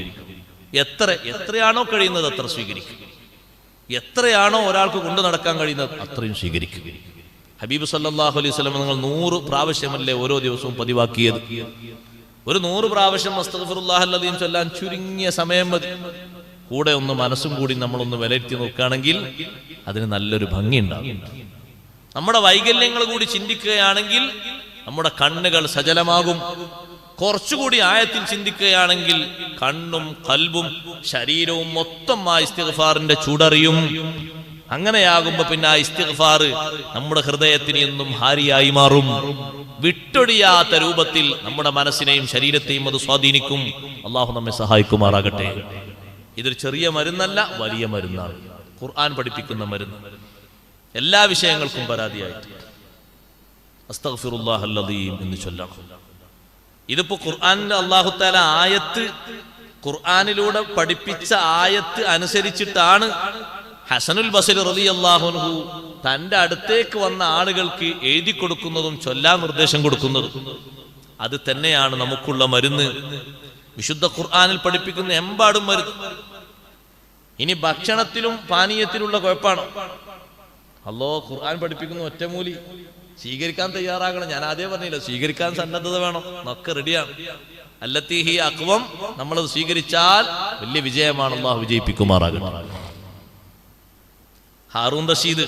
എത്രയാണോ കഴിയുന്നത് അത്ര സ്വീകരിക്കും. എത്രയാണോ ഒരാൾക്ക് കൊണ്ടു നടക്കാൻ കഴിയുന്നത് അത്രയും സ്വീകരിക്കും. ഹബീബ് സല്ലല്ലാഹു അലൈഹി വസല്ലം നിങ്ങൾ 100 പ്രാവശ്യമല്ലേ ഓരോ ദിവസവും പതിവാക്കിയത്? ഒരു 100 പ്രാവശ്യം അസ്തഗ്ഫിറുല്ലാഹൽ അദീം ചൊല്ലാൻ ചുരുങ്ങിയ സമയം മതി. കൂടെ ഒന്ന് മനസ്സും കൂടി നമ്മളൊന്ന് വിലയിരുത്തി നോക്കുകയാണെങ്കിൽ അതിന് നല്ലൊരു ഭംഗിയുണ്ടാകും. നമ്മുടെ വൈകല്യങ്ങൾ കൂടി ചിന്തിക്കുകയാണെങ്കിൽ നമ്മുടെ കണ്ണുകൾ സജലമാകും. കുറച്ചുകൂടി ആയത്തിൽ ചിന്തിക്കുകയാണെങ്കിൽ കണ്ണും കൽബും ശരീരവും മൊത്തം ആ ഇസ്തിഗ്ഫാറിന്റെ ചൂടറിയും. അങ്ങനെയാകുമ്പോ പിന്നെ ആ ഇസ്തിഗ്ഫാർ നമ്മുടെ ഹൃദയത്തിന് എന്നും ഹാരിയായി മാറും. വിട്ടൊഴിയാത്ത രൂപത്തിൽ നമ്മുടെ മനസ്സിനെയും ശരീരത്തെയും അത് സ്വാധീനിക്കും. അള്ളാഹു നമ്മെ സഹായിക്കുമാറാകട്ടെ. ഇതൊരു ചെറിയ മരുന്നല്ല, വലിയ മരുന്നാണ്. ഖുർആൻ പഠിപ്പിക്കുന്ന മരുന്ന്. എല്ലാ വിഷയങ്ങൾക്കും പരാതിയായിട്ട് അസ്തഗ്ഫിറുല്ലാഹൽ അദീം എന്ന് ചൊല്ലണം. ഇതിപ്പോ ഖുർആനിലെ അല്ലാഹു തആല ആയത്ത്, ഖുർആനിലൂടെ പഠിപ്പിച്ച ആയത്ത് അനുസരിച്ചിട്ടാണ് ഹസനുൽ ബസ്രി റളിയല്ലാഹു അൻഹു തന്റെ അടുത്തേക്ക് വന്ന ആളുകൾക്ക് എഴുതി കൊടുക്കുന്നതും ചൊല്ലാൻ നിർദ്ദേശം കൊടുക്കുന്നതും. അത് തന്നെയാണ് നമുക്കുള്ള മരുന്ന്. വിശുദ്ധ ഖുർആനിൽ പഠിപ്പിക്കുന്ന എമ്പാടും മരുന്ന്. ഇനി ഭക്ഷണത്തിലും പാനീയത്തിലുള്ള കുഴപ്പമാണ്. അല്ലാഹു ഖുർആൻ പഠിപ്പിക്കുന്ന ഒറ്റമൂലി സ്വീകരിക്കാൻ തയ്യാറാകണം. ഞാൻ ആദ്യം പറഞ്ഞില്ല, സ്വീകരിക്കാൻ സന്നദ്ധത വേണം. ഒക്കെ റെഡിയാണ്. അല്ലത്തി ഹി അഖ്വം, നമ്മളത് സ്വീകരിച്ചാൽ വലിയ വിജയമാണ്. അല്ലാഹു വിജയിപ്പിക്കുമാറാകണം. ഹാറൂൻ റഷീദ്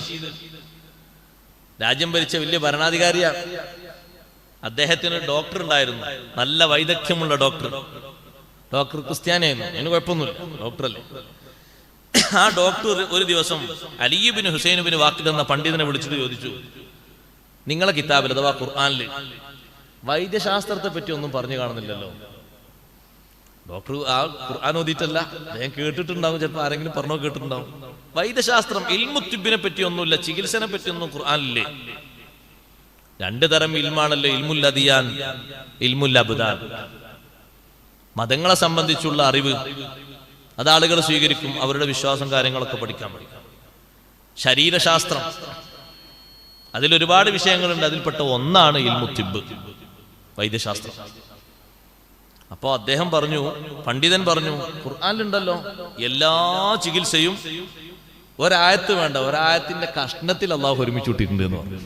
രാജ്യം ഭരിച്ച വലിയ ഭരണാധികാരിയാണ്. അദ്ദേഹത്തിന് ഡോക്ടർ ഉണ്ടായിരുന്നു, നല്ല വൈദഗ്ധ്യമുള്ള ഡോക്ടർ. ഡോക്ടർ ക്രിസ്ത്യാനിയായിരുന്നു, അതിന് കുഴപ്പമൊന്നുമില്ല, ഡോക്ടറല്ലേ. ആ ഡോക്ടർ ഒരു ദിവസം അലി ഇബ്നു ഹുസൈൻ ഇബ്നു വാഖിദ് എന്ന പണ്ഡിതനെ വിളിച്ചിട്ട് ചോദിച്ചു, നിങ്ങളെ കിതാബിൽ അഥവാ ഖുർആനിൽ വൈദ്യശാസ്ത്രത്തെ പറ്റി ഒന്നും പറഞ്ഞു കാണുന്നില്ലല്ലോ. ഡോക്ടർ ആ ഖുർആൻ ഓതിയിട്ടല്ല, അദ്ദേഹം കേട്ടിട്ടുണ്ടാവും, ചിലപ്പോൾ ആരെങ്കിലും പറഞ്ഞോ കേട്ടിട്ടുണ്ടാവും. വൈദ്യശാസ്ത്രം ഇൽമുത്തിബിനെ പറ്റി ഒന്നുമില്ല, ചികിത്സനെ പറ്റി ഒന്നും ഖുർആനില്ലേ? 2 തരം ഇൽമാണല്ലോ, ഇൽമുൽ അദിയാൻ, ഇൽമുൽ അബ്ദാൻ. മതങ്ങളെ സംബന്ധിച്ചുള്ള അറിവ് അത് ആളുകൾ സ്വീകരിക്കും, അവരുടെ വിശ്വാസം കാര്യങ്ങളൊക്കെ പഠിക്കാൻ പഠിക്കും. ശരീരശാസ്ത്രം, അതിലൊരുപാട് വിഷയങ്ങളുണ്ട്. അതിൽപ്പെട്ട ഒന്നാണ് ഇൽമുത്തിബ്, വൈദ്യശാസ്ത്രം. അപ്പോ അദ്ദേഹം പറഞ്ഞു, പണ്ഡിതൻ പറഞ്ഞു, ഖുർആനിലുണ്ടല്ലോ എല്ലാ ചികിത്സയും ഒരായത്ത് വേണ്ട, ഒരായത്തിന്റെ കഷ്ണത്തിൽ അള്ളാഹു ഒരുമിച്ച് വിട്ടിട്ടുണ്ട് എന്ന് പറഞ്ഞു.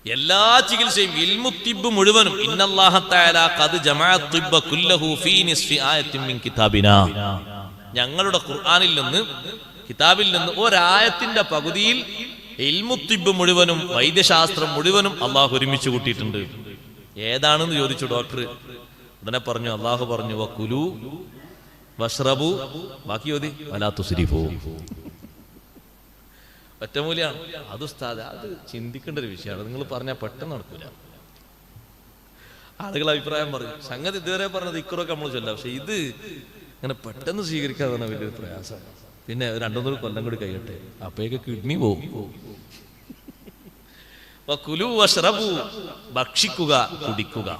എല്ലാ ചികിത്സയും ഇൽമുത്തിബ് മുഴുവനും ഇന്നല്ലാഹ തആല ഖദ് ജമഅ തിബ്ബ കുല്ലഹു ഫീ നിസ്ഫി ആയത്തിൻ മിൻ കിതാബിനാ, ഞങ്ങളുടെ ഖുർആനിൽ നിന്ന്, കിതാബിൽ നിന്ന് ഒരായത്തിന്റെ പകുതിയിൽ ഇൽമുത്തിബ് മുഴുവനും, വൈദ്യശാസ്ത്രം മുഴുവനും അള്ളാഹു ഒരുമിച്ച് കൂട്ടിയിട്ടുണ്ട്. ഏതാണെന്ന് ചോദിച്ചു ഡോക്ടർ. ഉടനെ പറഞ്ഞു, അള്ളാഹു പറഞ്ഞു വകുലു വഷ്റബു, ബാക്കി ഓതി വലാ തുസ്രിഫു. ഒറ്റമൂലിയാണ് അത് ഉസ്താദ്, അത് ചിന്തിക്കേണ്ട ഒരു വിഷയമാണ്. നിങ്ങൾ പറഞ്ഞാൽ പെട്ടെന്ന് നടക്കൂല. ആളുകൾ അഭിപ്രായം പറയും, സംഗതി ഇതുവരെ പറഞ്ഞത് ഇക്കുറൊക്കെ നമ്മൾ ചൊല്ലാം, പക്ഷെ ഇത് ഇങ്ങനെ പെട്ടെന്ന് സ്വീകരിക്കാതെ വലിയൊരു പ്രയാസമാണ്. പിന്നെ 2-3 കൊല്ലം കൂടി കഴിയട്ടെ, അപ്പോഴേക്ക് കിഡ്നി പോകും. വകുലു വഷ്റബു, ഭക്ഷിക്കുക കുടിക്കുക,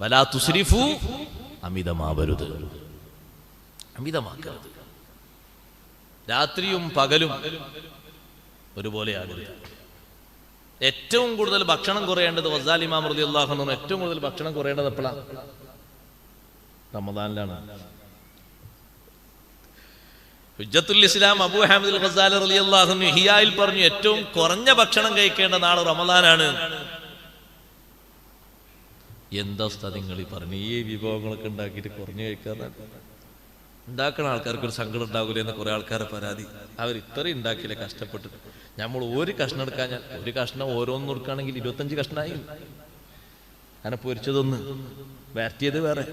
വലാ തുസ്രിഫു, അമിതമാവരുത്, അമിതമാക്കരുത്. രാത്രിയും പകലും ഒരുപോലെ ആകരുത്. ഏറ്റവും കൂടുതൽ ഭക്ഷണം കുറയേണ്ടത്, ഗസാലി ഇമാം റളിയല്ലാഹു അൻഹു ഏറ്റവും കൂടുതൽ ഭക്ഷണം കുറയേണ്ടത് എപ്പോഴാണ്? റമദാനിലാണ്. ഹുജ്ജത്തുൽ ഇസ്ലാം അബൂ ഹമീദ് അൽ ഗസാലി റളിയല്ലാഹു അൻഹു ഇഹ്യായിൽ പറഞ്ഞു, ഏറ്റവും കുറഞ്ഞ ഭക്ഷണം കഴിക്കേണ്ട നാൾ റമദാനാണ്. എന്താ ഉസ്താദ് നിങ്ങൾ ഈ പറഞ്ഞ ഈ വിഭവങ്ങളൊക്കെ ഉണ്ടാക്കിയിട്ട് കുറഞ്ഞു കഴിക്കാതെ? ഉണ്ടാക്കണ ആൾക്കാർക്ക് ഒരു സങ്കടം ഉണ്ടാകൂലേ എന്ന് കുറെ ആൾക്കാരെ പരാതി. അവർ ഇത്രയും ഉണ്ടാക്കിയില്ലേ കഷ്ടപ്പെട്ടിട്ട്. നമ്മൾ ഒരു കഷ്ണം എടുക്കാൻ, ഒരു കഷ്ണം ഓരോന്നും എടുക്കുകയാണെങ്കിൽ 25 കഷ്ണമായി. അങ്ങനെ പൊരിച്ചതൊന്ന്, വരട്ടിയത് വേറെ,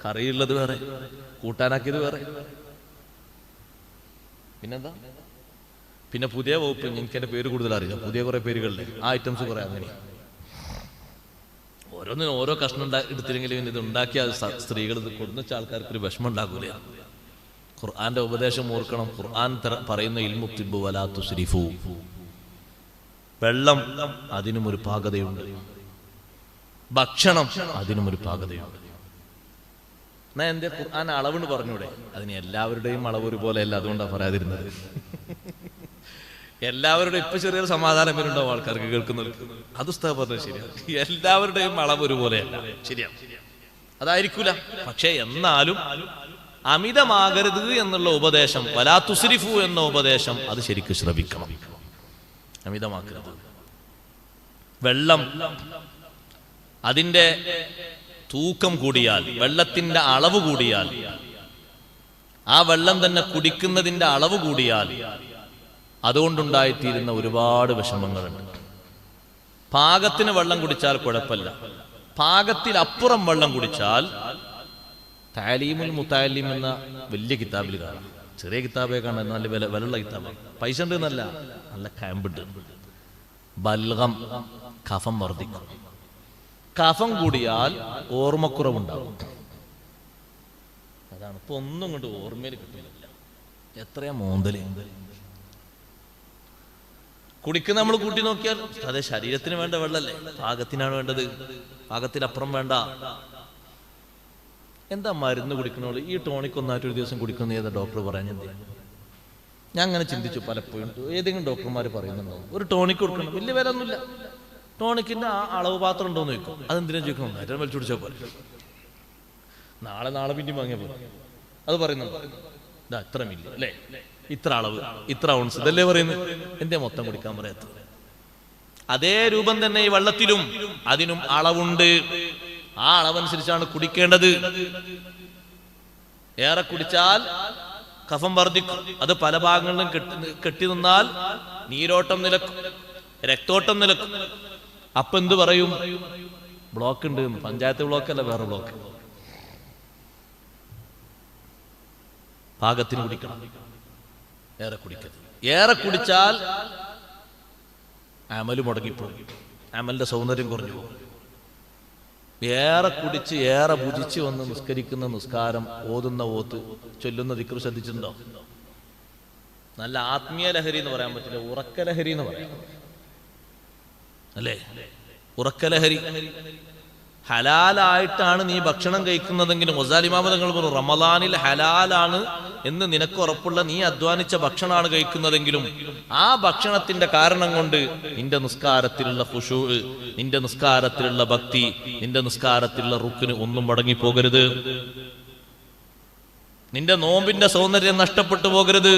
കറിയുള്ളത് വേറെ, കൂട്ടാനാക്കിയത് വേറെ. പിന്നെന്താ? പിന്നെ പുതിയ വകുപ്പ്, എനിക്ക് എന്റെ പേര് കൂടുതൽ അറിയാം, പുതിയ കുറെ പേരുകളിലെ ആ ഐറ്റംസ് കുറെ. അങ്ങനെ ഓരോന്നിനും ഓരോ കഷ്ണം എടുത്തില്ലെങ്കിലും ഇത് ഉണ്ടാക്കിയ സ്ത്രീകൾ ഇത് കൊടുന്ന ആൾക്കാർക്ക് ഒരു വിഷമം ഉണ്ടാകൂല. ഖുർആന്റെ ഉപദേശം ഓർക്കണം. ഖുർആൻ പറയുന്ന ഇൽമുത്തിബ് വലാ തുസ്രിഫു. വെള്ളം അതിനും ഒരു പാകതയുണ്ട്, ഭക്ഷണം അതിനും ഒരു പാകതയുണ്ട്. എന്നാ എന്റെ ഖുർആൻ അളവിന് പറഞ്ഞൂടെ? അതിന് എല്ലാവരുടെയും അളവ് ഒരുപോലെയല്ല, അതുകൊണ്ടാണ് പറയാതിരുന്നത്. എല്ലാവരുടെയും ഇപ്പൊ ചെറിയൊരു സമാധാനം വരുന്നുണ്ടാവും ആൾക്കാർക്ക് കേൾക്കുന്നവർക്ക്. അത് ഉസ്താദ് പറഞ്ഞത് ശരിയാണ്, എല്ലാവരുടെയും അളവ് ഒരുപോലെയല്ല, ശരിയാണ്, അതായിരിക്കൂല. പക്ഷെ എന്നാലും അമിതമാകരുത് എന്നുള്ള ഉപദേശം, വലാ തുസ്രിഫു എന്ന ഉപദേശം, അത് ശരിക്കും ശ്രമിക്കണം. അമിതമാക്കരുത്. വെള്ളം അതിൻ്റെ തൂക്കം കൂടിയാൽ, വെള്ളത്തിൻ്റെ അളവ് കൂടിയാൽ, ആ വെള്ളം തന്നെ കുടിക്കുന്നതിൻ്റെ അളവ് കൂടിയാൽ അതുകൊണ്ടുണ്ടായിത്തീരുന്ന ഒരുപാട് വിഷമങ്ങളുണ്ട്. പാകത്തിന് വെള്ളം കുടിച്ചാൽ കുഴപ്പമില്ല, പാകത്തിലപ്പുറം വെള്ളം കുടിച്ചാൽ താലീമുൽ മുത്താലിം എന്ന വലിയ കിതാബിൽ കാണാം. ചെറിയ കിതാബേ കാണാൻ നല്ല വിലയുള്ള കിതാബാണ്. പൈസ ഉണ്ട് എന്നല്ല, നല്ല ക്യാമ്പുണ്ട്. ബൽഗം, കഫം വർദ്ധിക്കും. കഫം കൂടിയാൽ ഓർമ്മക്കുറവുണ്ടാവും. അതാണ് ഇപ്പൊ ഒന്നും കൊണ്ട് ഓർമ്മയിൽ കിട്ടുന്നില്ല. എത്രയാ മോന്തല് കുടിക്കുന്ന നമ്മൾ കൂട്ടി നോക്കിയാൽ അതെ, ശരീരത്തിന് വേണ്ട വെള്ളല്ലേ, പാകത്തിനാണ് വേണ്ടത്, പാകത്തിലപ്പുറം വേണ്ട. എന്താ മരുന്ന് കുടിക്കണോളൂ, ഈ ടോണിക് ഒന്നായിട്ട് ഒരു ദിവസം കുടിക്കുന്ന ഏതാ ഡോക്ടർ പറഞ്ഞത്? ഞാൻ അങ്ങനെ ചിന്തിച്ചു പലപ്പോഴും. ഏതെങ്കിലും ഡോക്ടർമാർ പറയുന്നുണ്ടോ ഒരു ടോണിക് കൊടുക്കണം, വലിയ വില ഒന്നുമില്ല, ടോണിക്കിന്റെ ആ അളവ് പാത്രം ഉണ്ടോന്ന് ചോദിക്കും. അതെന്തിനാ ചോദിക്കണം? ഏറ്റവും വലിച്ചു കുടിച്ചാൽ പോലെ, നാളെ പിന്നെ വാങ്ങിയ പോലെ അത് പറയുന്നുണ്ടോ? ഇതാ ഇത്ര മില്ലി അല്ലേ, ഇത്ര അളവ്, ഇത്ര ഔൺസ്, ഇതല്ലേ പറയുന്നത്. എന്റെ മൊത്തം കുടിക്കാൻ പറയാത്തത്. അതേ രൂപം തന്നെ ഈ വെള്ളത്തിലും അതിനും അളവുണ്ട്. ആ അളവനുസരിച്ചാണ് കുടിക്കേണ്ടത്. ഏറെ കുടിച്ചാൽ കഫം വർദ്ധിക്കും. അത് പല ഭാഗങ്ങളിലും കെട്ടി നിന്നാൽ നീരോട്ടം നിലക്കും, രക്തോട്ടം നിലക്കും. അപ്പൊ എന്ത് പറയും? ബ്ലോക്ക് ഉണ്ട്. പഞ്ചായത്ത് ബ്ലോക്കല്ല, വേറെ ബ്ലോക്ക്. പാകത്തിന് കുടിക്കണം, ഏറെ കുടിക്കരുത്. ഏറെ കുടിച്ചാൽ അമല് മുടങ്ങിപ്പോകും, അമലിന്റെ സൗന്ദര്യം കുറഞ്ഞു പോകും. ഏറെ കുടിച്ച് ഏറെ ഭുജിച്ച് വന്ന് നിസ്കരിക്കുന്ന നിസ്കാരം, ഓതുന്ന ഓത്ത്, ചൊല്ലുന്ന ദിക്ർ ശ്രദ്ധിച്ചിട്ടുണ്ടോ? നല്ല ആത്മീയ ലഹരി എന്ന് പറയാൻ പറ്റില്ല, ഉറക്ക ലഹരി എന്ന് പറയാം അല്ലേ? ഉറക്കലഹരി. ഹലാലായിട്ടാണ് നീ ഭക്ഷണം കഴിക്കുന്നതെങ്കിലും ഗസാലി ഇമാം തങ്ങൾ പറഞ്ഞു, റമളാനിൽ ഹലാലാണ് എന്ന് നിനക്ക് ഉറപ്പുള്ള നീ അധ്വാനിച്ച ഭക്ഷണമാണ് കഴിക്കുന്നതെങ്കിലും ആ ഭക്ഷണത്തിന്റെ കാരണം കൊണ്ട് നിന്റെ നിസ്കാരത്തിലുള്ള ഖുശൂ, നിന്റെ നിസ്കാരത്തിലുള്ള ഭക്തി, നിന്റെ നിസ്കാരത്തിലുള്ള റുക്കിന് ഒന്നും മടങ്ങിപ്പോകരുത്. നിന്റെ നോമ്പിന്റെ സൗന്ദര്യം നഷ്ടപ്പെട്ടു പോകരുത്.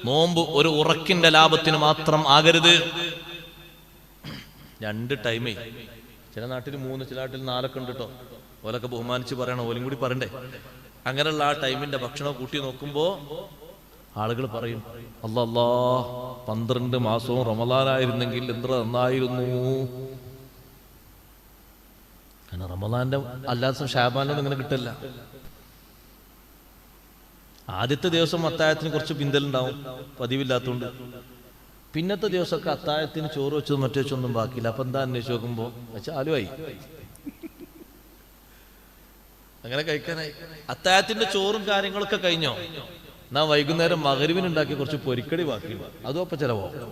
നോമ്പ് ഒരു ഉറക്കിന്റെ ലാഭത്തിന് മാത്രം ആകരുത്. 2 ടൈമേ, ചില നാട്ടിൽ 3, ചില നാട്ടിൽ 4 ഉണ്ട് കേട്ടോ. ഓലൊക്കെ ബഹുമാനിച്ച് പറയണം, ഓലും കൂടി പറയണ്ടേ. അങ്ങനെയുള്ള ആ ടൈമിന്റെ ഭക്ഷണം കൂട്ടി നോക്കുമ്പോ ആളുകൾ പറയും, അല്ലാ 12 മാസവും റമളാനായിരുന്നെങ്കിൽ എത്ര നന്നായിരുന്നു. കാരണം റമളാന്റെ അല്ലാത്ത ഷാബാനൊന്നും ഇങ്ങനെ കിട്ടില്ല. ആദ്യത്തെ ദിവസം അത്താഴത്തിന് കുറച്ച് പിന്തലുണ്ടാവും, പതിവില്ലാത്തതുകൊണ്ട്. പിന്നത്തെ ദിവസമൊക്കെ അത്താഴത്തിന് ചോറ് വെച്ചതും മറ്റു വെച്ചൊന്നും ബാക്കിയില്ല. അപ്പൊ എന്താ അന്വേഷിച്ച് നോക്കുമ്പോ ആലുവായി, അങ്ങനെ കഴിക്കാനായി. അത്താഴത്തിന്റെ ചോറും കാര്യങ്ങളൊക്കെ കഴിഞ്ഞോ? എന്നാ വൈകുന്നേരം മഗ്‌രിബിനുണ്ടാക്കി കുറച്ച് പൊരിക്കടി ബാക്കിയുണ്ട്, അതും അപ്പൊ ചെലവാകും.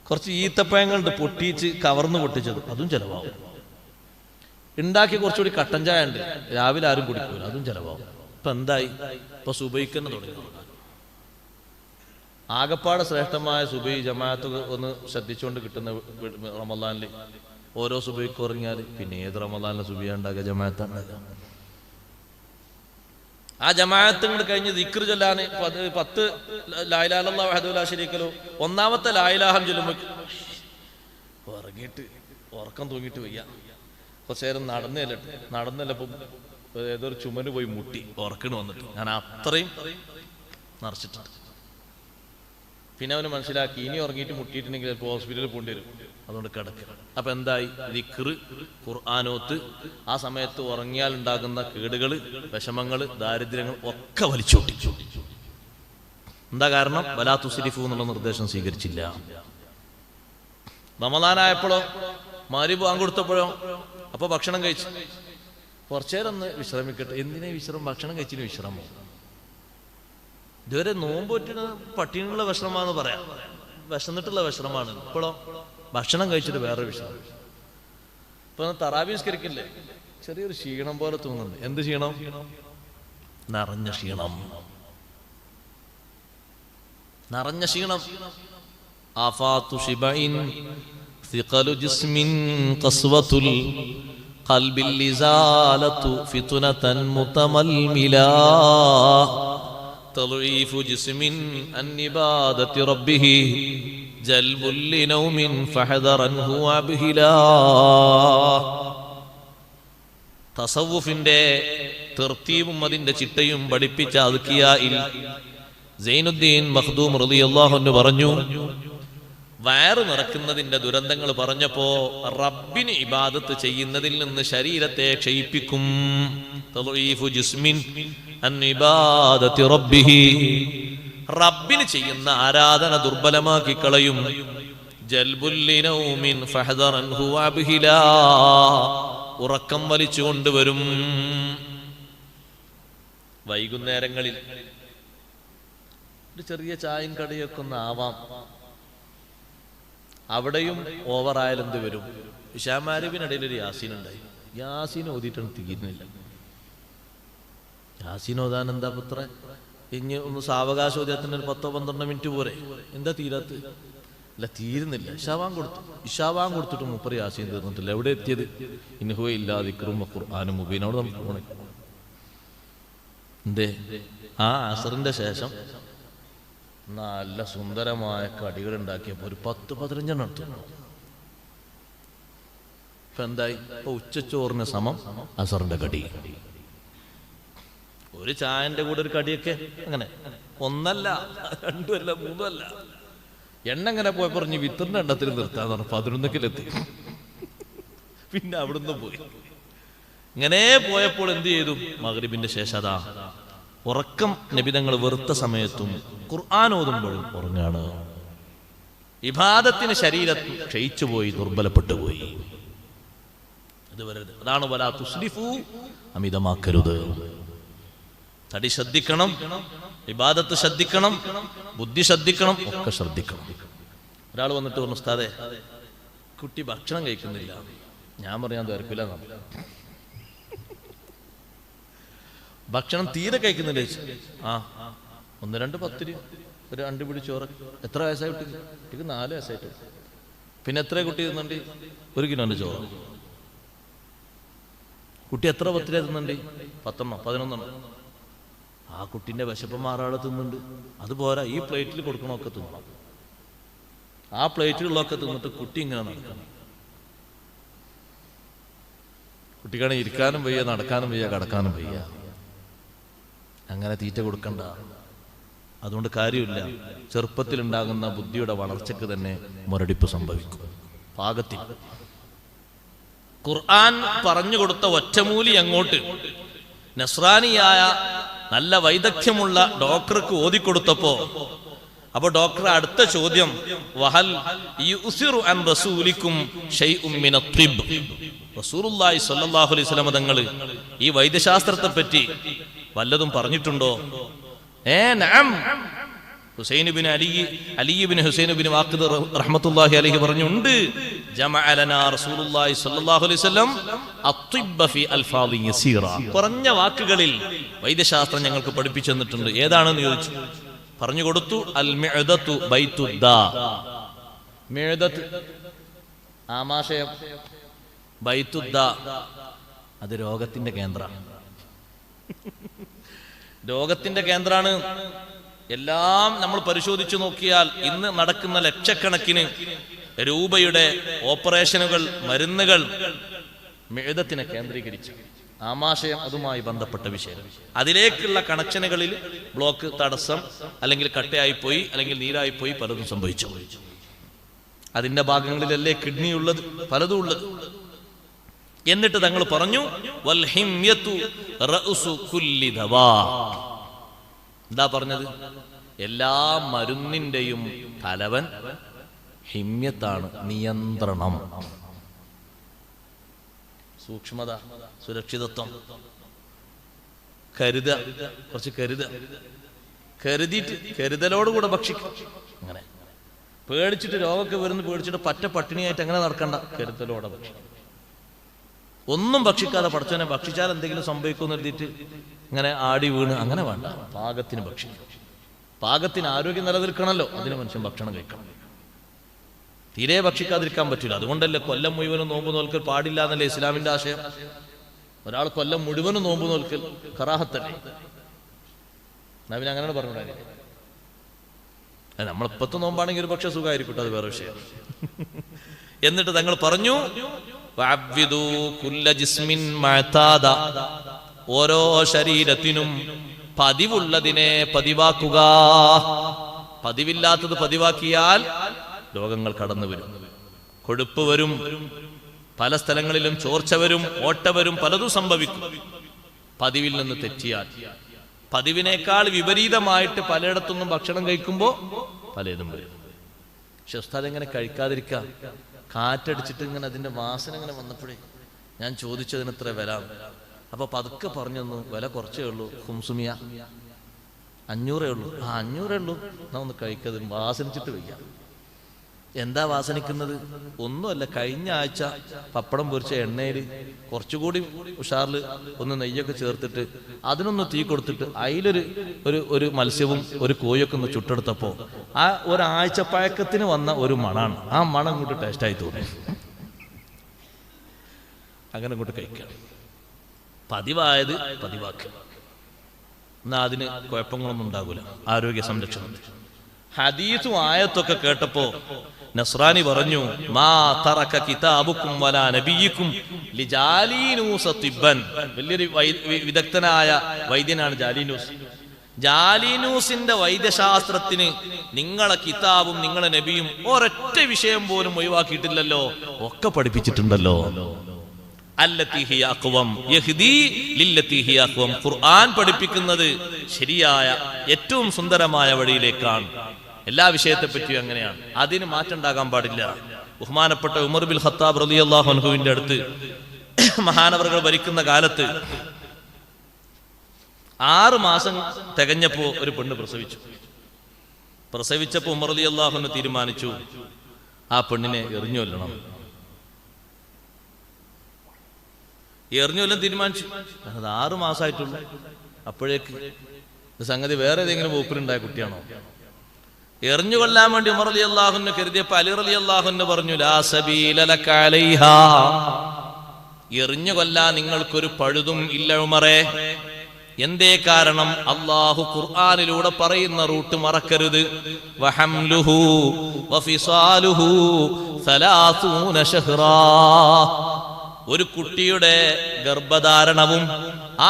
കുറച്ച് ഈത്തപ്പഴങ്ങളുണ്ട് പൊട്ടിച്ച് കവർന്ന് പൊട്ടിച്ചത്, അതും ചെലവാകും. ഉണ്ടാക്കി കുറച്ചുകൂടി കട്ടൻ ചായ ഉണ്ട്, രാവിലെ ആരും കുടിക്കൂല, അതും ചെലവാകും. ഇപ്പൊ എന്തായി? ഇപ്പൊ സുബഹിക്ക് തന്നെ തുടങ്ങി. ആകപ്പാട് ശ്രേഷ്ഠമായ സുബഹി ജമാഅത്ത് ഒന്ന് ശ്രദ്ധിച്ചുകൊണ്ട് കിട്ടുന്ന റമളാനിൽ ഓരോ സുബഹിക്ക് ഉറങ്ങിയാൽ പിന്നെ ഏത് റമളാനിലെ സുബഹിയാ ഉണ്ടാകുക? ജമാഅത്ത് ഉണ്ടാകുക. ആ ജമാഅത്ത് കൊണ്ട് കഴിഞ്ഞ് ദിക്ർ ചൊല്ലാൻ 10 ലാ ഇലാഹ ഇല്ലല്ലാഹു വഹ്ദഹു ലാ ശരീക ലഹു, ഒന്നാമത്തെ ലാ ഇലാഹ ചൊല്ലുമ്പോൾ ഉറങ്ങിയിട്ട് ഉറക്കം തൂങ്ങിയിട്ട് വയ്യ. കുറച്ചു നേരം നടന്നല്ലപ്പം ഏതൊരു ചുമന് പോയി മുട്ടി ഉറക്കണ് വന്നിട്ട്. ഞാൻ അത്രയും നിറച്ചിട്ടുണ്ട്. പിന്നെ അവന് മനസ്സിലാക്കി ഇനി ഉറങ്ങിയിട്ട് മുട്ടിയിട്ടുണ്ടെങ്കിൽ ചിലപ്പോൾ ഹോസ്പിറ്റലിൽ പോകേണ്ടി വരും, അതുകൊണ്ട് കിടക്കുക. അപ്പൊ എന്തായി? ദിക്ർ, ഖുർആനോത്ത്, ആ സമയത്ത് ഉറങ്ങിയാൽ ഉണ്ടാകുന്ന കേടുകള്, വിഷമങ്ങള്, ദാരിദ്ര്യങ്ങൾ ഒക്കെ വലിച്ചോട്ടിച്ചു. എന്താ കാരണം? വലാ തുസ്രിഫു എന്നുള്ള നിർദ്ദേശം സ്വീകരിച്ചില്ല. റമളാനായപ്പോഴോ മഗ്‌രിബ് ബാങ്ക് കൊടുത്തപ്പോഴോ അപ്പൊ ഭക്ഷണം കഴിച്ചു. കുറച്ചേരം ഒന്ന് വിശ്രമിക്കട്ടെ. എന്തിനാ വിശ്രമം? ഭക്ഷണം കഴിച്ചിന് വിശ്രമം. ഇതുവരെ നോമ്പ് പറ്റുന്ന പട്ടിണിയുള്ള വിശ്രമാന്ന് പറയാം, വിശന്നിട്ടുള്ള വിശ്രമാണ്. ഇപ്പോഴോ ഭക്ഷണം കഴിച്ചിട്ട് വേറെ വിശ്രമം. ഇപ്പൊ തറാവീഹ് നിസ്കരിക്കില്ലേ, ചെറിയൊരു ക്ഷീണം പോലെ തോന്നുന്നുണ്ട്. എന്ത് ക്ഷീണം? നിറഞ്ഞ ക്ഷീണം. നിറഞ്ഞ ക്ഷീണം. ആഫാത്തു ശിബഇൻ സിഖലു ജിസ്മിൻ ഖസ്വതുൽ ഖൽബിൽ ലിസാലതു ഫിത്നതൻ മുതമൽമിലാ തളീഫു ജിസ്മിൻ അൻ ഇബാദത്തി റബ്ബിഹി ജൽബുൽ ലിനൗമിൻ ഫഹദറൻഹു അബ്ഹിലാ. തസവുഫിന്റെ തർത്തീബും അതിന്റെ ചിട്ടയും പഠിപ്പിച്ച അദ്കിയായിൽ സൈനുദ്ദീൻ മഖ്ദൂം റളിയല്ലാഹു അൻഹു പറഞ്ഞു, വയറ് നിറക്കുന്നതിന്റെ ദുരന്തങ്ങൾ പറഞ്ഞപ്പോ റബ്ബിന് ഇബാദത്ത് ചെയ്യുന്നതിൽ നിന്ന് ശരീരത്തെ ക്ഷയിപ്പിക്കും. തളീഫു ജിസ്മിൻ അൻ ഇബാദത്തി റബ്ബിഹി, റബ്ബിന് ചെയ്യുന്ന ആരാധന ദുർബലമാക്കി കളയും. ജൽബുൽ ലിനൗമിൻ ഫഹദറൻഹു അബ്ഹിലാ, ഉറക്കം വലിച്ചു കൊണ്ടുവരും. വൈകുന്നേരങ്ങളിൽ ഒരു ചെറിയ ചായയും കടിയൊക്കെ ഒന്ന് ആവാം, അവിടെയും ഓവറായാൽ എന്ത് വരും? ഇശാമാരിബിനിടയിൽ ഒരു യാസീൻ ഉണ്ടായി. യാസീൻ ഓതിയിട്ടാണ് തീരുന്നില്ല. യാസീൻ ഓതാൻ എന്താ പുത്ര, ഇനി ഒന്ന് സാവകാശോദ്യത്തിന് ഒരു 10-12 മിനിറ്റ് പോരെ, എന്താ തീരാത്ത? അല്ല, തീരുന്നില്ല. ഇഷാവാൻ കൊടുത്തിട്ട് മുപ്പര് യാസീൻ തീർന്നിട്ടില്ല. എവിടെ എത്തിയത്? ഇൻഹുവ ഇല്ലാ ദിക്റും ഖുർആനും മുബീൻ. അവിടെ നമുക്ക് പോണേ എന്തേ? ആ അസറിന്റെ ശേഷം നല്ല സുന്ദരമായ കടികൾ ഉണ്ടാക്കിയപ്പോ ഒരു 10-15 എടുത്തു. ഇപ്പൊ എന്തായി? ഇപ്പൊ ഉച്ചച്ചോറിന് സമം അസറിന്റെ കടി. ഒരു ചായന്റെ കൂടെ ഒരു കടിയൊക്കെ അങ്ങനെ, ഒന്നല്ല, 2 അല്ല, 3 അല്ല. എണ്ണ ഇങ്ങനെ പോയി പറഞ്ഞ് വിത്തറിന്റെ എണ്ണത്തിൽ നിർത്താന്ന് പറഞ്ഞു. 11-ലെത്തി. പിന്നെ അവിടുന്ന് പോയി. ഇങ്ങനെ പോയപ്പോൾ എന്ത് ചെയ്തു? മഗ്രിബിന്റെ ശേഷം അതാ ഉറക്കം നബിതങ്ങൾ വെറുത്ത സമയത്തും ഖുർആൻ ഓതുമ്പോഴും ഉറങ്ങാണ്. ഇബാദത്തിന് ശരീരം ക്ഷയിച്ചുപോയി, ദുർബലപ്പെട്ടു പോയി. അതാണ് വലാ തുസ്രിഫു, അമിതമാക്കരുത്. തടി ശ്രദ്ധിക്കണം, ഇബാദത്ത് ശ്രദ്ധിക്കണം, ബുദ്ധി ശ്രദ്ധിക്കണം, ഒക്കെ ശ്രദ്ധിക്കണം. ഒരാൾ വന്നിട്ട് പറഞ്ഞു, ഉസ്താദേ കുട്ടി ഭക്ഷണം കഴിക്കുന്നില്ല. ഞാൻ പറയാൻ തരക്കില്ല, ഭക്ഷണം തീരെ കഴിക്കുന്നില്ല. ആ 1-2 പത്തിരി, ഒരു 2 പിടി ചോറ്. എത്ര വയസ്സായി കുട്ടിക്ക്? കുട്ടിക്ക് 4 വയസ്സായിട്ട്. പിന്നെ എത്ര കുട്ടി തിന്നുണ്ട്? 1 കിലോന്റെ ചോറ്. കുട്ടി എത്ര പത്തിരി തിന്നുണ്ട്? 10-11. ആ കുട്ടിന്റെ വിശപ്പ് മാറാതെ തിന്നുണ്ട്. അതുപോരാ, ഈ പ്ലേറ്റിൽ കൊടുക്കണമൊക്കെ തിന്നു. ആ പ്ലേറ്റിലുള്ളതൊക്കെ തിന്നിട്ട് കുട്ടി ഇങ്ങനെ നടക്കണം. കുട്ടിക്കാണെങ്കിൽ ഇരിക്കാനും വയ്യ, നടക്കാനും വയ്യ, കടക്കാനും വയ്യ. അങ്ങനെ തീറ്റ കൊടുക്കണ്ട. അതുകൊണ്ട് കാര്യമില്ല. ചെറുപ്പത്തിലുണ്ടാകുന്ന ബുദ്ധിയുടെ വളർച്ചയ്ക്ക് തന്നെ മുരടിപ്പ് സംഭവിക്കും. പാകത്തിൽ ഖുർആൻ പറഞ്ഞു കൊടുത്ത ഒറ്റമൂലി അങ്ങോട്ട് നസ്രാനിയായ നല്ല വൈദഗ്ധ്യമുള്ള ഡോക്ടർക്ക് ഓതിക്കൊടുത്തപ്പോ, അപ്പൊ ഡോക്ടർ അടുത്ത ചോദ്യം, വഹൽ യുസിറു അൻ റസൂലിക്കും ശൈഉം മിനത് തിബ്. റസൂലുള്ളാഹി സ്വല്ലല്ലാഹു അലൈഹി വസല്ലം തങ്ങൾ ഈ വൈദ്യശാസ്ത്രത്തെ പറ്റി വല്ലതും പറഞ്ഞിട്ടുണ്ടോ? നഅം. ഹുസൈൻ ഇബ്നു അലി ഇബ്നു ഹുസൈൻ ഇബ്നു വാഖിദ് റഹ്മത്തുള്ളാഹി അലൈഹി പറഞ്ഞുണ്ട്, ജമഅ ലനാ റസൂലുള്ളാഹി സ്വല്ലല്ലാഹു അലൈഹി വസല്ലം അത്തിബ്ബ ഫി അൽഫാദി യസീറ. കുറഞ്ഞ വാക്കുകളിൽ വൈദ്യശാസ്ത്രം ഞങ്ങൾക്ക് പഠിപ്പിച്ചു തന്നിട്ടുണ്ട്. ഏതാണെന്ന് ചോദിച്ചു. പറഞ്ഞു കൊടുത്തു, അൽ മിഅദതു ബൈതുദ്ദാ. മിഅദത്ത് ആമാശയം, ബൈതുദ്ദാ അത് രോഗത്തിന്റെ കേന്ദ്രമാണ്. രോഗത്തിന്റെ കേന്ദ്രമാണ്. എല്ലാം നമ്മൾ പരിശോധിച്ചു നോക്കിയാൽ ഇന്ന് നടക്കുന്ന ലക്ഷക്കണക്കിന് രൂപയുടെ ഓപ്പറേഷനുകൾ, മരുന്നുകൾ മിഅദത്തിനെ കേന്ദ്രീകരിച്ചു. ആമാശയം അതുമായി ബന്ധപ്പെട്ട വിഷയം. അതിലേക്കുള്ള കണക്ഷനുകളിൽ ബ്ലോക്ക്, തടസ്സം, അല്ലെങ്കിൽ കട്ടയായിപ്പോയി, അല്ലെങ്കിൽ നീരായിപ്പോയി, പലതും സംഭവിച്ചു. അതിന്റെ ഭാഗങ്ങളിലല്ലേ കിഡ്നി ഉള്ളത്, പലതും ഉള്ളത്. എന്നിട്ട് തങ്ങൾ പറഞ്ഞു, വൽ ഹിമ്യതു റഅ്സു കുല്ലി ദവാ. എന്താ പറഞ്ഞത്? എല്ലാ മരുന്നിന്റെയും തലവൻ ഹിമ്യത്താണ്, നിയന്ത്രണം, സൂക്ഷ്മത, സുരക്ഷിതത്വം. കുറച്ച് കരുതിയിട്ട് കരുതലോടുകൂടെ ഭക്ഷിക്കും. അങ്ങനെ പേടിച്ചിട്ട് രോഗമൊക്കെ വരുന്ന പേടിച്ചിട്ട് പട്ടിണിയായിട്ട് അങ്ങനെ നടക്കണ്ട. കരുതലോടെ ഭക്ഷിക്കും. ഒന്നും ഭക്ഷിക്കാതെ പടച്ചവനെ ഭക്ഷിച്ചാൽ എന്തെങ്കിലും സംഭവിക്കുമെന്ന് എഴുതിയിട്ട് ഇങ്ങനെ ആടി വീണ് അങ്ങനെ വേണ്ട. പാകത്തിന് ഭക്ഷിക്കും. പാകത്തിന് ആരോഗ്യം നിലനിൽക്കണമല്ലോ, അതിന് മനുഷ്യൻ ഭക്ഷണം കഴിക്കണം. തീരെ ഭക്ഷിക്കാതിരിക്കാൻ പറ്റില്ല. അതുകൊണ്ടല്ലേ കൊല്ലം മുഴുവനും നോമ്പ് നോൽക്കൽ പാടില്ല എന്നല്ലേ ഇസ്ലാമിന്റെ ആശയം. ഒരാൾ കൊല്ലം മുഴുവനും നോമ്പ് നോൽക്കൽ കറാഹത്തല്ലേ? നബി അങ്ങനെയാണ് പറഞ്ഞത്. നമ്മളിപ്പത്തെ നോമ്പാണെങ്കിൽ ഒരു പക്ഷെ സുഖമായിരിക്കട്ടെ, അത് വേറെ വിഷയം. എന്നിട്ട് തങ്ങൾ പറഞ്ഞു, ഓരോ ശരീരത്തിനും പതിവുള്ളതിനെ പതിവാക്കുക. പതിവില്ലാത്തത് പതിവാക്കിയാൽ രോഗങ്ങൾ കടന്നു വരും, കൊഴുപ്പ് വരും, പല സ്ഥലങ്ങളിലും ചോർച്ച വരും, ഓട്ട വരും, പലതും സംഭവിക്കും. പതിവിൽ നിന്ന് തെറ്റിയാൽ, പതിവിനേക്കാൾ വിപരീതമായിട്ട് പലയിടത്തുനിന്നും ഭക്ഷണം കഴിക്കുമ്പോൾ പലതും വരും. പക്ഷെ ഉസ്താദ് എങ്ങനെ കഴിക്കാതിരിക്കാം? കാറ്റടിച്ചിട്ട് ഇങ്ങനെ അതിന്റെ വാസന ഇങ്ങനെ വന്നപ്പോഴേ ഞാൻ ചോദിച്ചതിന് എത്ര വില. അപ്പൊ പതുക്കെ പറഞ്ഞു തന്നു, വില കുറച്ചേ ഉള്ളൂ, ഹുംസുമിയ 500 ഉള്ളൂ. 500 ഉള്ളൂ, എന്നാ ഒന്ന് കഴിക്കത്, വാസനിച്ചിട്ട് വയ്യ. എന്താ വാസനിക്കുന്നത്? ഒന്നുമല്ല, കഴിഞ്ഞ ആഴ്ച പപ്പടം പൊരിച്ച എണ്ണയിൽ കുറച്ചുകൂടി ഉഷാറിൽ ഒന്ന് നെയ്യൊക്കെ ചേർത്തിട്ട് അതിനൊന്ന് തീ കൊടുത്തിട്ട് അതിലൊരു മത്സ്യവും ഒരു കോയൊക്കെ ഒന്ന് ചുട്ടെടുത്തപ്പോ ആ ഒരാഴ്ച പഴക്കത്തിന് വന്ന ഒരു മണാണ്. ആ മണം ഇങ്ങോട്ട് ടേസ്റ്റായി തോന്നി. അങ്ങനെ ഇങ്ങോട്ട് കഴിക്കുക. പതിവായത് പതിവാക്കുക, എന്നാ അതിന് കുഴപ്പങ്ങളൊന്നും ഉണ്ടാകൂല, ആരോഗ്യ സംരക്ഷണം. ഹദീസും ആയത്തൊക്കെ കേട്ടപ്പോ നസ്രാനി പറഞ്ഞു, മാ തറക കിതാബുക്കും വലാ നബിയ്യിക്കും ലിജാലീനൂസ തിബ്ബൻ. വലിയൊരു വിദഗ്ധനായ വൈദ്യനാണ് ജാലീനൂസ്. ജാലീനൂസിന്റെ വൈദ്യശാസ്ത്രത്തിന് നിങ്ങളെ കിതാബും നിങ്ങളെ നബിയും ഒരൊറ്റ വിഷയം പോലും ഒഴിവാക്കിയിട്ടില്ലല്ലോ, ഒക്കെ പഠിപ്പിച്ചിട്ടുണ്ടല്ലോ. അല്ലത്തി ഹിയ അഖ്വം യഹ്ദി ലില്ലത്തി ഹിയ അഖ്വം. ഖുർആൻ പഠിപ്പിക്കുന്നത് ശരിയായ ഏറ്റവും സുന്ദരമായ വഴിയിലേക്കാണ്. എല്ലാ വിഷയത്തെ പറ്റിയും അങ്ങനെയാണ്, അതിന് മാറ്റം ഉണ്ടാകാൻ പാടില്ല. ബഹുമാനപ്പെട്ട ഉമർ ബിൻ ഖത്താബ് റളിയല്ലാഹു അൻഹുവിന്റെ അടുത്ത് മഹാനവറുകൾ ഭരിക്കുന്ന കാലത്ത് 6 മാസം തികഞ്ഞപ്പോ ഒരു പെണ്ണ് പ്രസവിച്ചപ്പോ ഉമർ റളിയല്ലാഹു അൻഹു തീരുമാനിച്ചു ആ പെണ്ണിനെ എറിഞ്ഞു കൊല്ലണം. എറിഞ്ഞുകൊല്ലം തീരുമാനിച്ചു. അത് 6 മാസമായിട്ടുള്ളൂ. അപ്പോഴേക്ക് സംഗതി വേറെ ഏതെങ്കിലും വകുപ്പിലുണ്ടായ കുട്ടിയാണോ? എറിഞ്ഞു കൊല്ലാൻ വേണ്ടി ഉമർ റളിയല്ലാഹു അൻഹു കരുതിയപ്പോ അലി റളിയല്ലാഹു അൻഹു പറഞ്ഞു, ലാ സബീല ലക അലൈഹാ. എറിഞ്ഞു കൊല്ലാൻ നിങ്ങൾക്കൊരു പഴുതും ഇല്ല ഉമറേ. എന്തേ കാരണം? അല്ലാഹു ഖുർആനിലൂടെ പറയുന്ന റൂട്ട് മറക്കരുത്. വഹംലുഹു വഫിസാലുഹു 30 ശഹ്റാ. ഒരു കുട്ടിയുടെ ഗർഭധാരണവും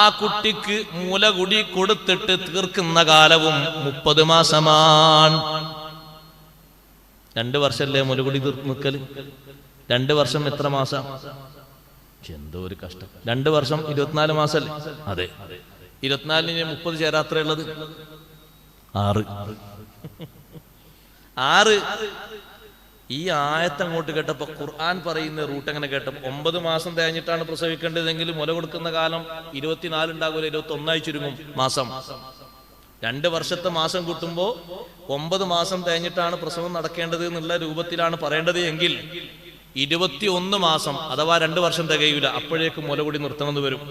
ആ കുട്ടിക്ക് മൂലകുടി കൊടുത്തിട്ട് തീർക്കുന്ന കാലവും 30 മാസമാണ്. 2 വർഷമല്ലേ മുലകുടി നിൽക്കല്? 2 വർഷം എത്ര മാസം? എന്തോ ഒരു കഷ്ടം. 2 വർഷം 24 മാസല്ലേ? അതെ, 24 30 ചേരാത്ര ഉള്ളത് 6. ഈ ആയത്ത് അങ്ങോട്ട് കേട്ടപ്പോ ഖുർആൻ പറയുന്ന റൂട്ട് അങ്ങനെ കേട്ടപ്പോ 9 മാസം തേഞ്ഞിട്ടാണ് പ്രസവിക്കേണ്ടതെങ്കിൽ മുല കൊടുക്കുന്ന കാലം 24 ഉണ്ടാകൂല, 21 ചുരുങ്ങും മാസം. 2 വർഷത്തെ മാസം കൂട്ടുമ്പോ 9 മാസം തേഞ്ഞിട്ടാണ് പ്രസവം നടക്കേണ്ടത് എന്നുള്ള രൂപത്തിലാണ് പറയേണ്ടത് എങ്കിൽ 21 മാസം അഥവാ 2 വർഷം തികയൂല, അപ്പോഴേക്കും മുല കൂടി നിർത്തണമെന്ന് വരും.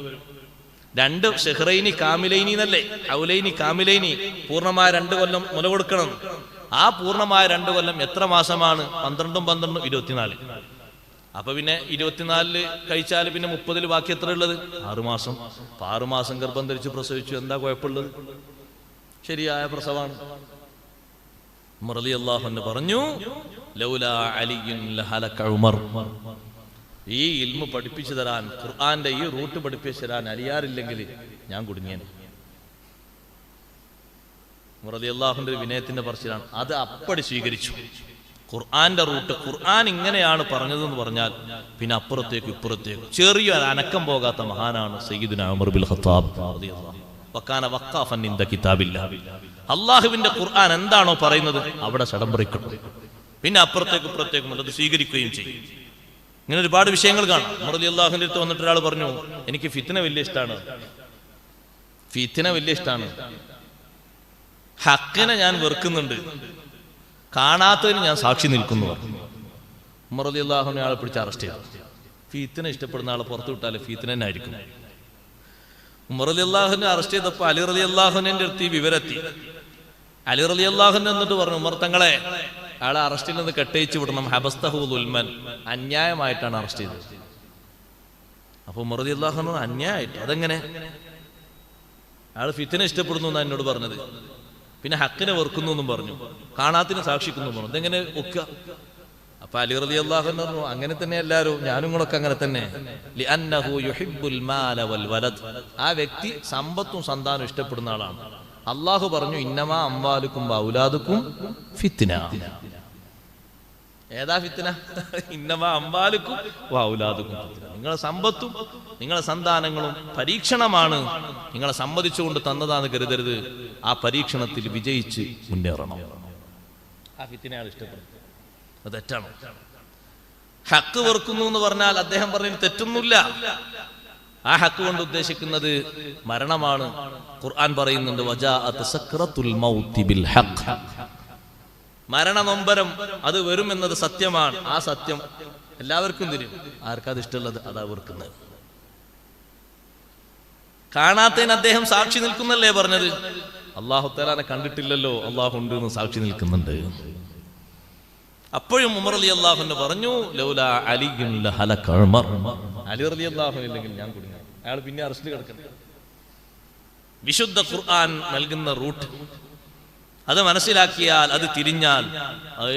2 ഷെഹ്റൈനി കാമിലൈനി എന്നല്ലേ, ഔലൈനി കാമിലൈനി, പൂർണ്ണമായ 2 കൊല്ലം മുല കൊടുക്കണം. ആ പൂർണ്ണമായ 2 കൊല്ലം എത്ര മാസമാണ്? 12 12 24. അപ്പൊ പിന്നെ 24 കഴിച്ചാൽ പിന്നെ 30 ബാക്കി എത്ര ഉള്ളത്? 6 മാസം. 6 മാസം ഗർഭം ധരിച്ച് പ്രസവിച്ചു, എന്താ കുഴപ്പമുള്ളത്? ശരിയായ പ്രസവാണ്. ഉമർ റളിയല്ലാഹു അൻഹു പറഞ്ഞു, ലൗലാ അലിയുൻ ലഹലക ഉമർ. ഈ ഇൽമു പഠിപ്പിച്ചു തരാൻ, ഖുർആന്റെ ഈ റൂട്ട് പഠിപ്പിച്ചു തരാൻ അലിയാറില്ലെങ്കിൽ ഞാൻ കുടുങ്ങിയേനെ. ഉമർ റളിയല്ലാഹുവിന്റെ വിനയത്തിന്റെ പറച്ചിലാണ്. അത് അപ്പടി സ്വീകരിച്ചു. ഖുർആന്റെ റൂട്ട്, ഖുർആൻ ഇങ്ങനെയാണ് പറഞ്ഞതെന്ന് പറഞ്ഞാൽ പിന്നെ അപ്പുറത്തേക്ക് ഇപ്പുറത്തേക്ക് ചെറിയ അനക്കം പോകാത്ത മഹാനാണ് സയ്യിദുനാ ഉമർ ബിൻ ഖത്താബ് റളിയല്ലാഹു. വകാന വഖാഫൻ ഇൻദ കിതാബില്ലാഹ്. അല്ലാഹുവിന്റെ ഖുർആൻ എന്താണോ പറയുന്നത് അവിടെ ചടംപറിക്കും, പിന്നെ അപ്പുറത്തേക്ക് ഇപ്പുറത്തേക്കും അത് സ്വീകരിക്കുകയും ചെയ്യും. ഇങ്ങനെ ഒരുപാട് വിഷയങ്ങൾ കാണും. ഉമർ റളിയല്ലാഹുവിന്റെ അടുത്ത് വന്നിട്ട് ഒരാൾ പറഞ്ഞു, എനിക്ക് ഫിത്ന വലിയ ഇഷ്ടമാണ്, ഹക്കിനെ ഞാൻ വെറുക്കുന്നുണ്ട്, കാണാത്തതിന് ഞാൻ സാക്ഷി നിൽക്കുന്നു. ഉമർ റളിയല്ലാഹു ആളെ പിടിച്ച് അറസ്റ്റ് ചെയ്തു. ഫിത്ന ഇഷ്ടപ്പെടുന്ന ആളെ പുറത്തു വിട്ടാൽ ഫിത്ന തന്നെ ആയിരിക്കും. ഉമർ റളിയല്ലാഹുവിനെ അറസ്റ്റ് ചെയ്തപ്പോൾ അലി റളിയല്ലാഹുവിന്റെ അടുത്ത് വിവരെത്തി. അലി റളിയല്ലാഹു എന്നിട്ട് പറഞ്ഞു, ഉമർ തങ്ങളെ അയാളെ അറസ്റ്റിൽ നിന്ന് കെട്ടയിച്ചു വിടണം, ഹബസ്തഹു ദുൽമൻ, അന്യായമായിട്ടാണ് അറസ്റ്റ് ചെയ്തത്. അപ്പൊ ഉമർ റളിയല്ലാഹു അന്യായമായിട്ട്? അതെങ്ങനെ? അയാൾ ഫിത്ന ഇഷ്ടപ്പെടുന്നു എന്നാ എന്നോട് പറഞ്ഞത്. പിന്നെ ഹക്കിനെ വെറുക്കുന്നു എന്നും പറഞ്ഞു, കാണാത്തിന് സാക്ഷിക്കുന്നു പറഞ്ഞു. ഇതെങ്ങനെ ഒക്കുക? അപ്പൊ അലി റളിയല്ലാഹു അൻഹു പറഞ്ഞു, അങ്ങനെ തന്നെ എല്ലാവരും, ഞാനും കൂടെ അങ്ങനെ തന്നെ. ലിഅന്നഹു യുഹിബ്ബുൽ മാല വൽ വലദ്, ആ വ്യക്തി സമ്പത്തും സന്താനവും ഇഷ്ടപ്പെടുന്ന ആളാണ്. അള്ളാഹു പറഞ്ഞു, ഇന്നമാ അംവാലുക്കും വഔലാദുക്കും ഫിത്ന. ഏതാ ഫിത്ന? ഇന്നമാ അംവാലുക്കും വഔലാദുക്കും ഫിത്ന. നിങ്ങളെ സമ്പത്തും നിങ്ങളെ സന്താനങ്ങളും പരീക്ഷണമാണ്. നിങ്ങളെ സമ്മതിച്ചുകൊണ്ട് തന്നതാന്ന് കരുതരുത്. ആ പരീക്ഷണത്തിൽ വിജയിച്ച് മുന്നേറണം. ആ ഫിത്നയാണ് ഇഷ്ടപ്പെടുന്നത്. അത് തെറ്റാണ്. ഹക്ക് വെറുക്കുന്നു എന്ന് പറഞ്ഞാൽ അദ്ദേഹം പറഞ്ഞതിൽ തെറ്റൊന്നുമില്ല. ആ ഹക്ക് കൊണ്ട് ഉദ്ദേശിക്കുന്നത് മരണമാണ്. ഖുർആൻ പറയുന്നുണ്ട്, വജാഅത് സക്റത്തുൽ മൗതി ബിൽ ഹഖ്, മരണനൊമ്പരം അത് വരുമെന്നത് സത്യമാണ്. ആ സത്യം എല്ലാവർക്കും തരും. ആർക്കത് ഇഷ്ടമുള്ളത് അതാ വെറുക്കുന്നത്. കാണാത്തതിന് അദ്ദേഹം സാക്ഷി നിൽക്കുന്നല്ലേ പറഞ്ഞത്. അല്ലാഹു തആലനെ കണ്ടിട്ടില്ലല്ലോ, അല്ലാഹു ഉണ്ട് എന്ന് സാക്ഷി നിൽക്കുന്നുണ്ട്. അപ്പോഴും ഉമർ റളിയല്ലാഹു അൻഹു പറഞ്ഞു, ലൗലാ അലിയ്യുൻ ലഹലക ഉമർ, അലി റളിയല്ലാഹു അൻഹു ഇല്ലെങ്കിൽ ഞാൻ കുടുങ്ങി. അയാൾ പിന്നെ അറസ്റ്റിൽ കിടക്കണം. വിശുദ്ധ ഖുർആൻ നൽകുന്ന റൂട്ട് അത് മനസ്സിലാക്കിയാൽ, അത് തിരിഞ്ഞാൽ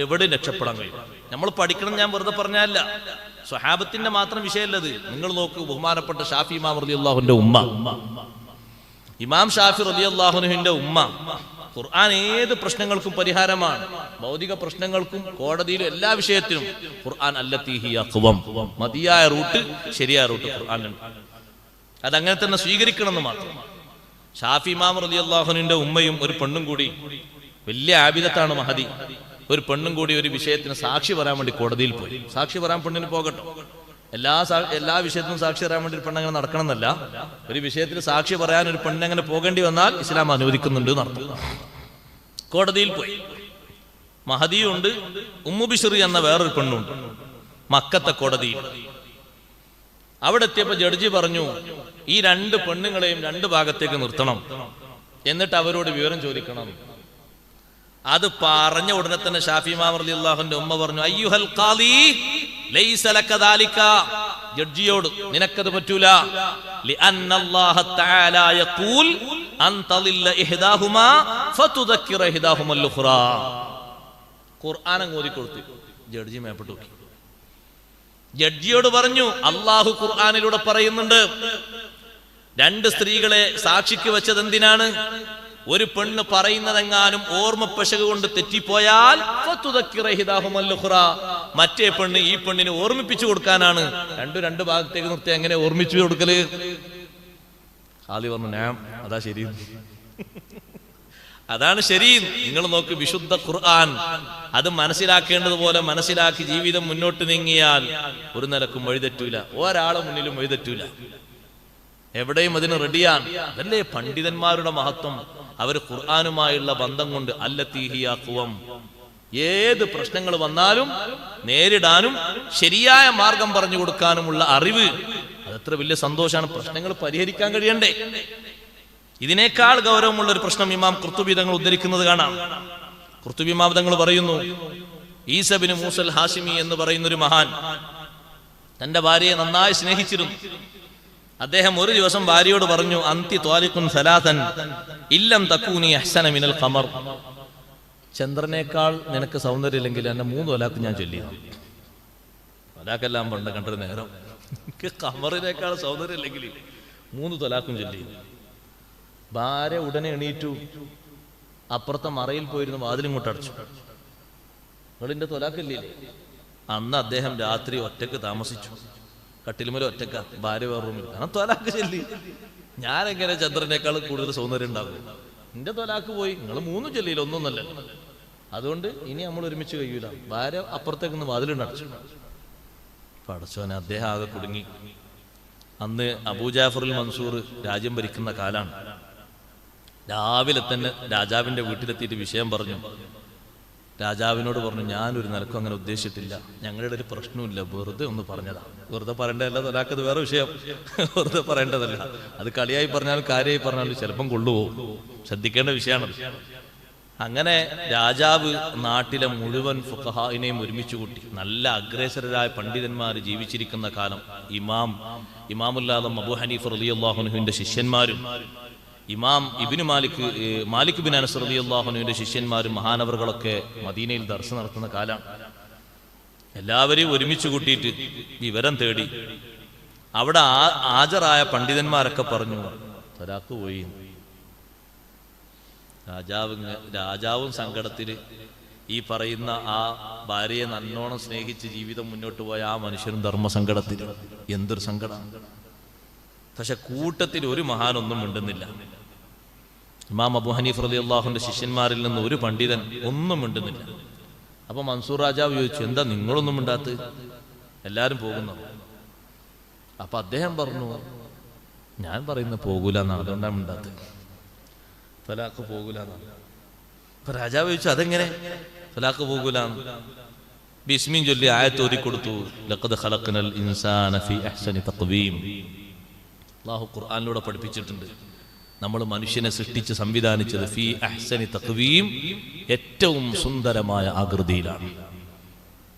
എവിടെ രക്ഷപ്പെടാൻ കഴിയും. നമ്മൾ പഠിക്കണം, ഞാൻ വെറുതെ പറഞ്ഞല്ല. സ്വഹാബത്തിന്റെ മാത്രം വിഷയമല്ലത്. നിങ്ങൾ നോക്കൂ, ബഹുമാനപ്പെട്ട ഷാഫി ഇമാം റളിയല്ലാഹുവിന്റെ ഉമ്മ, ഇമാം ഷാഫി റളിയല്ലാഹുവിന്റെ ഉമ്മ ഖുർആൻ ഏത് പ്രശ്നങ്ങൾക്കും പരിഹാരമാണ്. ഭൗതിക പ്രശ്നങ്ങൾക്കും കോടതിയിലും എല്ലാ വിഷയത്തിനും ഖുർആൻ അല്ലത്തി ഹിയ അഖ്വം, മതിയായ റൂട്ട്, ശരിയായ റൂട്ട് ഖുർആനിലുണ്ട്. അതങ്ങനെ തന്നെ സ്വീകരിക്കണം എന്ന് മാത്രം. ഷാഫി ഇമാം റളിയല്ലാഹുവിന്റെ ഉമ്മയും ഒരു പെണ്ണും കൂടി, വലിയ ആബിദത്താണ് മഹദി, ഒരു പെണ്ണും കൂടി ഒരു വിഷയത്തിന് സാക്ഷി പറയാൻ വേണ്ടി കോടതിയിൽ പോയി. സാക്ഷി പറയാൻ പെണ്ണിന് പോകട്ടോ, എല്ലാ വിഷയത്തിനും സാക്ഷി പറയാൻ വേണ്ടി ഒരു പെണ്ണങ്ങനെ നടക്കണം എന്നല്ല. ഒരു വിഷയത്തിൽ സാക്ഷി പറയാൻ ഒരു പെണ്ണങ്ങനെ പോകേണ്ടി വന്നാൽ ഇസ്ലാം അനുവദിക്കുന്നുണ്ട് എന്നർത്ഥം. കോടതിയിൽ പോയി. മഹദിയുണ്ട്, ഉമ്മു ബിശ്രി എന്ന വേറൊരു പെണ്ണുണ്ട് മക്കത്തെ കോടതിയിൽ. അവിടെ എത്തിയപ്പോൾ ജഡ്ജി പറഞ്ഞു, ഈ രണ്ട് പെണ്ണുങ്ങളെയും രണ്ട് ഭാഗത്തേക്ക് നിർത്തണം, എന്നിട്ട് അവരോട് വിവരം ചോദിക്കണം. അത് പറഞ്ഞ ഉടനെ തന്നെ ഷാഫി ഇമാം റളിയല്ലാഹുവിന്റെ ഉമ്മ പറഞ്ഞു, അയ്യുഹൽ ഖാദി ലൈസ ലക ദാലിക, ജഡ്ജിയോട് നിനക്കത് പറ്റൂല. ലിഅന്നല്ലാഹ തആല യഖൂൽ അൻ തളില്ല ഇഹ്ദാഹുമാ ഫതുദക്കിറ ഇഹ്ദാഹുമൽ ഉഖ്റാ. ഖുർആൻ ഓതി കൊടുത്തു. ജഡ്ജി മേപ്പെട്ടു നോക്കി. ജഡ്ജിയോട് പറഞ്ഞു, അല്ലാഹു ഖുർആനിലൂടെ പറയുന്നുണ്ട്, രണ്ട് സ്ത്രീകളെ സാക്ഷിക്ക് വെച്ചത് എന്തിനാണ്? ഒരു പെണ്ണ് പറയുന്നതെങ്ങാനും ഓർമ്മ പിശക് കൊണ്ട് തെറ്റിപ്പോയാൽ മറ്റേ പെണ്ണ് ഈ പെണ്ണിനെ ഓർമ്മിപ്പിച്ചു കൊടുക്കാനാണ്. രണ്ട് ഭാഗത്തേക്ക് നിർത്തി എങ്ങനെ ഓർമ്മിച്ചു കൊടുക്കല്? ഖാലി പറഞ്ഞു, ഞാൻ അതാ ശരി, അതാണ് ശരി. നിങ്ങൾ നോക്ക്, വിശുദ്ധ ഖുർആൻ അത് മനസ്സിലാക്കേണ്ടതുപോലെ മനസ്സിലാക്കി ജീവിതം മുന്നോട്ട് നീങ്ങിയാൽ ഒരു നിലക്കും വഴിതെറ്റൂല, ഒരാളെ മുന്നിലും വഴിതെറ്റൂല. എവിടെയും അതിന് റെഡിയാണ്. അതല്ലേ പണ്ഡിതന്മാരുടെ മഹത്വം. അവർ ഖുർആനുമായുള്ള ബന്ധം കൊണ്ട് അല്ലത്തി ഹിയ അഖ്വം, ഏത് പ്രശ്നങ്ങൾ വന്നാലും നേരിടാനും ശരിയായ മാർഗം പറഞ്ഞു കൊടുക്കാനുമുള്ള അറിവ്, അതെത്ര വലിയ സന്തോഷമാണ്. പ്രശ്നങ്ങൾ പരിഹരിക്കാൻ കഴിയണ്ടേ? ഇതിനേക്കാൾ ഗൗരവമുള്ള ഒരു പ്രശ്നം ഇമാം ഖുർത്തുബി തങ്ങൾ ഉദ്ധരിക്കുന്നത് കാണാം. ഖുർത്തുബി ഇമാം തങ്ങൾ പറയുന്നു, ഈസ ബിൻ മൂസൽ ഹാഷിമി എന്ന് പറയുന്ന ഒരു മഹാൻ തന്റെ ഭാര്യയെ നന്നായി സ്നേഹിച്ചിരുന്നു. അദ്ദേഹം ഒരു ദിവസം ഭാര്യയോട് പറഞ്ഞു, അന്തി ത്വാലിഖുൻ സലാസൻ ഇല്ലം തകൂനി അഹ്സന മിനൽ ഖമർ, ചന്ദ്രനേക്കാൾ നിനക്ക് സൗന്ദര്യമില്ലെങ്കിൽ എന്നെ 3 വലാക്ക് ഞാൻ ചൊല്ലി. വലാക്കെല്ലാം പണ്ട് കണ്ടൊരു നേരം, ഖമറിനേക്കാൾ സൗന്ദര്യമില്ലെങ്കിൽ 3 തൊലാക്കും ചൊല്ലി. ഭാര്യ ഉടനെ എണീറ്റു, അപ്പുറത്തെ മറയിൽ പോയിരുന്നു, വാതിലിങ്ങോട്ട് അടച്ചു. നിങ്ങളിന്റെ തൊലാക്കില്ലേ? അന്ന് അദ്ദേഹം രാത്രി ഒറ്റക്ക് താമസിച്ചു. കട്ടിലുമേൽ ഒറ്റക്ക, ഭാര്യ വേറെ റൂമിൽ. കാരണം തൊലാക്ക് ചൊല്ലി. ഞാനെങ്ങനെ ചന്ദ്രനേക്കാൾ കൂടുതൽ സൗന്ദര്യം ഉണ്ടാകും? എന്റെ തൊലാക്ക് പോയി, നിങ്ങൾ 3 ചൊല്ലിയില്ല, ഒന്നൊന്നല്ല. അതുകൊണ്ട് ഇനി നമ്മൾ ഒരുമിച്ച് കഴിയൂല. ഭാര്യ അപ്പുറത്തേക്ക് വാതിലുണ്ടടച്ചു. പടച്ചോനെ, അദ്ദേഹം ആകെ കുടുങ്ങി. അന്ന് അബൂജാഫറുൽ മൻസൂർ രാജ്യം ഭരിക്കുന്ന കാലാണ്. രാവിലെ തന്നെ രാജാവിന്റെ വീട്ടിലെത്തിയിട്ട് വിഷയം പറഞ്ഞു. രാജാവിനോട് പറഞ്ഞു, ഞാനൊരു നിലക്കും അങ്ങനെ ഉദ്ദേശിച്ചിട്ടില്ല, ഞങ്ങളുടെ ഒരു പ്രശ്നമില്ല, വെറുതെ ഒന്ന് പറഞ്ഞതാ. വെറുതെ പറയേണ്ടതല്ല, തൊലാക്കത് വേറെ വിഷയം, വെറുതെ പറയേണ്ടതല്ല. അത് കളിയായി പറഞ്ഞാലും കാര്യമായി പറഞ്ഞാലും ചിലപ്പം കൊള്ളുപോകും. ശ്രദ്ധിക്കേണ്ട വിഷയമാണ്. അങ്ങനെ രാജാവ് നാട്ടിലെ മുഴുവൻ ഫുഖഹായിനെയും ഒരുമിച്ച് കൂട്ടി. നല്ല അഗ്രേസരരായ പണ്ഡിതന്മാർ ജീവിച്ചിരിക്കുന്ന കാലം. ഇമാമുൽ ആദം അബൂ ഹനീഫ റളിയല്ലാഹു അൻഹുവിന്റെ ശിഷ്യന്മാരും ഇമാം ഇബ്നു മാലിക് ബിൻ അനസ് റളിയല്ലാഹു അൻഹുവിന്റെ ശിഷ്യന്മാരും മഹാനവറുകളൊക്കെ മദീനയിൽ ദർസ് നടത്തുന്ന കാലമാണ്. എല്ലാവരെയും ഒരുമിച്ച് കൂട്ടിയിട്ട് വിവരം തേടി. അവിടെ ഹാജരായ പറഞ്ഞു തലാക്ക് പോയി. രാജാവും സങ്കടത്തിൽ, ഈ പറയുന്ന ആ ഭാര്യയെ നല്ലോണം സ്നേഹിച്ച് ജീവിതം മുന്നോട്ട് പോയ ആ മനുഷ്യനും ധർമ്മസങ്കടത്തിൽ. എന്തൊരു സങ്കടം! പക്ഷെ കൂട്ടത്തിൽ ഒരു മഹാനൊന്നും മിണ്ടുന്നില്ല. ഇമാം അബൂ ഹനീഫ് റളിയല്ലാഹുവിന്റെ ശിഷ്യന്മാരിൽ നിന്ന് ഒരു പണ്ഡിതൻ ഒന്നും മിണ്ടുന്നില്ല. അപ്പൊ മൻസൂർ രാജാവ് ചോദിച്ചു, എന്താ നിങ്ങളൊന്നും മിണ്ടാത്ത്? എല്ലാരും പോകുന്നു. അപ്പൊ അദ്ദേഹം പറഞ്ഞു, ഞാൻ പറയുന്ന പോകൂലെന്നാണ്, അതുകൊണ്ടാണ് മിണ്ടാത്ത്. തലാക്ക് പോകൂലെന്നാണ്. അപ്പൊ രാജാവ് ചോദിച്ചു, അതെങ്ങനെ തലാക്ക് പോകൂലെന്ന്? ബിസ്മിൻ ചൊല്ലി ആയത്ത് ഓതി കൊടുത്തു. ലഖദ് ഖലഖ്നൽ ഇൻസാന ഫീ അഹ്സനി തഖ്വീം. അല്ലാഹു ഖുർആനിലൂടെ പഠിപ്പിച്ചിട്ടുണ്ട്, നമ്മൾ മനുഷ്യനെ സൃഷ്ടിച്ച് സംവിധാനിച്ചത് ഫീ അഹ്സനി തഖ്വീം, ഏറ്റവും സുന്ദരമായ ആകൃതിയിലാണ്.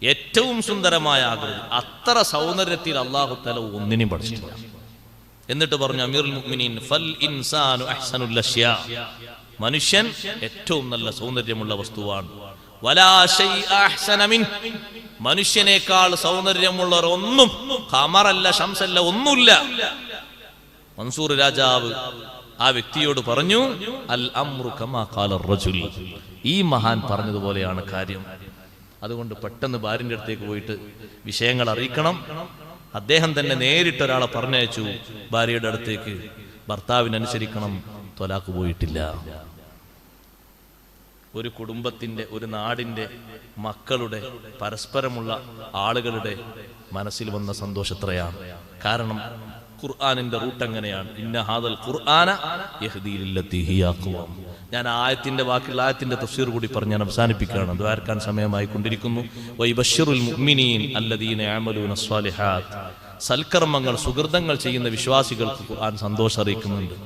ഏറ്റവും സുന്ദരമായ ആകൃതി. അത്ര സൗന്ദര്യത്തിൽ അല്ലാഹു തആല ഒന്നിനെയും പഠിച്ചിട്ടില്ല. എന്നിട്ട് പറഞ്ഞു, അമീറുൽ മുഅ്മിനീൻ ഫൽ ഇൻസാനു അഹ്സനുൽ അഷ്യാ, മനുഷ്യൻ ഏറ്റവും നല്ല സൗന്ദര്യമുള്ള വസ്തുവാണ്. വലാ ശൈഅ അഹ്സന മിൻ, മനുഷ്യനേക്കാൾ സൗന്ദര്യമുള്ളവർ ഒന്നും, ഖമറല്ല ശംസല്ല, ഒന്നുമില്ല. മൻസൂർ രാജാവ് ആ വ്യക്തിയോട് പറഞ്ഞു, അൽ അംറു കമാ ഖാല റജുൽ, ഈ മഹാൻ പറഞ്ഞതുപോലെയാണ് കാര്യം. അതുകൊണ്ട് പെട്ടെന്ന് ഭാര്യന്റെ അടുത്തേക്ക് പോയിട്ട് വിഷയങ്ങൾ അറിയിക്കണം. അദ്ദേഹം തന്നെ നേരിട്ട് ഒരാളെ പറഞ്ഞയച്ചു ഭാര്യയുടെ അടുത്തേക്ക്. ഭർത്താവിനനുസരിക്കണം, ത്വലാഖ് പോയിട്ടില്ല. ഒരു കുടുംബത്തിന്റെ, ഒരു നാടിന്റെ, മക്കളുടെ, പരസ്പരമുള്ള ആളുകളുടെ മനസ്സിൽ വന്ന സന്തോഷത്രയാണ്. കാരണം ഖുർആനിന്റെ റൂട്ട് എങ്ങനെയാണ്? ഇന്ന ഹാദൽ ഖുർആന യഹ്ദീ ലില്ലത്തി ഹിയ അഖ്വം. ഞാൻ ആയത്തിന്റെ ബാക്കിയുള്ള ആയത്തിന്റെ തഫ്സീർ കൂടി പറഞ്ഞ് ഞാൻ അവസാനിപ്പിക്കുകയാണ്. ദ്വാരക്കാൻ സമയമായി കൊണ്ടിരിക്കുന്നു. വയബശ്ശിറുൽ മുഅ്മിനീൻ അല്ലദീന യഅമലൂന സ്വാലിഹാത്ത്, സൽക്കർമ്മങ്ങൾ, സുഹൃതങ്ങൾ ചെയ്യുന്ന വിശ്വാസികൾക്ക് ഖുർആൻ സന്തോഷം അറിയിക്കുന്നുണ്ട്.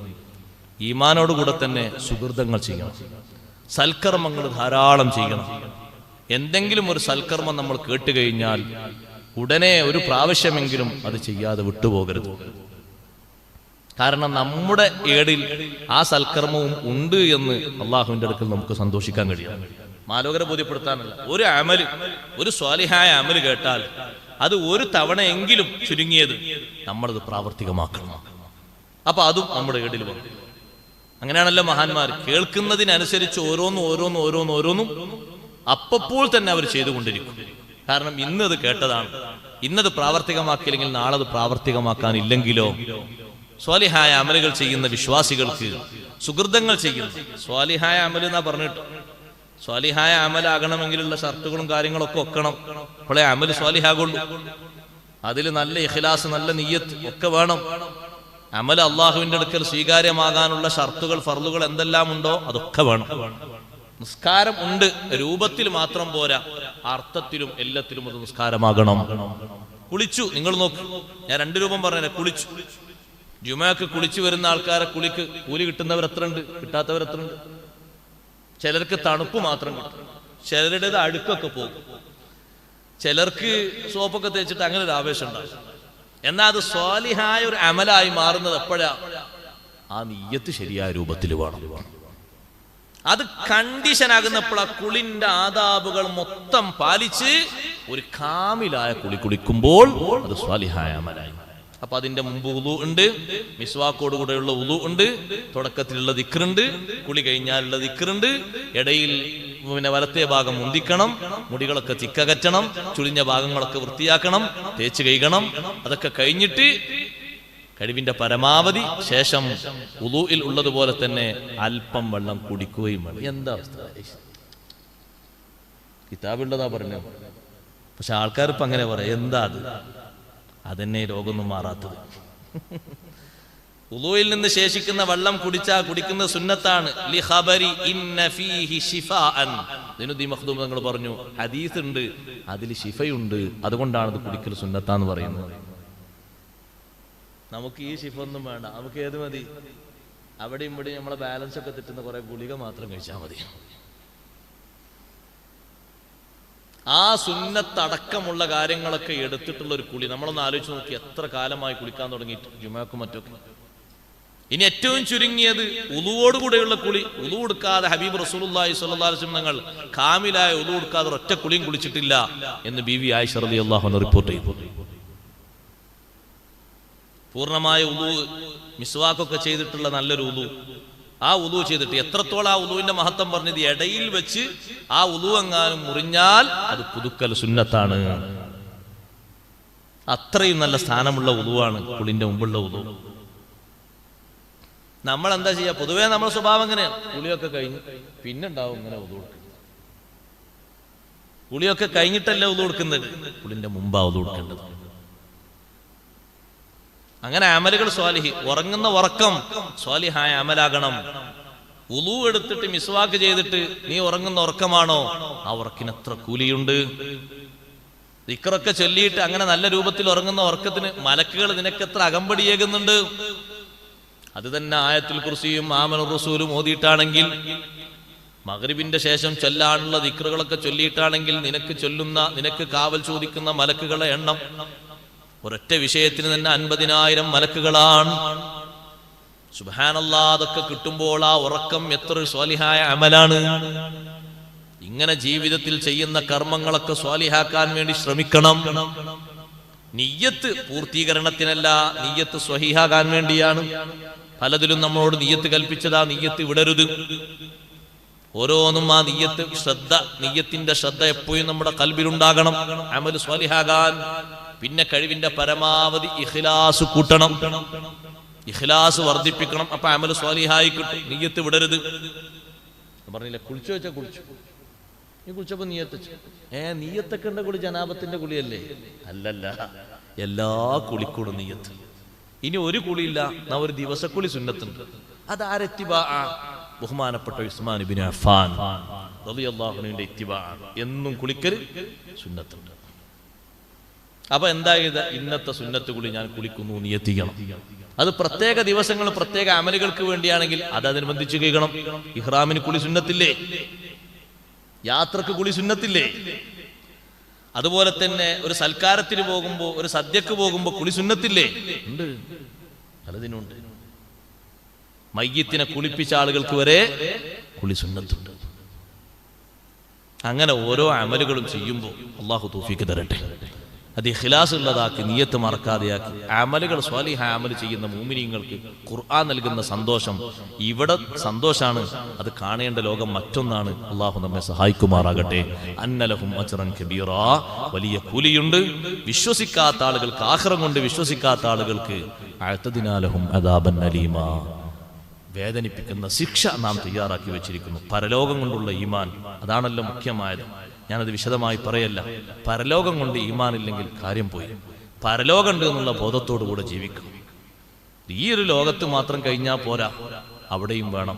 ഈമാനോടുകൂടെ തന്നെ സുഹൃതങ്ങൾ ചെയ്യണം, സൽക്കർമ്മങ്ങൾ ധാരാളം ചെയ്യണം. എന്തെങ്കിലും ഒരു സൽക്കർമ്മം നമ്മൾ കേട്ടുകഴിഞ്ഞാൽ ഉടനെ ഒരു പ്രാവശ്യമെങ്കിലും അത് ചെയ്യാതെ വിട്ടുപോകരുത്. കാരണം നമ്മുടെ ഏടിൽ ആ സൽക്കർമ്മവും ഉണ്ട് എന്ന് അള്ളാഹുവിന്റെ അടുക്കൽ നമുക്ക് സന്തോഷിക്കാൻ കഴിയും. മാലോകരെ ബോധ്യപ്പെടുത്താനല്ല, ഒരു അമല്, ഒരു സ്വാലിഹായ അമല് കേട്ടാൽ അത് ഒരു തവണയെങ്കിലും ചുരുങ്ങിയത് നമ്മളത് പ്രാവർത്തികമാക്കണം. അപ്പൊ അതും നമ്മുടെ ഏടിൽ വന്നു. അങ്ങനെയാണല്ലോ മഹാന്മാർ കേൾക്കുന്നതിനനുസരിച്ച് ഓരോന്നും അപ്പോൾ തന്നെ അവർ ചെയ്തുകൊണ്ടിരിക്കും. കാരണം ഇന്നത് കേട്ടതാണ്, ഇന്നത് പ്രാവർത്തികമാക്കിയില്ലെങ്കിൽ നാളെ അത് പ്രാവർത്തികമാക്കാനില്ലെങ്കിലോ. സ്വാലിഹായ അമലുകൾ ചെയ്യുന്ന വിശ്വാസികൾക്ക്, സുഹൃതങ്ങൾ ചെയ്യുന്ന, സ്വാലിഹായ അമൽ എന്നാ പറഞ്ഞിട്ട്, സ്വാലിഹായ അമലാകണമെങ്കിലുള്ള ഷർത്തുകളും കാര്യങ്ങളൊക്കെ ഒക്കണം. അപ്പോഴേ അമൽ സ്വാലിഹാകുള്ളൂ. അതിൽ നല്ല ഇഖ്ലാസ്, നല്ല നിയ്യത്ത് ഒക്കെ വേണം. അമൽ അള്ളാഹുവിന്റെ അടുക്കൽ സ്വീകാര്യമാകാനുള്ള ഷർത്തുകൾ, ഫർളുകൾ എന്തെല്ലാം ഉണ്ടോ അതൊക്കെ വേണം. നിസ്കാരം ഉണ്ട്, രൂപത്തിൽ മാത്രം പോരാ, അർത്ഥത്തിലും എല്ലാത്തിലും അത് നിസ്കാരമാകണം. കുളിച്ചു, നിങ്ങൾ നോക്കൂ, ഞാൻ 2 രൂപം പറഞ്ഞ കുളിച്ചു. ജുമഅക്ക് കുളിച്ചു വരുന്ന ആൾക്കാരെ കുളിക്ക് കൂലി കിട്ടുന്നവർ എത്ര ഉണ്ട്, കിട്ടാത്തവർ എത്ര ഉണ്ട്? ചിലർക്ക് തണുപ്പ് മാത്രം കിട്ടും, ചിലരുടേത് അഴുക്കൊക്കെ പോകും, ചിലർക്ക് സോപ്പൊക്കെ തേച്ചിട്ട് അങ്ങനെ ഒരു ആവേശം ഉണ്ടാകും. എന്നാൽ അത് സ്വാലിഹായ ഒരു അമലായി മാറുന്നത് എപ്പോഴാ? ആ നിയ്യത്ത് ശരിയായ രൂപത്തിൽ വേണം. അത് കണ്ടീഷൻ ആകുന്നപ്പോൾ ആ കുളിന്റെ ആദാബുകൾ മൊത്തം പാലിച്ച് ഒരു കാമിലായ കുളി കുളിക്കുമ്പോൾ അത് സ്വാലിഹായ അമലായി. അപ്പൊ അതിന്റെ മുമ്പ് ഉളു ഉണ്ട്, മിസ്വാക്കോട് കൂടെയുള്ള ഉളു ഉണ്ട്, തുടക്കത്തിലുള്ള ദിക്റുണ്ട്, കുളി കഴിഞ്ഞാലുള്ള ദിക്റുണ്ട്, ഇടയിൽ വലത്തെ ഭാഗം മുന്തിക്കണം, മുടികളൊക്കെ ചിക്കകറ്റണം, ചുളിഞ്ഞ ഭാഗങ്ങളൊക്കെ വൃത്തിയാക്കണം, തേച്ച് കഴുകണം. അതൊക്കെ കഴിഞ്ഞിട്ട് കഴിവിന്റെ പരമാവധി ശേഷം ഉളൂഇൽ ഉള്ളതുപോലെ തന്നെ അല്പം വെള്ളം കുടിക്കുകയും വേണം. എന്താ അവസ്ഥ? കിതാബുള്ളതാ പറഞ്ഞു. പക്ഷെ ആൾക്കാർ ഇപ്പൊ അങ്ങനെ പറയാം. എന്താ അത്? അതെന്നെ രോഗമൊന്നും മാറാത്തത്. ഉളൂഇൽ നിന്ന് ശേഷിക്കുന്ന വെള്ളം കുടിക്കുന്ന സുന്നത്താണ്. ലിഖബരി ഇന്ന ഫീഹി ശിഫാഅൻ. ദിനുദ്ദീൻ മഖ്ദൂം തങ്ങൾ പറഞ്ഞു, ഹദീസ് ഉണ്ട്, അതിൽ ശിഫയുണ്ട്, അതുകൊണ്ടാണ് ഇത് കുടിക്കൽ സുന്നത്താന്ന് പറയുന്നത്. നമുക്ക് ഈ ശിഫൊന്നും വേണ്ട, നമുക്ക് ഏത് മതി? അവിടെയും ഇവിടെയും നമ്മളെ ബാലൻസ് ഒക്കെ തെറ്റുന്ന കുറെ ഗുളിക മാത്രം കഴിച്ചാൽ മതി. ആ സുന്നത്തടക്കമുള്ള കാര്യങ്ങളൊക്കെ എടുത്തിട്ടുള്ള ഒരു കുളി നമ്മളൊന്ന് ആലോചിച്ച് നോക്കി. എത്ര കാലമായി കുളിക്കാൻ തുടങ്ങിയിട്ട്, ജുമഅക്കും മറ്റൊക്കെ ഇനി ഏറ്റവും ചുരുങ്ങിയത് ഉളുവോടുകൂടെയുള്ള കുളി, ഉളു കൊടുക്കാതെ ഹബീബ് റസൂലുള്ളാഹി സ്വല്ലല്ലാഹു അലൈഹി വസല്ലം തങ്ങൾ കാമിലായ ഉളു കൊടുക്കാതെ ഒറ്റ കുളിയും കുളിച്ചിട്ടില്ല എന്ന് ബീവി ആയിഷ റളിയല്ലാഹു അൻഹ റിപ്പോർട്ട് ചെയ്തു. പൂർണ്ണമായ ഉളു, മിസ്വാക്കൊക്കെ ചെയ്തിട്ടുള്ള നല്ലൊരു ഉളു, ആ ഉളു ചെയ്തിട്ട് എത്രത്തോളം ആ ഉളുവിന്റെ മഹത്വം പറഞ്ഞത്, ഇടയിൽ വെച്ച് ആ ഉളു എങ്ങാനും മുറിഞ്ഞാൽ അത് പുതുക്കൽ സുന്നത്താണ്. അത്രയും നല്ല സ്ഥാനമുള്ള ഉളുവാണ് കുളിന്റെ മുമ്പുള്ള ഉളു. നമ്മൾ എന്താ ചെയ്യാ? പൊതുവേ നമ്മുടെ സ്വഭാവം എങ്ങനെയാണ്? കുളിയൊക്കെ കഴിഞ്ഞ് പിന്നെ ഉണ്ടാവും ഇങ്ങനെ ഉളു കൊടുക്കുന്നത്. കുളിയൊക്കെ കഴിഞ്ഞിട്ടല്ലേ ഉളു കൊടുക്കുന്നത്, കുളിന്റെ മുമ്പാ ഉളു കൊടുക്കേണ്ടത്. അങ്ങനെ അമലുകൾ സ്വാലിഹി, ഉറങ്ങുന്ന ഉറക്കം സ്വാലിഹായ അമലാകണം. ഉളു എടുത്തിട്ട് മിസ്വാക്ക് ചെയ്തിട്ട് നീ ഉറങ്ങുന്ന ഉറക്കമാണോ, ആ ഉറക്കിന് എത്ര കൂലിയുണ്ട്. ദിക്റൊക്കെ ചൊല്ലിയിട്ട് അങ്ങനെ നല്ല രൂപത്തിൽ ഉറങ്ങുന്ന ഉറക്കത്തിന് മലക്കുകൾ നിനക്ക് എത്ര അകമ്പടിയേകുന്നുണ്ട്. അത് തന്നെ ആയത്തുൽ കുർസിയും ആമനുർ റസൂലും ഓതിയിട്ടാണെങ്കിൽ, മഗ്രിബിന്റെ ശേഷം ചൊല്ലാനുള്ള ദിക്റുകളൊക്കെ ചൊല്ലിയിട്ടാണെങ്കിൽ നിനക്ക് കാവൽ ചോദിക്കുന്ന മലക്കുകളുടെ എണ്ണം ഒരൊറ്റ വിഷയത്തിന് തന്നെ 50,000 മലക്കുകളാണ്. സുബ്ഹാനല്ലാഹ്. അതൊക്കെ കിട്ടുമ്പോൾ ആ ഉറക്കം എത്ര സ്വാലിഹായ അമലാണ്. ഇങ്ങനെ ജീവിതത്തിൽ ചെയ്യുന്ന കർമ്മങ്ങളൊക്കെ സ്വാലിഹാക്കാൻ വേണ്ടി ശ്രമിക്കണം. നിയ്യത്ത് പൂർത്തീകരണത്തിനല്ല, നിയ്യത്ത് സ്വഹീഹാകാൻ വേണ്ടിയാണ്. പലതിലും നമ്മളോട് നിയ്യത്ത് കൽപ്പിച്ചതാ, നിയ്യത്ത് വിടരുത്. ഓരോന്നും ആ നിയ്യത്തിന്റെ ശ്രദ്ധ എപ്പോഴും നമ്മുടെ ഖൽബിലുണ്ടാകണം അമൽ സ്വാലിഹാകാൻ. പിന്നെ കഴിവിന്റെ പരമാവധി ഇഖ്ലാസ് കൂട്ടണം, ഇഖ്ലാസ് വർദ്ധിപ്പിക്കണം. അപ്പൊ അമൽ സ്വാലിഹായി കിട്ടും. നിയ്യത്ത് വിടരുത്. പറഞ്ഞില്ല, കുളിച്ചു വെച്ചാ കുളിച്ചു, നീ കുളിച്ചപ്പോ നീയത്ത്, നീയത്തൊക്കെ ഉണ്ട കുളി ജനാബത്തിന്റെ കുളിയല്ലേ? അല്ലല്ല, എല്ലാ കുളിക്കൂടും നീയത്ത്. ഇനി ഒരു കുളിയില്ല, ഒരു ദിവസക്കുളി സുന്നത്തുണ്ട്. അതാരെത്തിബാ? ബഹുമാനപ്പെട്ട ഉസ്മാൻ ഇബ്നു അഫ്ഫാൻ റളിയല്ലാഹു അൻഹുവിന്റെ ഇത്തിബാ. എന്നും കുളിക്കൽ സുന്നത്തുണ്ട്. അപ്പൊ എന്തായത്? ഇന്നത്തെ സുന്നത്ത് കുളി ഞാൻ കുളിക്കുന്നു നിയത്തിക്കണം. അത് പ്രത്യേക ദിവസങ്ങൾ പ്രത്യേക അമലുകൾക്ക് വേണ്ടിയാണെങ്കിൽ അതനുബന്ധിച്ച് കഴിയണം. ഇഹ്റാമിന് കുളി സുന്നത്തില്ലേ? യാത്രക്ക് കുളി സുന്നത്തില്ലേ? അതുപോലെ തന്നെ ഒരു സൽക്കാരത്തിന് പോകുമ്പോ, ഒരു സദ്യക്ക് പോകുമ്പോ കുളി സുന്നത്തില്ലേ? ഉണ്ട്, പലതിനുണ്ട്. മയ്യത്തിനെ കുളിപ്പിച്ച ആളുകൾക്ക് വരെ കുളി സുന്നത്തുണ്ട്. അങ്ങനെ ഓരോ അമലുകളും ചെയ്യുമ്പോൾ അള്ളാഹു തൗഫീഖ് തരട്ടെ. അത് ഇഖ്ലാസ് ഉള്ളതാക്കി, നിയ്യത്ത് മറക്കാതെയാക്കി അമലുകൾ സ്വാലിഹ അമൽ ചെയ്യുന്ന മുഅ്മിനീങ്ങൾക്ക് ഖുർആൻ നൽകുന്ന സന്തോഷം ഇവിടെ സന്തോഷാണ്. അത് കാണേണ്ട ലോകം മറ്റൊന്നാണ്. അള്ളാഹു നമ്മെ സഹായിക്കുമാറാകട്ടെ. അന്നലഹും അജ്റൻ കബീറാ, വലിയ കൂലിയുണ്ട്. വിശ്വസിക്കാത്ത ആളുകൾക്ക്, ആഖിറം കൊണ്ട് വിശ്വസിക്കാത്ത ആളുകൾക്ക് അഅ്തദിനാ ലഹും അദാബൻ അലീമാ, വേദനിപ്പിക്കുന്ന ശിക്ഷ നാം തയ്യാറാക്കി വെച്ചിരിക്കുന്നു. പരലോകം കൊണ്ടുള്ള ഈമാൻ, അതാണല്ലോ മുഖ്യമായത്. ഞാനത് വിശദമായി പറയല്ല. പരലോകം കൊണ്ട് ഈമാൻ ഇല്ലെങ്കിൽ കാര്യം പോയി. പരലോകമുണ്ട് എന്നുള്ള ബോധത്തോടു കൂടെ ജീവിക്കണം. ഈ ഒരു ലോകത്ത് മാത്രം കഴിഞ്ഞാൽ പോരാ, അവിടെയും വേണം.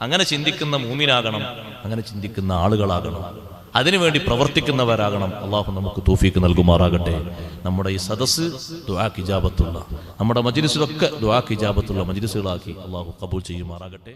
അങ്ങനെ ചിന്തിക്കുന്ന മൂമിനാകണം, അങ്ങനെ ചിന്തിക്കുന്ന ആളുകളാകണം, അതിനുവേണ്ടി പ്രവർത്തിക്കുന്നവരാകണം. അള്ളാഹു നമുക്ക് തൗഫീഖ് നൽകുമാറാകട്ടെ. നമ്മുടെ ഈ സദസ്സ് ദുആക്ക് ഇജാബത്തുള്ള, നമ്മുടെ മജ്ലിസിലൊക്കെ ദുആക്ക് ഇജാബത്തുള്ള മജ്ലിസുകളാക്കി അള്ളാഹു ഖബൂൽ ചെയ്യുമാറാകട്ടെ.